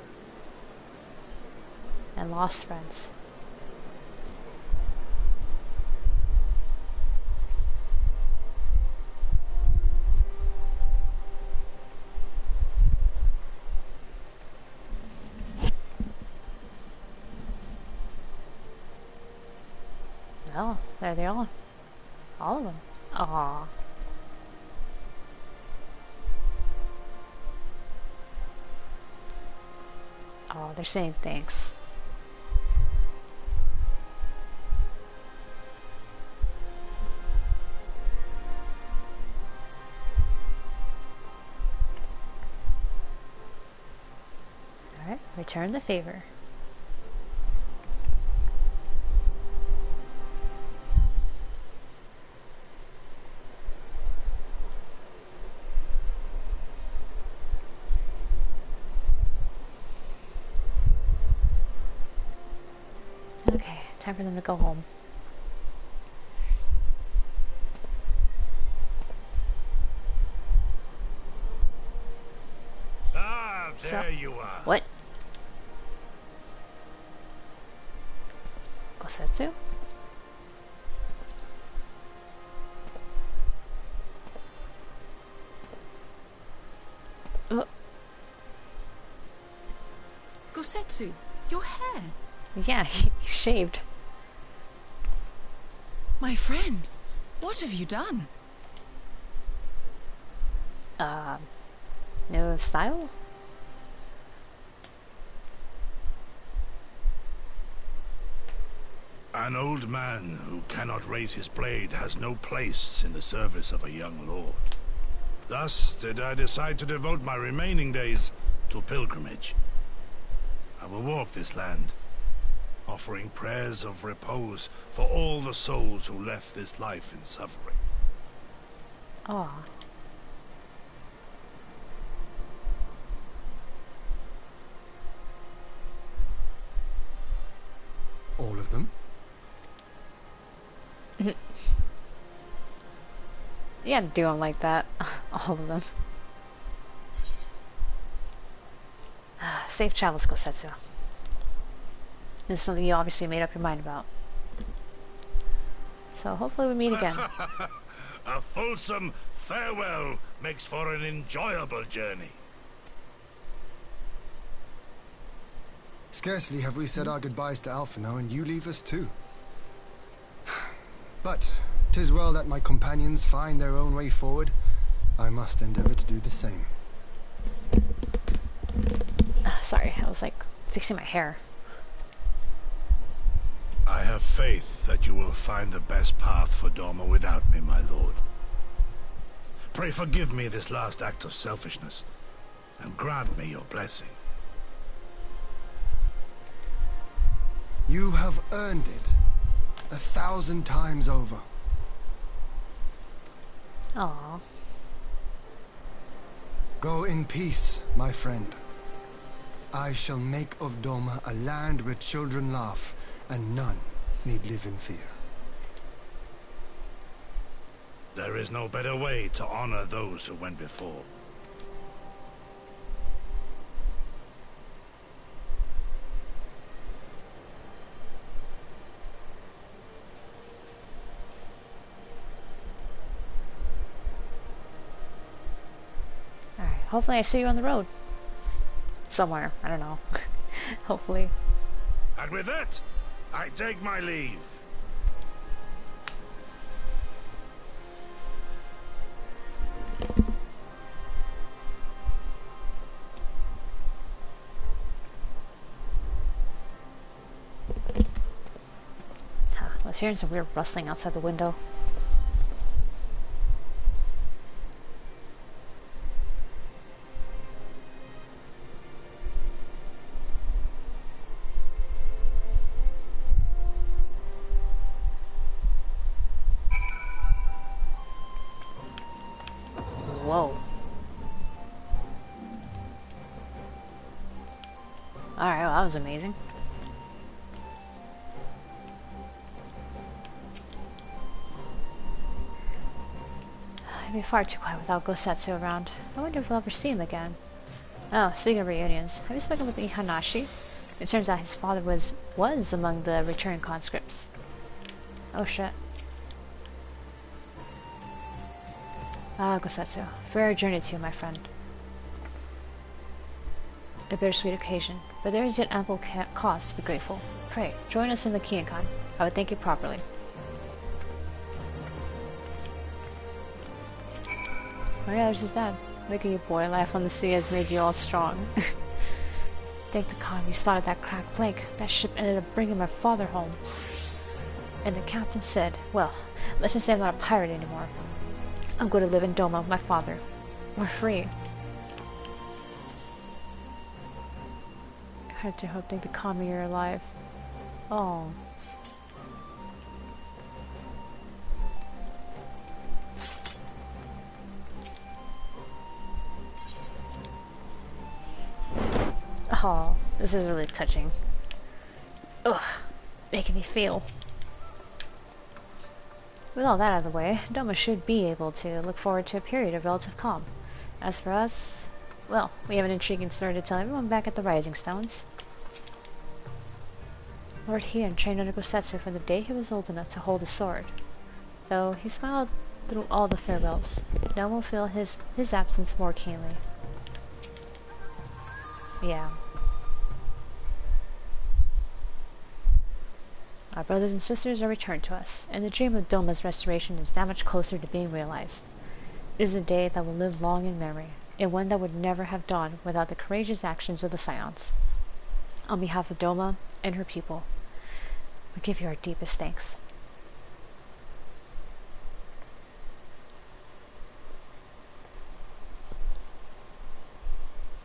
And lost friends. Well, there they are. All of them. Aww. Oh, they're saying thanks. Return the favor. Okay, time for them to go home. Ah, there you are. What? Gosetsu? Gosetsu, your hair. Yeah, he shaved. My friend, what have you done? No style? An old man who cannot raise his blade has no place in the service of a young lord. Thus did I decide to devote my remaining days to pilgrimage. I will walk this land, offering prayers of repose for all the souls who left this life in suffering. Aw. All of them? You gotta do them like that. All of them. Safe travels, Gosetsu. This is something you obviously made up your mind about. So hopefully we meet again. A fulsome farewell makes for an enjoyable journey. Scarcely have we said our goodbyes to Alphino, and you leave us too. But 'tis well that my companions find their own way forward. I must endeavor to do the same. Sorry, I was like fixing my hair. I have faith that you will find the best path for Doma without me, my lord. Pray forgive me this last act of selfishness, and grant me your blessing. You have earned it 1,000 times over. Aww. Go in peace, my friend. I shall make of Doma a land where children laugh, and none need live in fear. There is no better way to honor those who went before. Alright, hopefully I see you on the road. Somewhere, I don't know. Hopefully. And with that, I take my leave. I was hearing some weird rustling outside the window. Whoa. Alright, well, that was amazing. It'd be far too quiet without Gosetsu around. I wonder if we'll ever see him again. Oh, speaking of reunions, have you spoken with Ihanashi? It turns out his father was among the returning conscripts. Oh shit. Ah, Gosetsu. Fair journey to you, my friend. A bittersweet occasion, but there is yet ample cause to be grateful. Pray, join us in the Kiyokan. I would thank you properly. Oh yeah, there's his dad. Look at you, boy. Life on the sea has made you all strong. Thank the Khan you spotted that cracked plank. That ship ended up bringing my father home. And the captain said, well, let's just say I'm not a pirate anymore. I'm going to live in Doma with my father. We're free. I do hope they become me you're alive. Oh. Oh, this is really touching. Ugh, making me feel. With all that out of the way, Doma should be able to look forward to a period of relative calm. As for us, well, we have an intriguing story to tell everyone back at the Rising Stones. Lord Heian trained under Gosetsu from the day he was old enough to hold a sword. Though he smiled through all the farewells, no one will feel his absence more keenly. Yeah. Our brothers and sisters are returned to us, and the dream of Doma's restoration is that much closer to being realized. It is a day that will live long in memory, and one that would never have dawned without the courageous actions of the Scions. On behalf of Doma and her people, we give you our deepest thanks.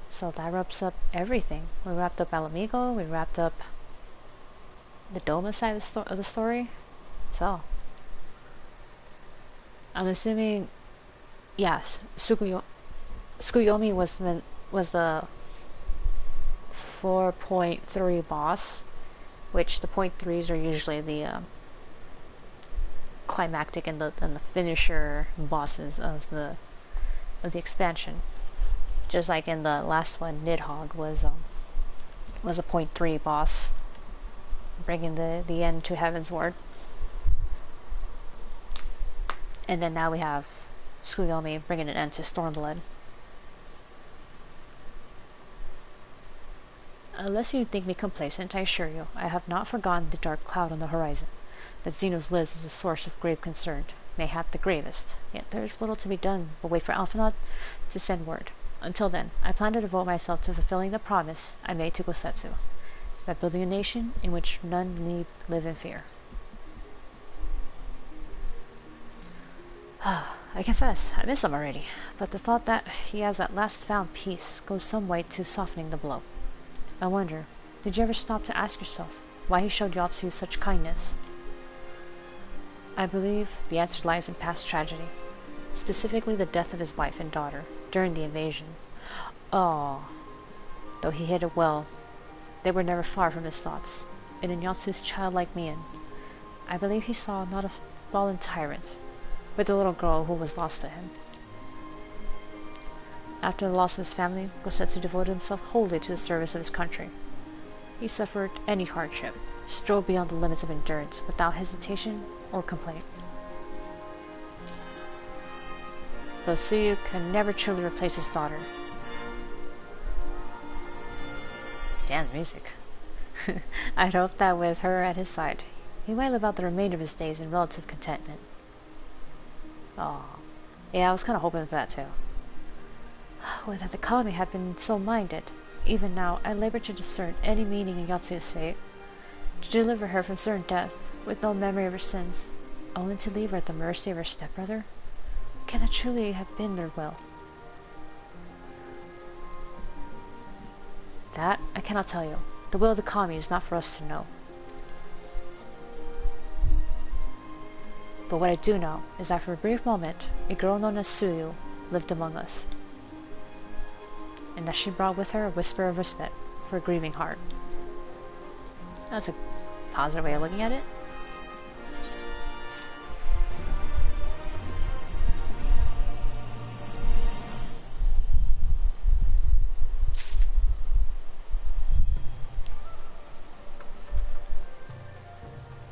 So that wraps up everything. We wrapped up Alamigo, we wrapped up the Doma side of the story. So, I'm assuming, yes, Tsukuyomi was the 4.3 boss, which the 0.3s are usually the climactic and the finisher bosses of the expansion. Just like in the last one, Nidhogg was a 0.3 boss, bringing the end to Heaven's Ward. And then now we have Tsukuyomi bringing an end to Stormblood. Unless you think me complacent, I assure you, I have not forgotten the dark cloud on the horizon. That Xenos lives is a source of grave concern, mayhap the gravest. Yet there is little to be done but wait for Alphinaud to send word. Until then, I plan to devote myself to fulfilling the promise I made to Gosetsu, by building a nation in which none need live in fear. I confess, I miss him already, but the thought that he has at last found peace goes some way to softening the blow. I wonder, did you ever stop to ask yourself why he showed Yotsuyu such kindness? I believe the answer lies in past tragedy, specifically the death of his wife and daughter during the invasion. Oh, though he hid it well, they were never far from his thoughts, and in Yotsuyu's childlike mien, I believe he saw not a fallen tyrant, but the little girl who was lost to him. After the loss of his family, Gosetsu devoted himself wholly to the service of his country. He suffered any hardship, strove beyond the limits of endurance without hesitation or complaint. Though Tsuyu can never truly replace his daughter. Damn music. I'd hope that with her at his side, he might live out the remainder of his days in relative contentment. Oh, yeah, I was kind of hoping for that too. Would that the Kami had been so minded. Even now, I labor to discern any meaning in Yotsuyu's fate. To deliver her from certain death, with no memory of her sins, only to leave her at the mercy of her stepbrother? Can that truly have been their will? That I cannot tell you. The will of the Kami is not for us to know. But what I do know is that for a brief moment, a girl known as Tsuyu lived among us, and that she brought with her a whisper of respect for a grieving heart. That's a positive way of looking at it.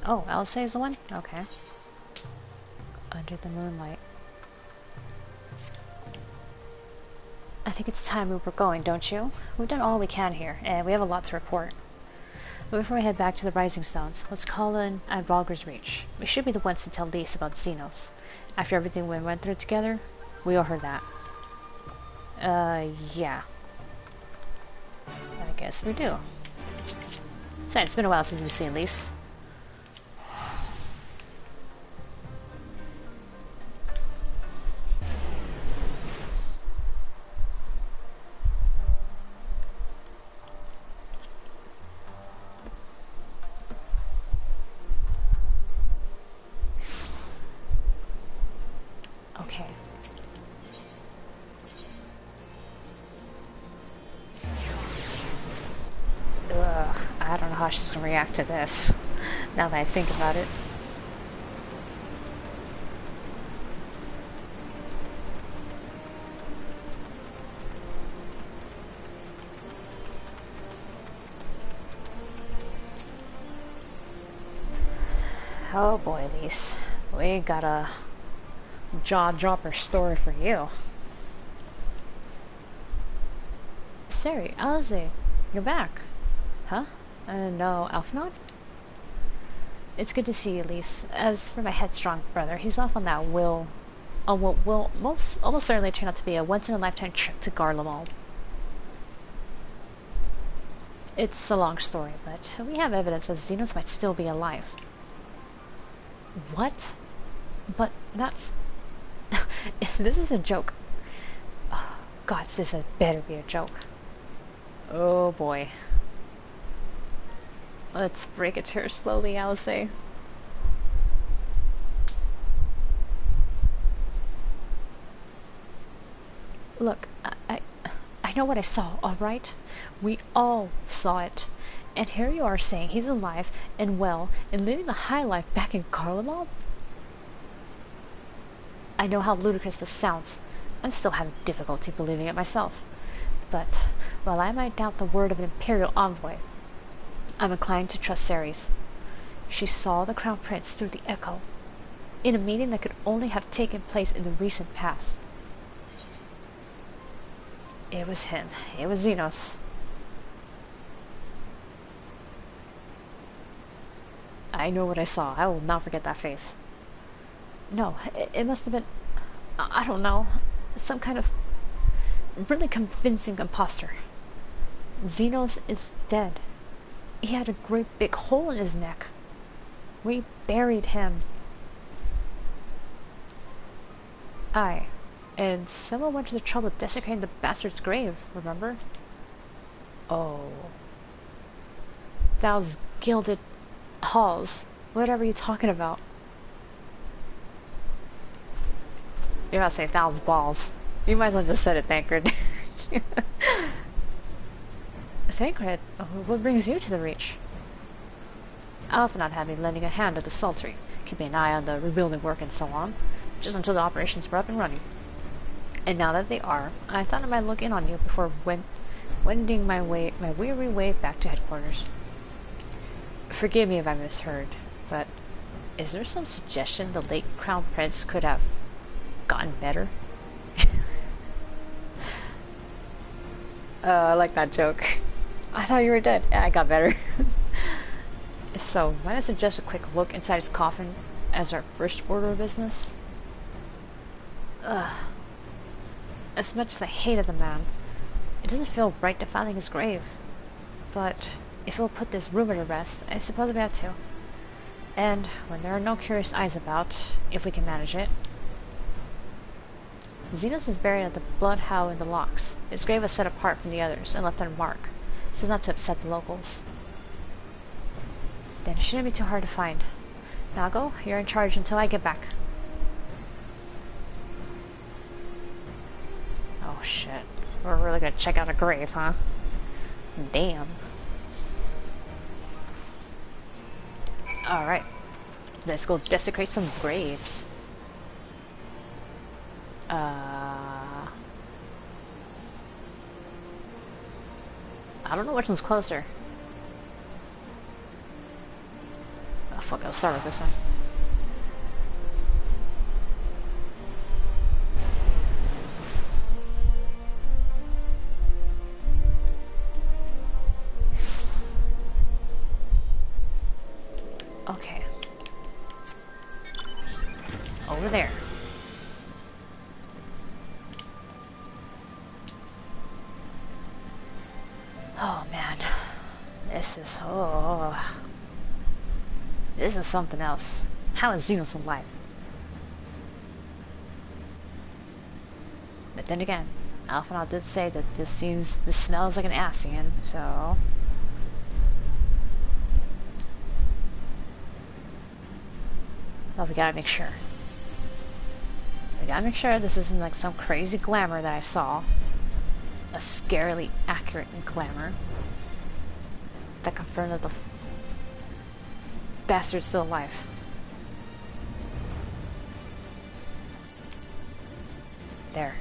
Oh, Elsa is the one? Okay. Under the moonlight. I think it's time we were going, don't you? We've done all we can here, and we have a lot to report. But before we head back to the Rising Stones, let's call in at Balger's Reach. We should be the ones to tell Lise about Xenos. After everything we went through together, we owe her that. Yeah. I guess we do. Besides, it's been a while since we've seen Lise. I don't know how she's gonna react to this, now that I think about it. Oh boy, Lise. We got a jaw-dropper story for you. Sari, Alize, you're back. Huh? No, Alphinaud? It's good to see you, Lise. As for my headstrong brother, he's off on what will almost certainly turn out to be a once-in-a-lifetime trip to Garlemald. It's a long story, but we have evidence that Xenos might still be alive. What? But that's... if this is a joke... Oh, God, this had better be a joke. Oh boy. Let's break it to her slowly, Alice. Look, I know what I saw, alright? We all saw it. And here you are saying he's alive and well and living a high life back in Garlemald? I know how ludicrous this sounds. I'm still having difficulty believing it myself. But while I might doubt the word of an Imperial envoy, I'm inclined to trust Ceres. She saw the Crown Prince through the echo, in a meeting that could only have taken place in the recent past. It was him. It was Xenos. I know what I saw. I will not forget that face. No, it must have been... I don't know. Some kind of really convincing imposter. Xenos is dead. He had a great big hole in his neck. We buried him. Aye. And someone went to the trouble of desecrating the bastard's grave, remember? Oh. Those gilded halls. Whatever you're talking about. You're about to say Thal's balls. You might as well just said it, Thancred. Thancred? What brings you to the Reach? Alphinaud had me lending a hand at the Sultry, keeping an eye on the rebuilding work and so on, just until the operations were up and running. And now that they are, I thought I might look in on you before wending my weary way back to headquarters. Forgive me if I misheard, but is there some suggestion the late Crown Prince could have gotten better? I like that joke. I thought you were dead. Yeah, I got better. So, might I suggest a quick look inside his coffin as our first order of business? Ugh. As much as I hated the man, it doesn't feel right defiling his grave. But if it will put this rumor to rest, I suppose we have to. And when there are no curious eyes about, if we can manage it. Xenos is buried at the Blood How in the Locks. His grave was set apart from the others and left unmarked, so as not to upset the locals. Then it shouldn't be too hard to find. Nago, you're in charge until I get back. Oh shit. We're really gonna check out a grave, huh? Damn. Alright. Let's go desecrate some graves. I don't know which one's closer. Oh fuck, I'll start with this one. Okay. Over there. Oh man. This is something else. How is Xenos alive? But then again, Alphinaud did say that this smells like an Asian, so... Well, we gotta make sure. We gotta make sure this isn't like some crazy glamour that I saw. A scarily accurate glamour. That confirmed that the bastard's still alive. There.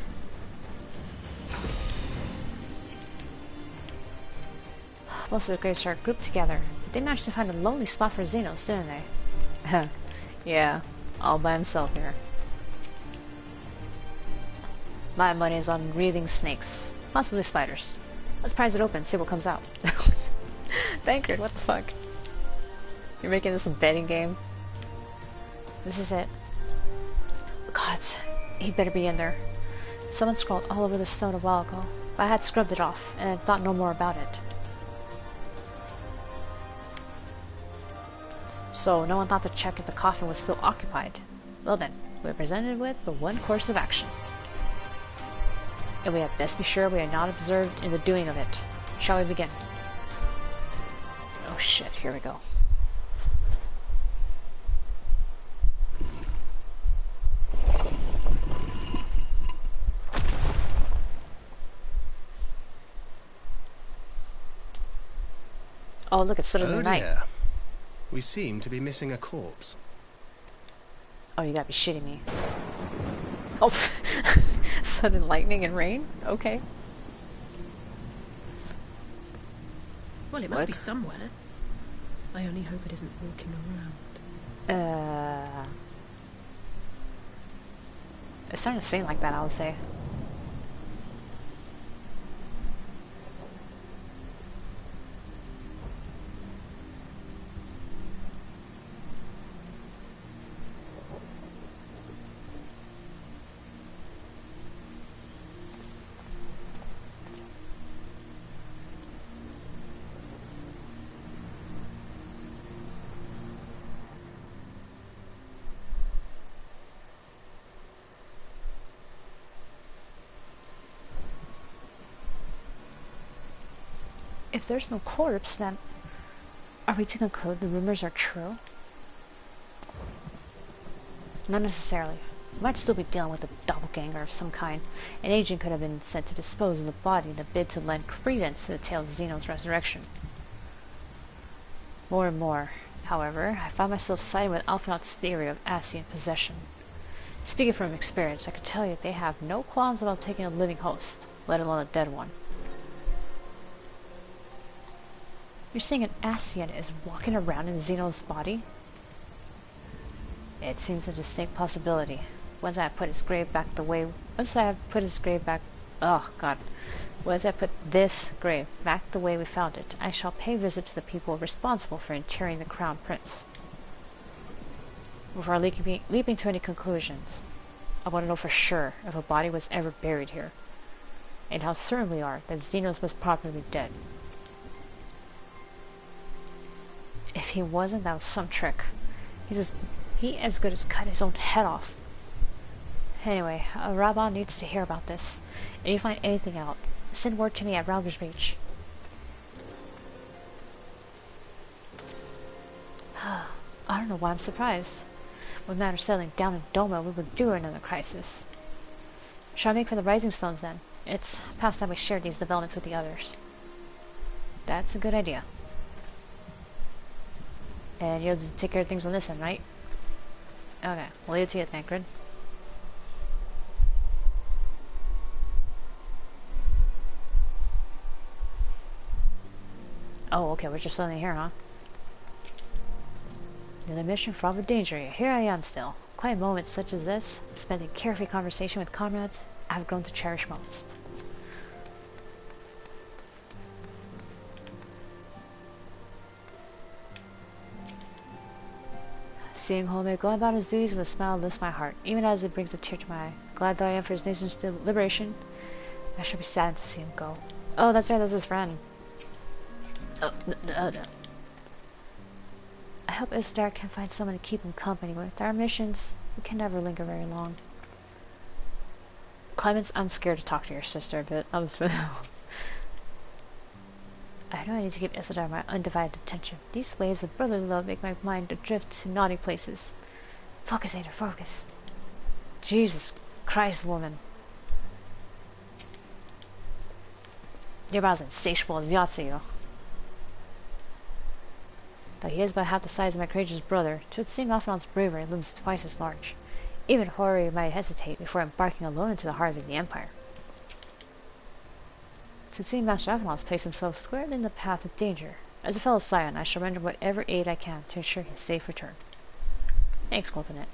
Most of the graves are grouped together. They managed to find a lonely spot for Xenos, didn't they? Yeah, all by himself here. My money is on breathing snakes. Possibly spiders. Let's prize it open, see what comes out. Tancred, what the fuck? You're making this a betting game? This is it. Gods, he better be in there. Someone scrawled all over the stone a while ago, but I had scrubbed it off, and I thought no more about it. So, no one thought to check if the coffin was still occupied. Well then, we're presented with the one course of action. And we had best be sure we are not observed in the doing of it. Shall we begin? Oh shit, here we go. Oh look, it's still in the night. We seem to be missing a corpse. Oh, you gotta be shitting me. Oh, sudden lightning and rain? Okay. Well, it must be somewhere. I only hope it isn't walking around. It's starting to seem like that, I would say. If there's no corpse, then are we to conclude the rumors are true? Not necessarily. We might still be dealing with a doppelganger of some kind. An agent could have been sent to dispose of the body in a bid to lend credence to the tale of Zeno's resurrection. More and more, however, I found myself siding with Alphinaud's theory of Asian possession. Speaking from experience, I could tell you they have no qualms about taking a living host, let alone a dead one. You're saying an Asian is walking around in Zeno's body? It seems a distinct possibility. Once I put his grave back the way... Once I put this grave back the way we found it, I shall pay a visit to the people responsible for interring the Crown Prince. Before leaping to any conclusions, I want to know for sure if a body was ever buried here, and how certain we are that Xenos was properly dead. If he wasn't, that was some trick. He as good as cut his own head off. Anyway, Rabban needs to hear about this. If you find anything out, send word to me at Rauger's Reach. I don't know why I'm surprised. With matters settling down in Doma, we were due another crisis. Shall I make for the Rising Stones then? It's past time we shared these developments with the others. That's a good idea. And you'll just take care of things on this end, right? Okay, we'll leave it to you, Tancred. Oh, okay, we're just suddenly here, huh? Another mission from a danger. Here I am still. Quiet moments such as this, spent in carefree conversation with comrades, I've grown to cherish most. Seeing Home go about his duties with a smile lifts my heart, even as it brings a tear to my eye. Glad though I am for his nation's liberation, I shall be sad to see him go. Oh, that's right, that's his friend. Oh, no. I hope Isdar can find someone to keep him company with. Our missions, we can never linger very long. Clemens, I'm scared to talk to your sister a bit. I know I need to give Isidar my undivided attention. These waves of brotherly love make my mind adrift to naughty places. Focus, Ada, focus. Jesus Christ, woman. You're about as insatiable as Yotsuyu. Though he is but half the size of my courageous brother, 'twould seem Alphinaud's bravery looms twice as large. Even Hori might hesitate before embarking alone into the heart of the Empire. 'Twould seem Master Alphinaud has placed himself squarely in the path of danger. As a fellow scion, I shall render whatever aid I can to ensure his safe return. Thanks, Coltonet.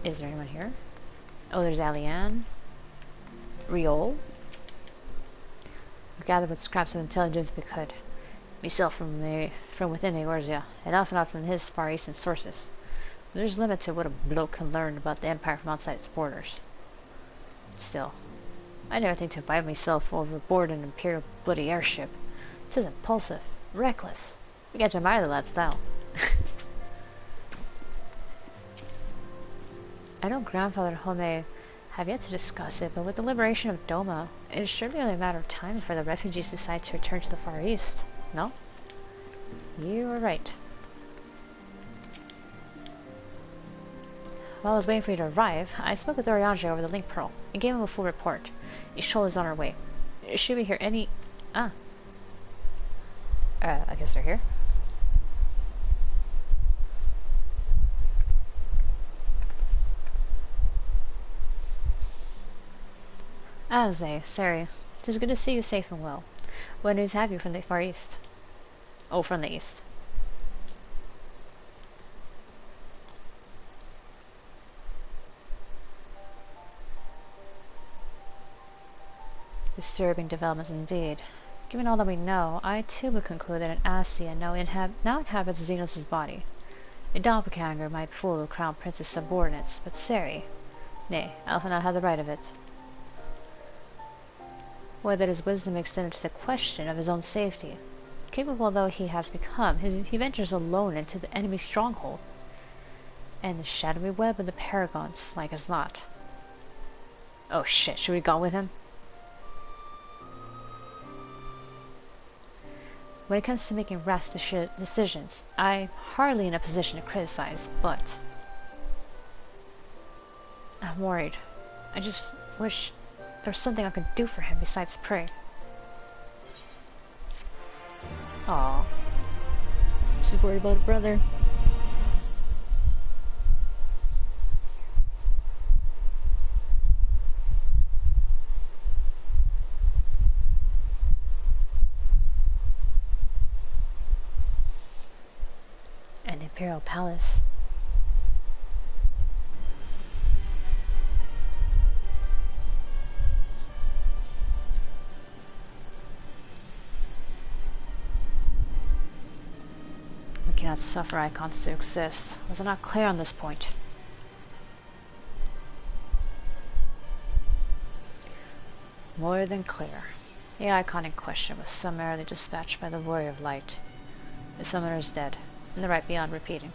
Is there anyone here? Oh, there's Alianne. Riol. We gathered what scraps of intelligence we could. Myself from within Eorzea, and Alphinaud from his far eastern sources. But there's a limit to what a bloke can learn about the Empire from outside its borders. Still, I never think to invite myself overboard an Imperial bloody airship. 'Tis impulsive, reckless. We got to admire the lad's style. I know Grandfather and Home have yet to discuss it, but with the liberation of Doma, it is surely only a matter of time before the refugees decide to return to the Far East, no? You are right. While I was waiting for you to arrive, I spoke with Oriange over the Link Pearl and gave him a full report. Ishol is on her way. Should we hear any... I guess they're here. Sari, 'tis good to see you safe and well. What news have you from the Far East? Oh, from the East. Disturbing developments indeed. Given all that we know, I too would conclude that an Asya now inhabits Xenos' body. A doppelganger might fool the Crown Prince's subordinates, but Sari... Nay, Alphinaud had the right of it. Whether his wisdom extended to the question of his own safety. Capable though he has become, he ventures alone into the enemy's stronghold. And the shadowy web of the Paragons, like as not. Oh shit, should we go with him? When it comes to making rash decisions, I'm hardly in a position to criticize, but... I'm worried. I just wish there was something I could do for him besides pray. Aww. She's worried about her brother. An Imperial Palace. We cannot suffer icons to exist. Was I not clear on this point? More than clear. The icon in question was summarily dispatched by the Warrior of Light. The summoner is dead, and the right beyond repeating.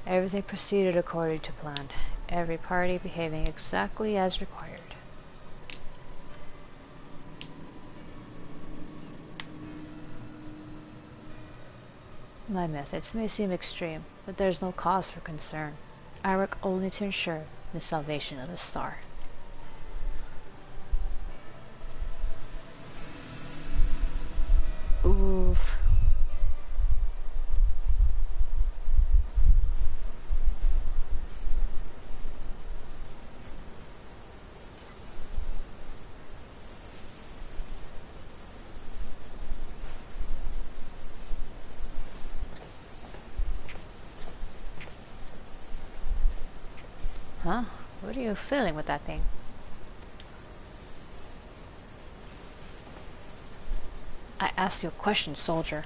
Everything proceeded according to plan, every party behaving exactly as required. My methods may seem extreme, but there's no cause for concern. I work only to ensure the salvation of the star. Oof. Huh? What are you feeling with that thing? I asked you a question, soldier.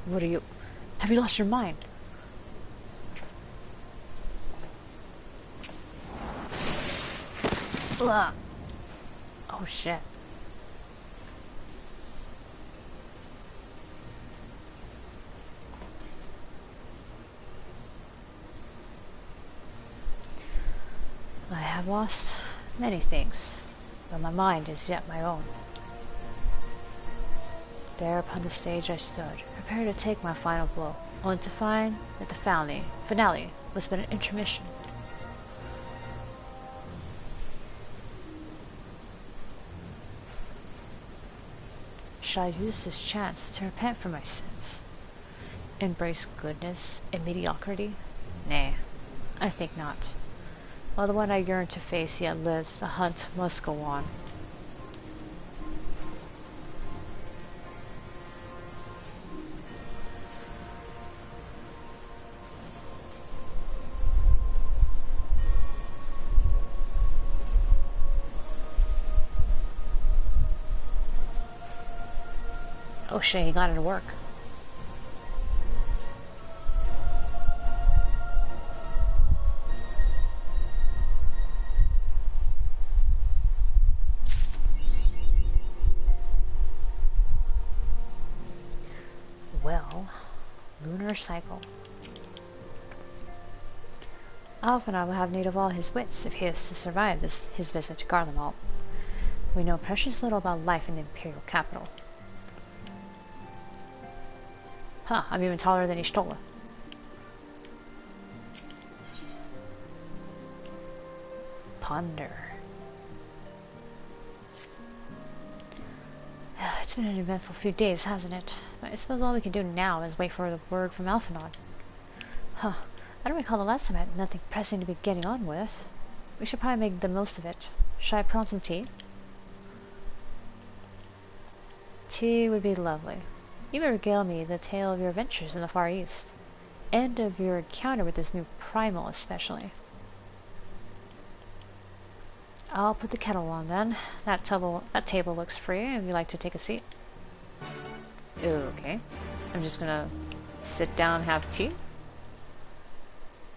What are you... Have you lost your mind? Ugh. Oh shit. have lost many things, but my mind is yet my own. There upon the stage I stood, prepared to take my final blow, only to find that the finale was but an intermission. Shall I use this chance to repent for my sins? Embrace goodness and mediocrity? Nay, I think not. While the one I yearn to face yet lives, the hunt must go on. Oh shit, he got it to work. Well, lunar cycle. Alphenor will have need of all his wits if he is to survive his visit to Garlemald. We know precious little about life in the Imperial capital. Huh, I'm even taller than Ishtola. Ponder. It's been an eventful few days, hasn't it? But I suppose all we can do now is wait for the word from Alphenor. Huh, I don't recall the last time I had nothing pressing to be getting on with. We should probably make the most of it. Shall I put on some tea? Tea would be lovely. You may regale me the tale of your adventures in the Far East, and of your encounter with this new primal especially. I'll put the kettle on then. That table looks free if you'd like to take a seat. Okay. I'm just gonna sit down and have tea.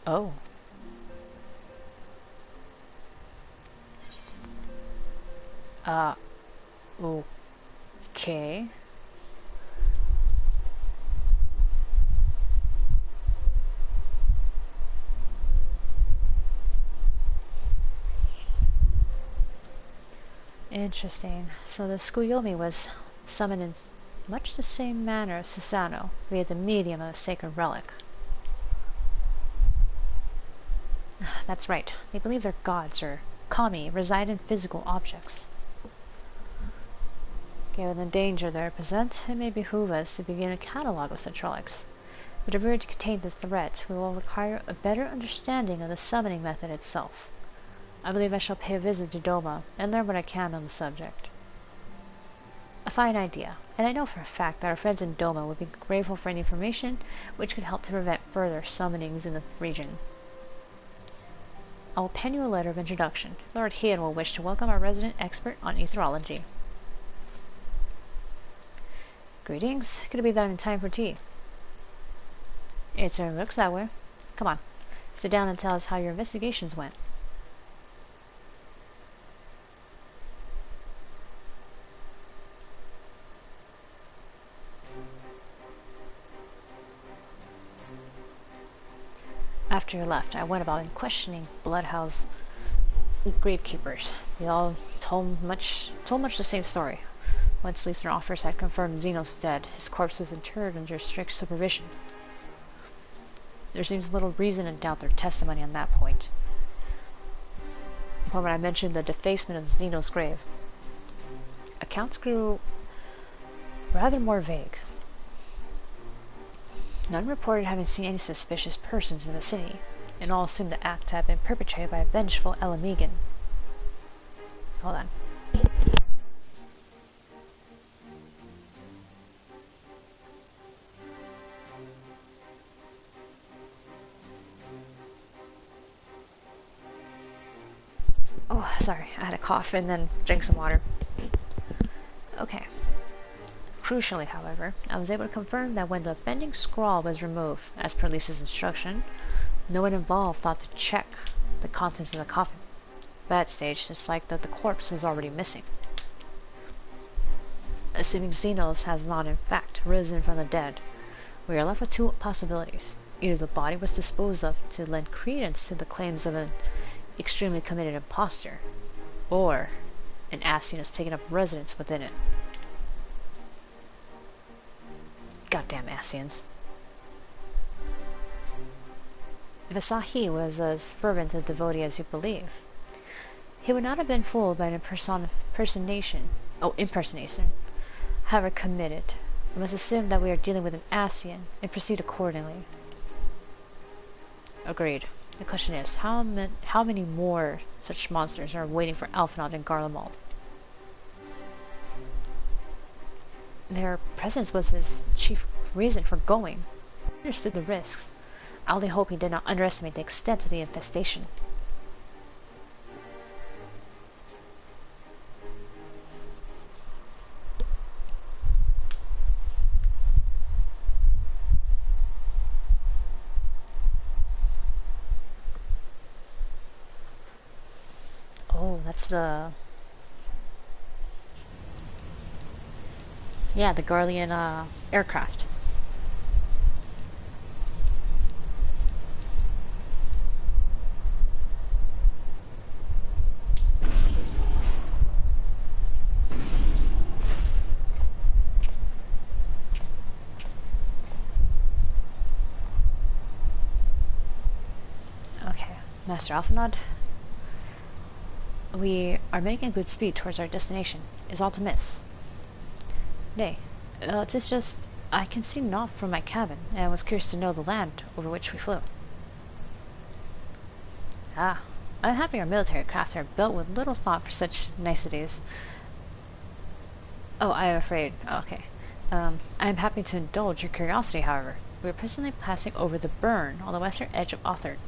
Oh. Okay. Interesting. So the Tsukuyomi was summoned in much the same manner as Susanoo, via the medium of a sacred relic. That's right. They believe their gods, or kami, reside in physical objects. Given the danger they represent, it may behoove us to begin a catalogue of such relics. But if we are to contain the threat, we will require a better understanding of the summoning method itself. I believe I shall pay a visit to Doma and learn what I can on the subject. A fine idea, and I know for a fact that our friends in Doma would be grateful for any information which could help to prevent further summonings in the region. I will pen you a letter of introduction. Lord Hien will wish to welcome our resident expert on etherology. Greetings. Could it be done in time for tea? It certainly looks that way. Come on, sit down and tell us how your investigations went. After you left, I went about questioning Bloodhouse gravekeepers. They all told much the same story. Once Lee's officers had confirmed Xenos dead, his corpse was interred under strict supervision. There seems little reason to doubt their testimony on that point. When I mentioned the defacement of Xenos' grave, accounts grew rather more vague. None reported having seen any suspicious persons in the city, and all assumed the act had been perpetrated by a vengeful Elamegan. Hold on. Oh, sorry, I had a cough and then drank some water. Okay. Crucially, however, I was able to confirm that when the offending scrawl was removed, as per Lisa's instruction, no one involved thought to check the contents of the coffin. By that stage, it's like that the corpse was already missing. Assuming Xenos has not in fact risen from the dead, we are left with two possibilities. Either the body was disposed of to lend credence to the claims of an extremely committed imposter, or an Ascian has taken up residence within it. Goddamn Ascians. If Asahi was as fervent a devotee as you believe, he would not have been fooled by an impersonation. However committed, we must assume that we are dealing with an Ascian and proceed accordingly. Agreed. The question is, how many more such monsters are waiting for Alphinaud and Garlemald? Their presence was his chief reason for going. He understood the risks. I only hope he did not underestimate the extent of the infestation. Oh, that's the... Yeah, the Garlean aircraft. Okay, Master Alphinaud. We are making good speed towards our destination. Is all to miss? Nay, 'tis just I can see naught from my cabin, and I was curious to know the land over which we flew. Ah, I'm happy our military craft are built with little thought for such niceties. Oh, I am afraid. Okay. I am happy to indulge your curiosity, however. We are presently passing over the burn on the western edge of Othard.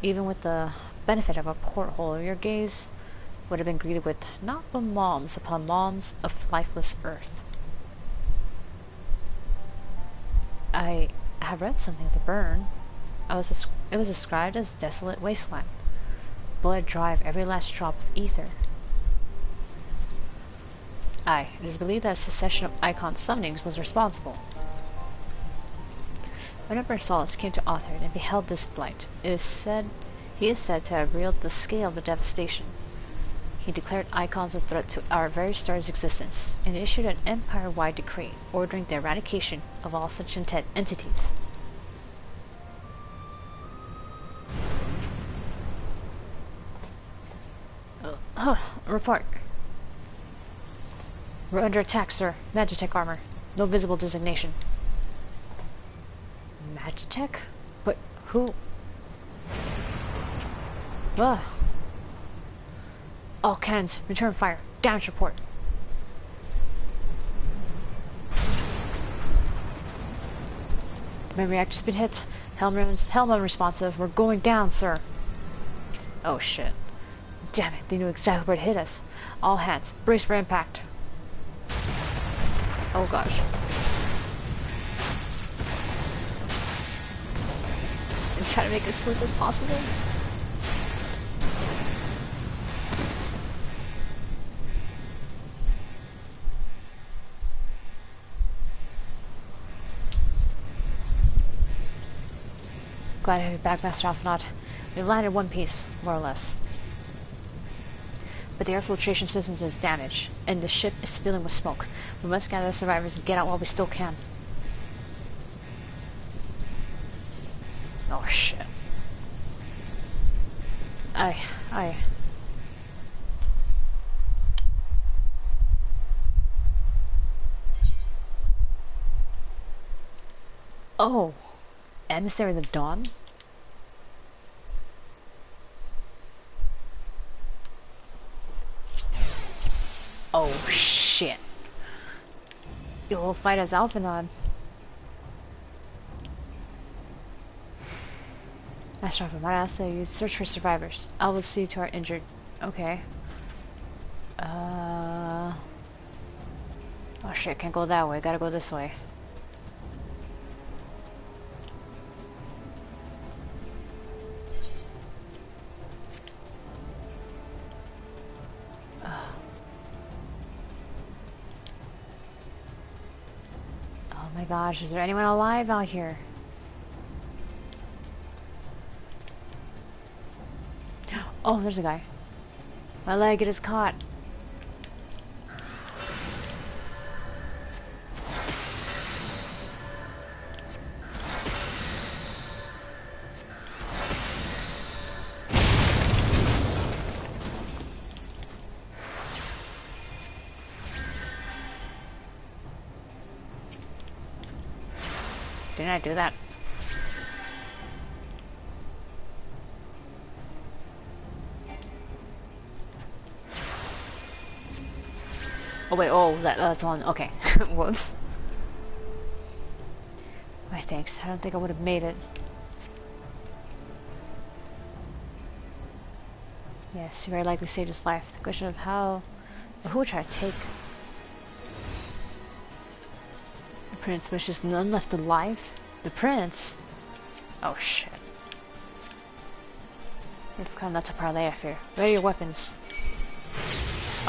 Even with the benefit of a porthole, your gaze would have been greeted with not but moms upon moms of lifeless earth. I have read something of the burn. It was described as desolate wasteland. Blood dry of every last drop of ether. Aye, it is believed that a succession of Icon summonings was responsible. When Emperor Solus came to Othard and beheld this blight, he is said to have revealed the scale of the devastation. He declared Icons a threat to our very star's existence, and issued an empire-wide decree ordering the eradication of all such entities. Report. We're under attack, sir. Magitech armor. No visible designation. Magitech? But who? Ugh. All cannons, return fire. Damage report. My reactor's been hit. Helm unresponsive. We're going down, sir. Oh shit. Damn it, they knew exactly where to hit us. All hands, brace for impact. Oh gosh. And try to make it as smooth as possible. Glad to have you back, Master Alphinaud. We've landed in one piece, more or less. But the air filtration system is damaged, and the ship is spilling with smoke. We must gather the survivors and get out while we still can. Oh shit. Aye. Oh, Emissary of the Dawn? Oh shit. You will fight as Alphinaud. Master Alpha, might ask that you search for survivors. I will see to our injured. Okay. Oh shit, can't go that way. Gotta go this way. Oh my gosh, is there anyone alive out here? Oh, there's a guy. My leg, it is caught. Didn't I do that? Oh wait, oh, that's on, okay. Whoops. Why, thanks. I don't think I would have made it. Yes, he very likely saved his life. The question of how... or who would try to take... The prince wishes none left alive? The prince? Oh shit. You've come not to parley, I fear. Ready your weapons.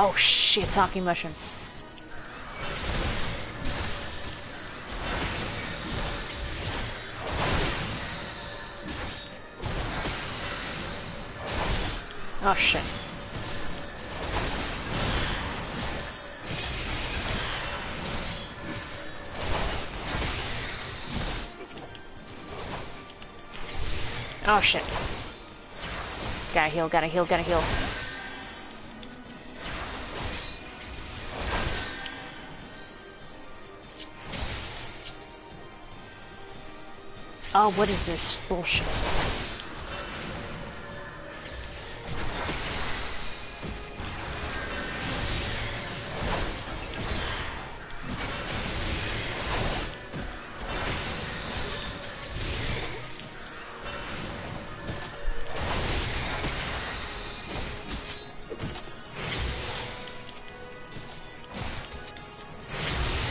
Oh shit, talking mushrooms. Oh shit. Oh shit. Gotta heal, gotta heal, gotta heal. Oh, what is this bullshit?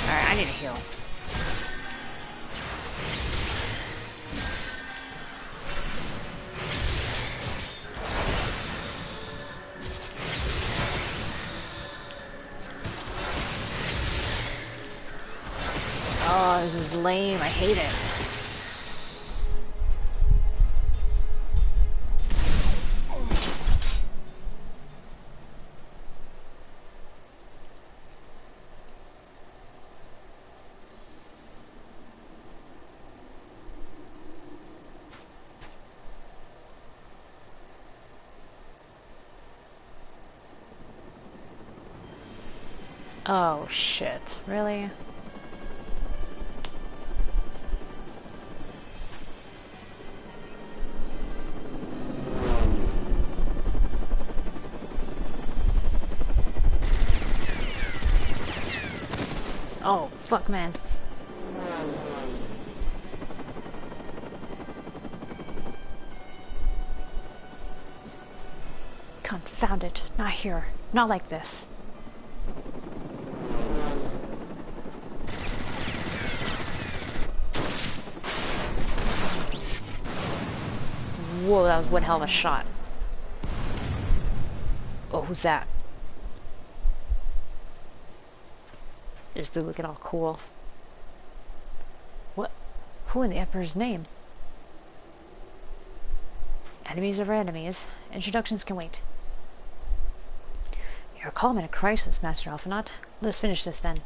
Alright, I need to heal. Oh, this is lame. I hate it. Oh shit, really? Oh, fuck, man. Confound it. Not here. Not like this. Whoa, that was one hell of a shot. Oh, who's that? This dude looking all cool. What? Who in the Emperor's name? Enemies of our enemies. Introductions can wait. You're calm in a crisis, Master Alphinaud. Let's finish this then.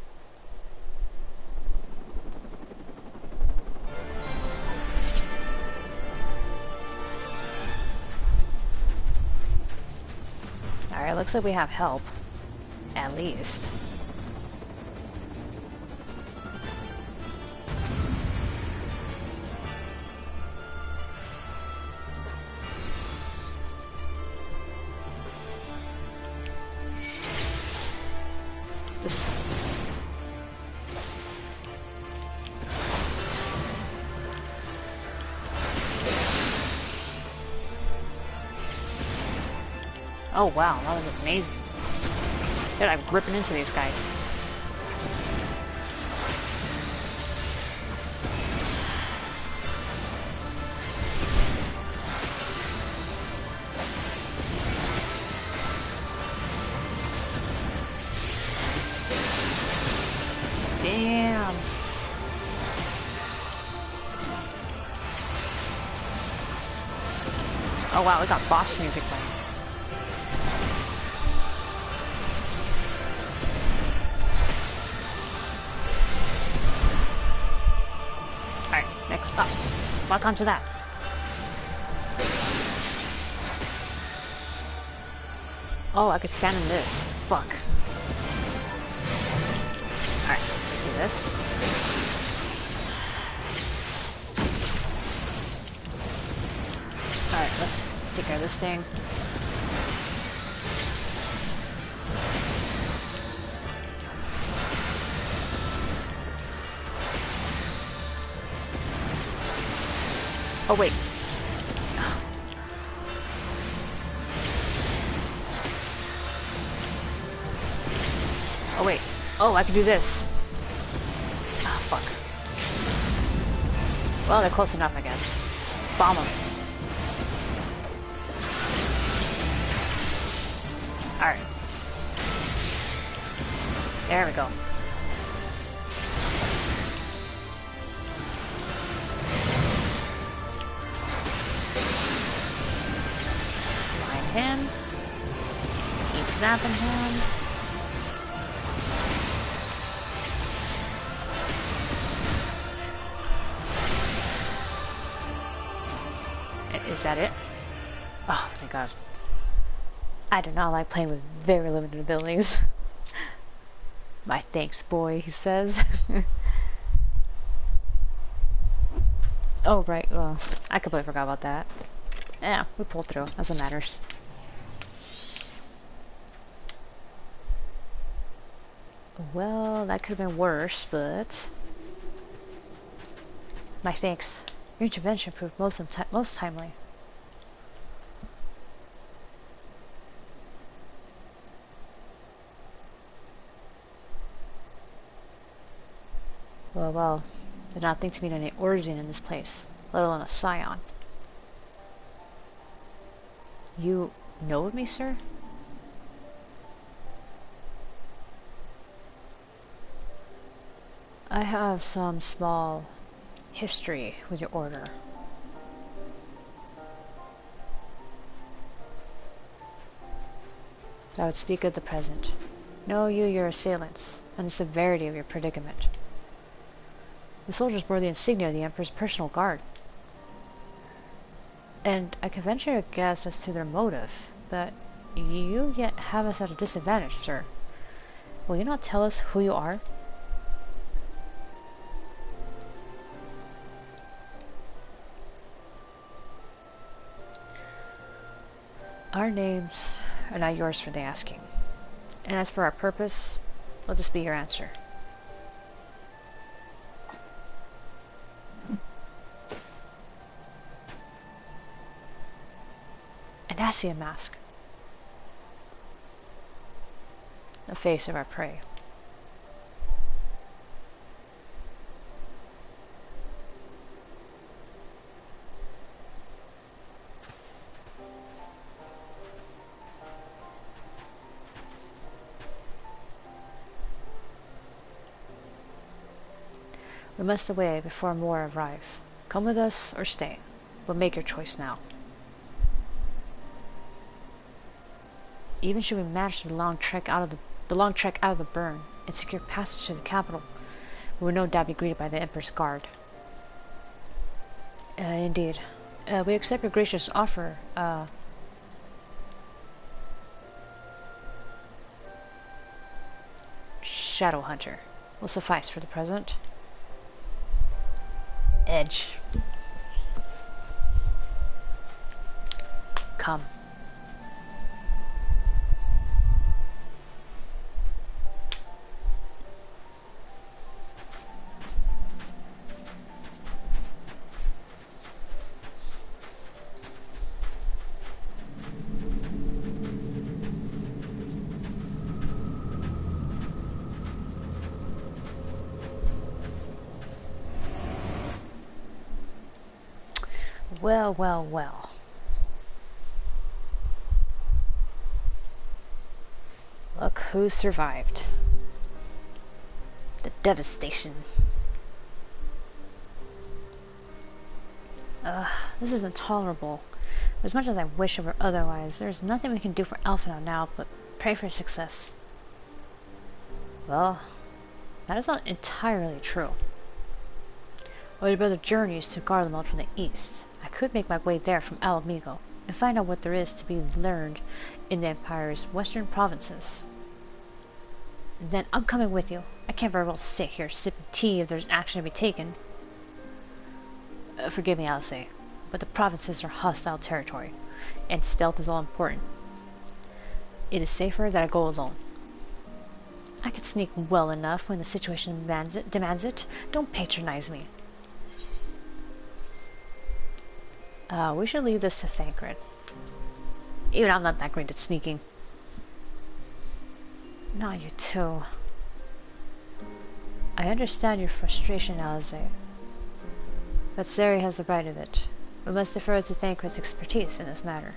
Alright, looks like we have help. At least. This... Oh wow, that was amazing. Dude, I'm ripping into these guys. Damn. Oh wow, we got boss music playing. Lock onto that. Oh, I could stand in this. Fuck. Alright, let's do this. Alright, let's take care of this thing. Oh, wait. Oh, wait. Oh, I can do this. Oh, fuck. Well, they're close enough, I guess. Bomb them. Alright. There we go. Line him. Keep zapping him. Is that it? Oh, thank God. I do not like playing with very limited abilities. My thanks, boy, he says. Oh, right, well, I completely forgot about that. Yeah, we pulled through. That's what matters. Well, that could have been worse, but... My thanks. Your intervention proved most timely. Well, did not think to meet any Orzian in this place, let alone a Scion. You know of me, sir? I have some small history with your order. I would speak of the present. Know you your assailants, and the severity of your predicament. The soldiers bore the insignia of the Emperor's personal guard. And I can venture a guess as to their motive, but you yet have us at a disadvantage, sir. Will you not tell us who you are? Our names are not yours for the asking. And as for our purpose, let this be your answer. An Asian mask. The face of our prey. We must away before more arrive. Come with us or stay, but make your choice now. Even should we manage the long trek out of the burn and secure passage to the capital, we will no doubt be greeted by the Emperor's guard. Indeed. We accept your gracious offer. Shadow Hunter will suffice for the present. Edge. Come. Well. Look who survived. The devastation. This is intolerable. As much as I wish it were otherwise, there's nothing we can do for Alphinaud now but pray for success. Well, that is not entirely true. While your brother journeys to Garlemald from the east, I could make my way there from Alamigo and find out what there is to be learned in the Empire's western provinces. And then I'm coming with you. I can't very well sit here sipping tea if there's action to be taken. Forgive me, Asahi, but the provinces are hostile territory, and stealth is all important. It is safer that I go alone. I can sneak well enough when the situation demands it. Don't patronize me. We should leave this to Thancred. Even I'm not that great at sneaking. Not you too. I understand your frustration, Alize. But Sari has the right of it. We must defer to Thancred's expertise in this matter.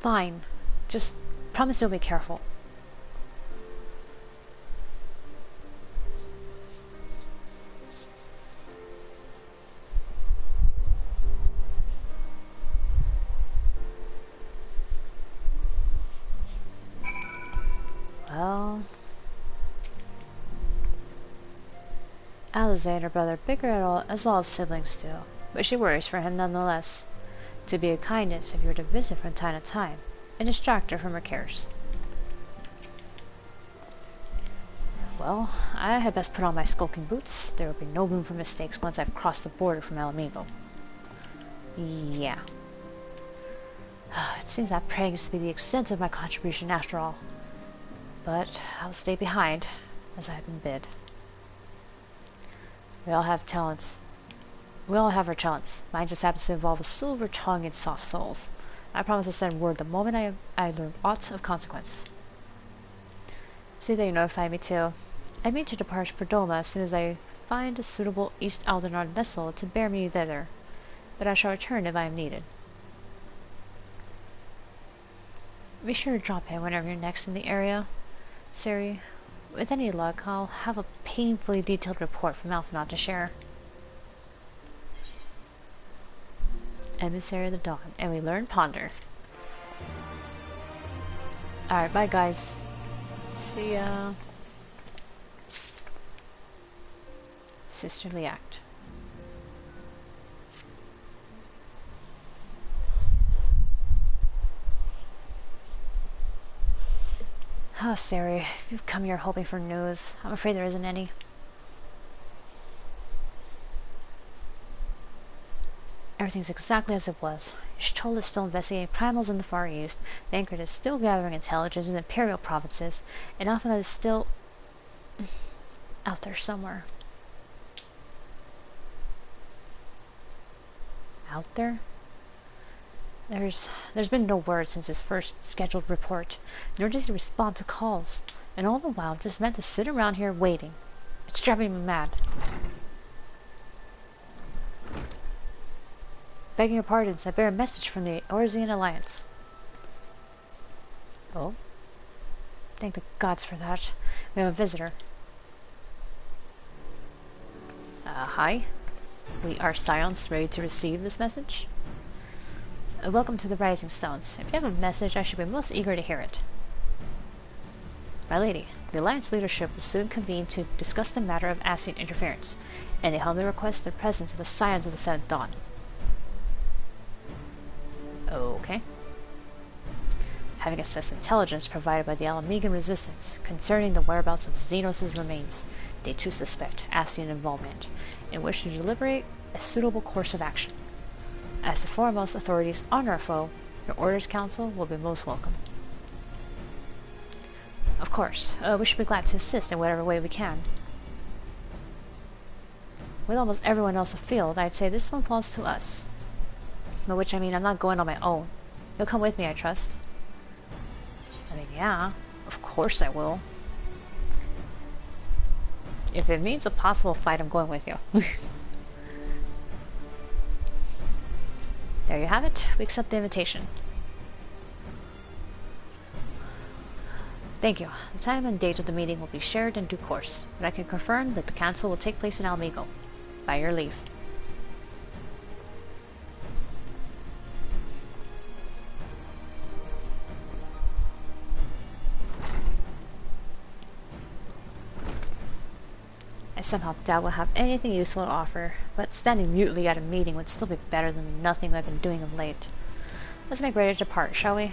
Fine. Just promise you'll be careful. Well, Alize and her brother bicker as all siblings do, but she worries for him nonetheless. To be a kindness if you were to visit from time to time, and distract her from her cares. Well, I had best put on my skulking boots. There will be no room for mistakes once I've crossed the border from Alamigo. Yeah. It seems that praying is to be the extent of my contribution after all. But I'll stay behind, as I have been bid. We all have talents. We all have our talents. Mine just happens to involve a silver tongue and soft soles. I promise to send word the moment I learn aught of consequence. See that you notify me too. I mean to depart for Doma as soon as I find a suitable East Aldenard vessel to bear me thither, but I shall return if I am needed. Be sure to drop in whenever you're next in the area, Sari. With any luck, I'll have a painfully detailed report from Alphinaud to share. Emissary of the Dawn, and we learn Ponder. Alright, bye guys. See ya. Sisterly Act. Oh, Sari, if you've come here hoping for news, I'm afraid there isn't any. Everything's exactly as it was. Y'shtola is still investigating primals in the Far East, Thancred is still gathering intelligence in the Imperial provinces, and Alphinaud is still out there somewhere. Out there? There's been no word since his first scheduled report, nor does he respond to calls, and all the while I'm just meant to sit around here waiting. It's driving me mad. Begging your pardons, I bear a message from the Orzian Alliance. Oh? Thank the gods for that. We have a visitor. Hi? We are Scions, ready to receive this message? Welcome to the Rising Stones. If you have a message, I should be most eager to hear it. My lady, the Alliance leadership will soon convene to discuss the matter of Ascian interference, and they humbly request the presence of the Scions of the Seventh Dawn. Okay. Having assessed intelligence provided by the Alamigan resistance concerning the whereabouts of Xenos' remains, they too suspect Ascian involvement and wish to deliberate a suitable course of action. As the foremost authorities on our foe, your Orders Council will be most welcome. Of course, we should be glad to assist in whatever way we can. With almost everyone else afield, I'd say this one falls to us. By which I mean I'm not going on my own. You'll come with me, I trust. I mean, yeah, of course I will. If it means a possible fight, I'm going with you. There you have it. We accept the invitation. Thank you. The time and date of the meeting will be shared in due course, but I can confirm that the council will take place in Alamigo. By your leave. somehow doubt we'll have anything useful to offer, but standing mutely at a meeting would still be better than nothing I've been doing of late. Let's make ready to depart, shall we?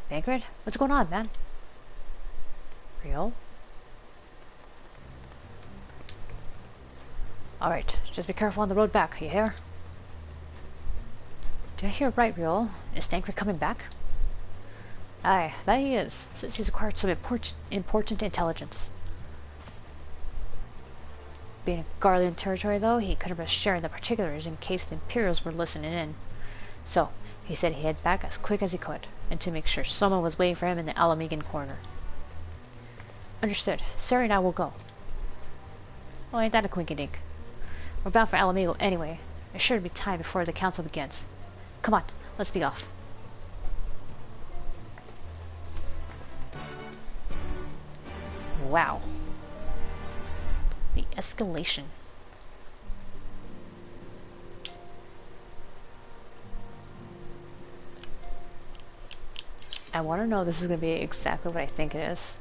Bankred? What's going on, man? Real? Alright, just be careful on the road back, you hear? Did I hear right, Riol? Is Tancred coming back? Aye, that he is, since he's acquired some important intelligence. Being a Garlean territory, though, he couldn't risk sharing the particulars in case the Imperials were listening in. So, he said he'd head back as quick as he could, and to make sure someone was waiting for him in the Alamegan corner. Understood. Sari and I will go. Oh, ain't that a quinky-dink? We're bound for Alamigo anyway. There's sure to be time before the council begins. Come on, let's be off. Wow. The escalation. I want to know this is going to be exactly what I think it is.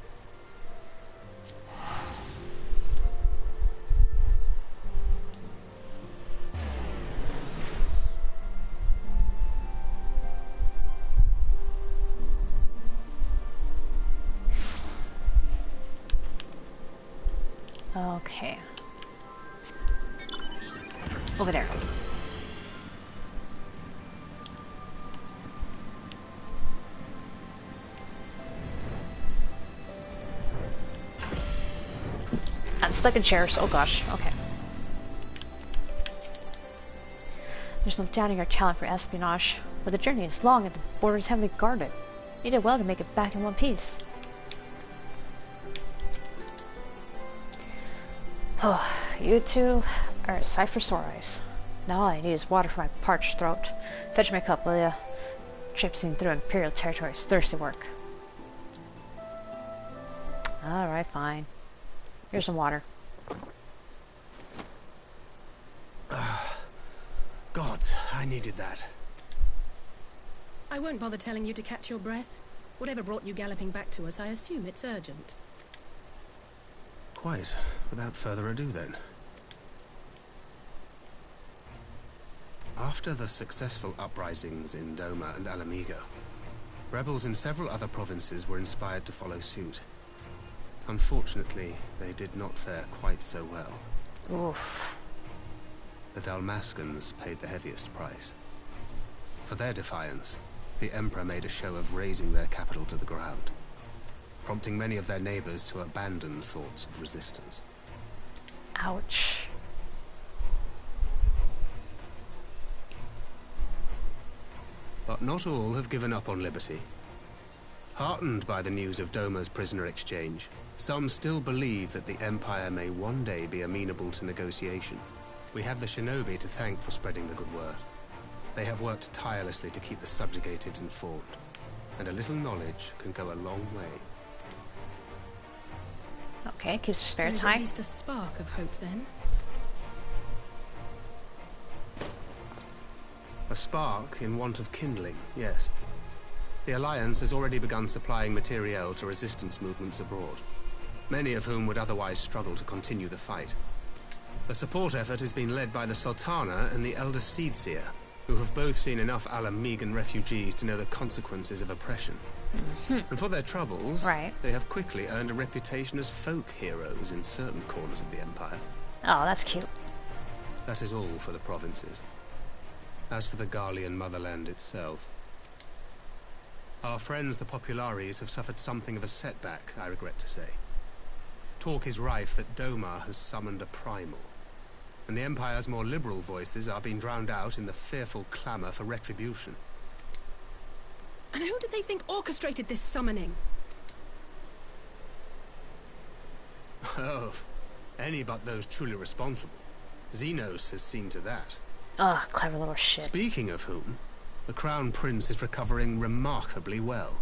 Okay. Over there. I'm stuck in chairs. Oh gosh. Okay. There's no doubting our talent for espionage, but the journey is long and the border is heavily guarded. You did well to make it back in one piece. Oh, you two are a sight for sore eyes. Now all I need is water for my parched throat. Fetch my cup, will ya? Traipsing through Imperial territory is thirsty work. Alright, fine. Here's some water. God, I needed that. I won't bother telling you to catch your breath. Whatever brought you galloping back to us, I assume it's urgent. Quite. Without further ado, then. After the successful uprisings in Doma and Alamigo, rebels in several other provinces were inspired to follow suit. Unfortunately, they did not fare quite so well. Oof. The Dalmascans paid the heaviest price. For their defiance, the Emperor made a show of razing their capital to the ground, prompting many of their neighbors to abandon thoughts of resistance. Ouch. But not all have given up on liberty. Heartened by the news of Doma's prisoner exchange, some still believe that the Empire may one day be amenable to negotiation. We have the shinobi to thank for spreading the good word. They have worked tirelessly to keep the subjugated informed, and a little knowledge can go a long way. Okay, keeps your spirits There's high. at least a spark of hope, then. A spark in want of kindling, yes. The Alliance has already begun supplying materiel to resistance movements abroad, many of whom would otherwise struggle to continue the fight. The support effort has been led by the Sultana and the Elder Seedseer, who have both seen enough Alamegan refugees to know the consequences of oppression. And for their troubles, they have quickly earned a reputation as folk heroes in certain corners of the Empire. Oh, that's cute. That is all for the provinces. As for the Garlean motherland itself, our friends the Populares have suffered something of a setback, I regret to say. Talk is rife that Doma has summoned a primal, and the Empire's more liberal voices are being drowned out in the fearful clamor for retribution. And who did they think orchestrated this summoning? Oh, any but those truly responsible. Xenos has seen to that. Ugh, clever little shit. Speaking of whom, the Crown Prince is recovering remarkably well.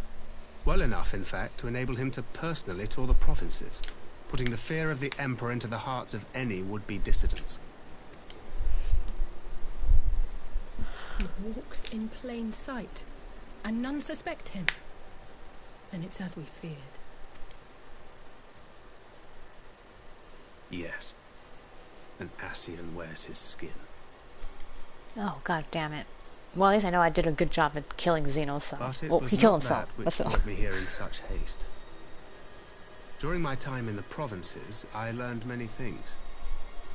Well enough, in fact, to enable him to personally tour the provinces, putting the fear of the Emperor into the hearts of any would-be dissidents. He walks in plain sight, and none suspect him. Then it's as we feared. Yes. An Asian wears his skin. Oh, god damn it. Well, at least I know I did a good job at killing Xeno, so... But it well, was he killed not himself, that which but still. brought me here in such haste. During my time in the provinces, I learned many things.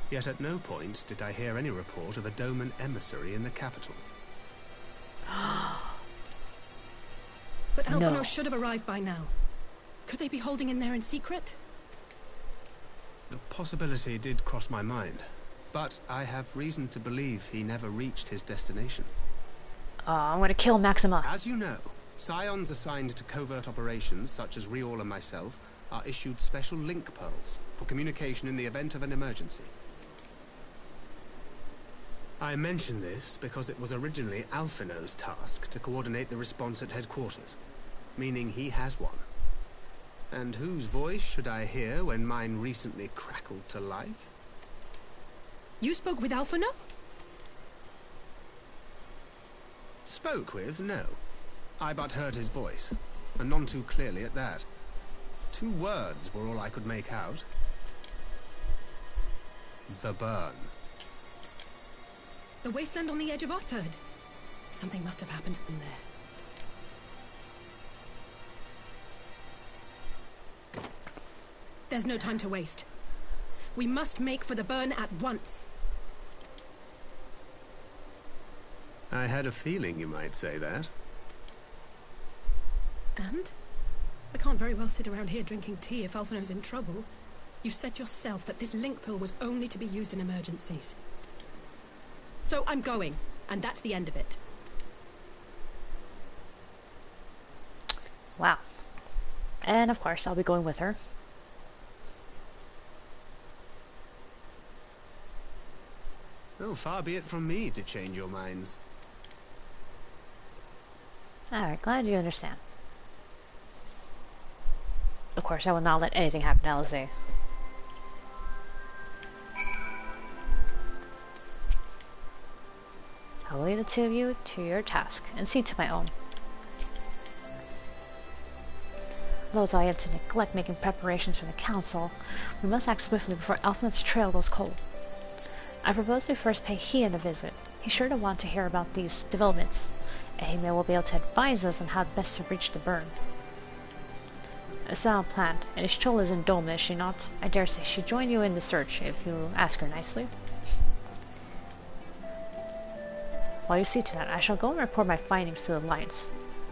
Yet at no point did I hear any report of a Doman emissary in the capital. But Alphonse No. should have arrived by now. Could they be holding him there in secret? The possibility did cross my mind, but I have reason to believe he never reached his destination. I'm gonna kill Maxima. As you know, scions assigned to covert operations, such as Riol and myself, are issued special link pearls for communication in the event of an emergency. I mention this because it was originally Alphino's task to coordinate the response at headquarters, meaning he has one. And whose voice should I hear when mine recently crackled to life? You spoke with Alphino? Spoke with? No. I but heard his voice, and none too clearly at that. 2 words were all I could make out. The burn. The wasteland on the edge of Otherd. Something must have happened to them there. There's no time to waste. We must make for the burn at once. I had a feeling you might say that. And? I can't very well sit around here drinking tea if Alphino's in trouble. You said yourself that this link pill was only to be used in emergencies. So I'm going, and that's the end of it. Wow. And of course, I'll be going with her. Oh, far be it from me to change your minds. Alright, glad you understand. Of course, I will not let anything happen to Alizé. I will leave the 2 of you to your task, and see to my own. Although I am to neglect making preparations for the council, we must act swiftly before Alphanet's trail goes cold. I propose we first pay Hien a visit. He's sure to want to hear about these developments, and he may well be able to advise us on how best to reach the burn. A sound plan, and Ishtola is in Doma, is she not? I dare say she'd join you in the search if you ask her nicely. While you see to that, I shall go and report my findings to the Alliance.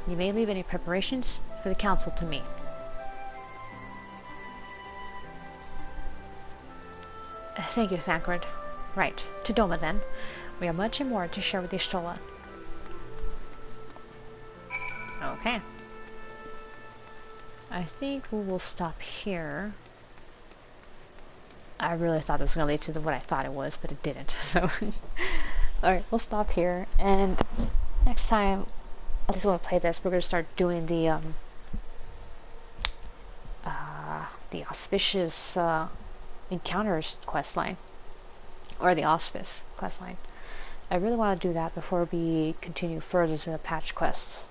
You may leave any preparations for the council to me. Thank you, Thancred. Right, to Doma then. We have much and more to share with Ishtola. Okay. I think we will stop here. I really thought this was going to lead to what I thought it was, but it didn't. So, alright, we'll stop here. And next time, at least when we play this, we're going to start doing the Auspicious Encounters questline. Or the Auspice questline. I really want to do that before we continue further to the patch quests.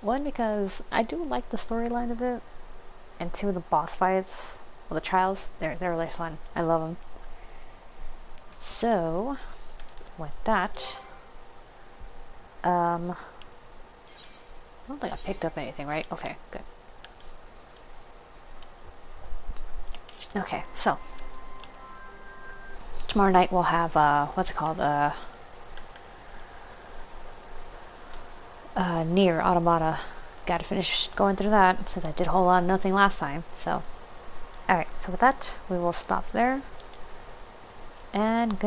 One, because I do like the storyline of it, and 2, the boss fights, well, the trials, they're really fun. I love them. So, with that, I don't think I picked up anything, right? Okay, good. Okay, so tomorrow night we'll have what's it called? Nier Automata. Gotta finish going through that since I did a whole lot of nothing last time. So, alright, so with that, we will stop there. And good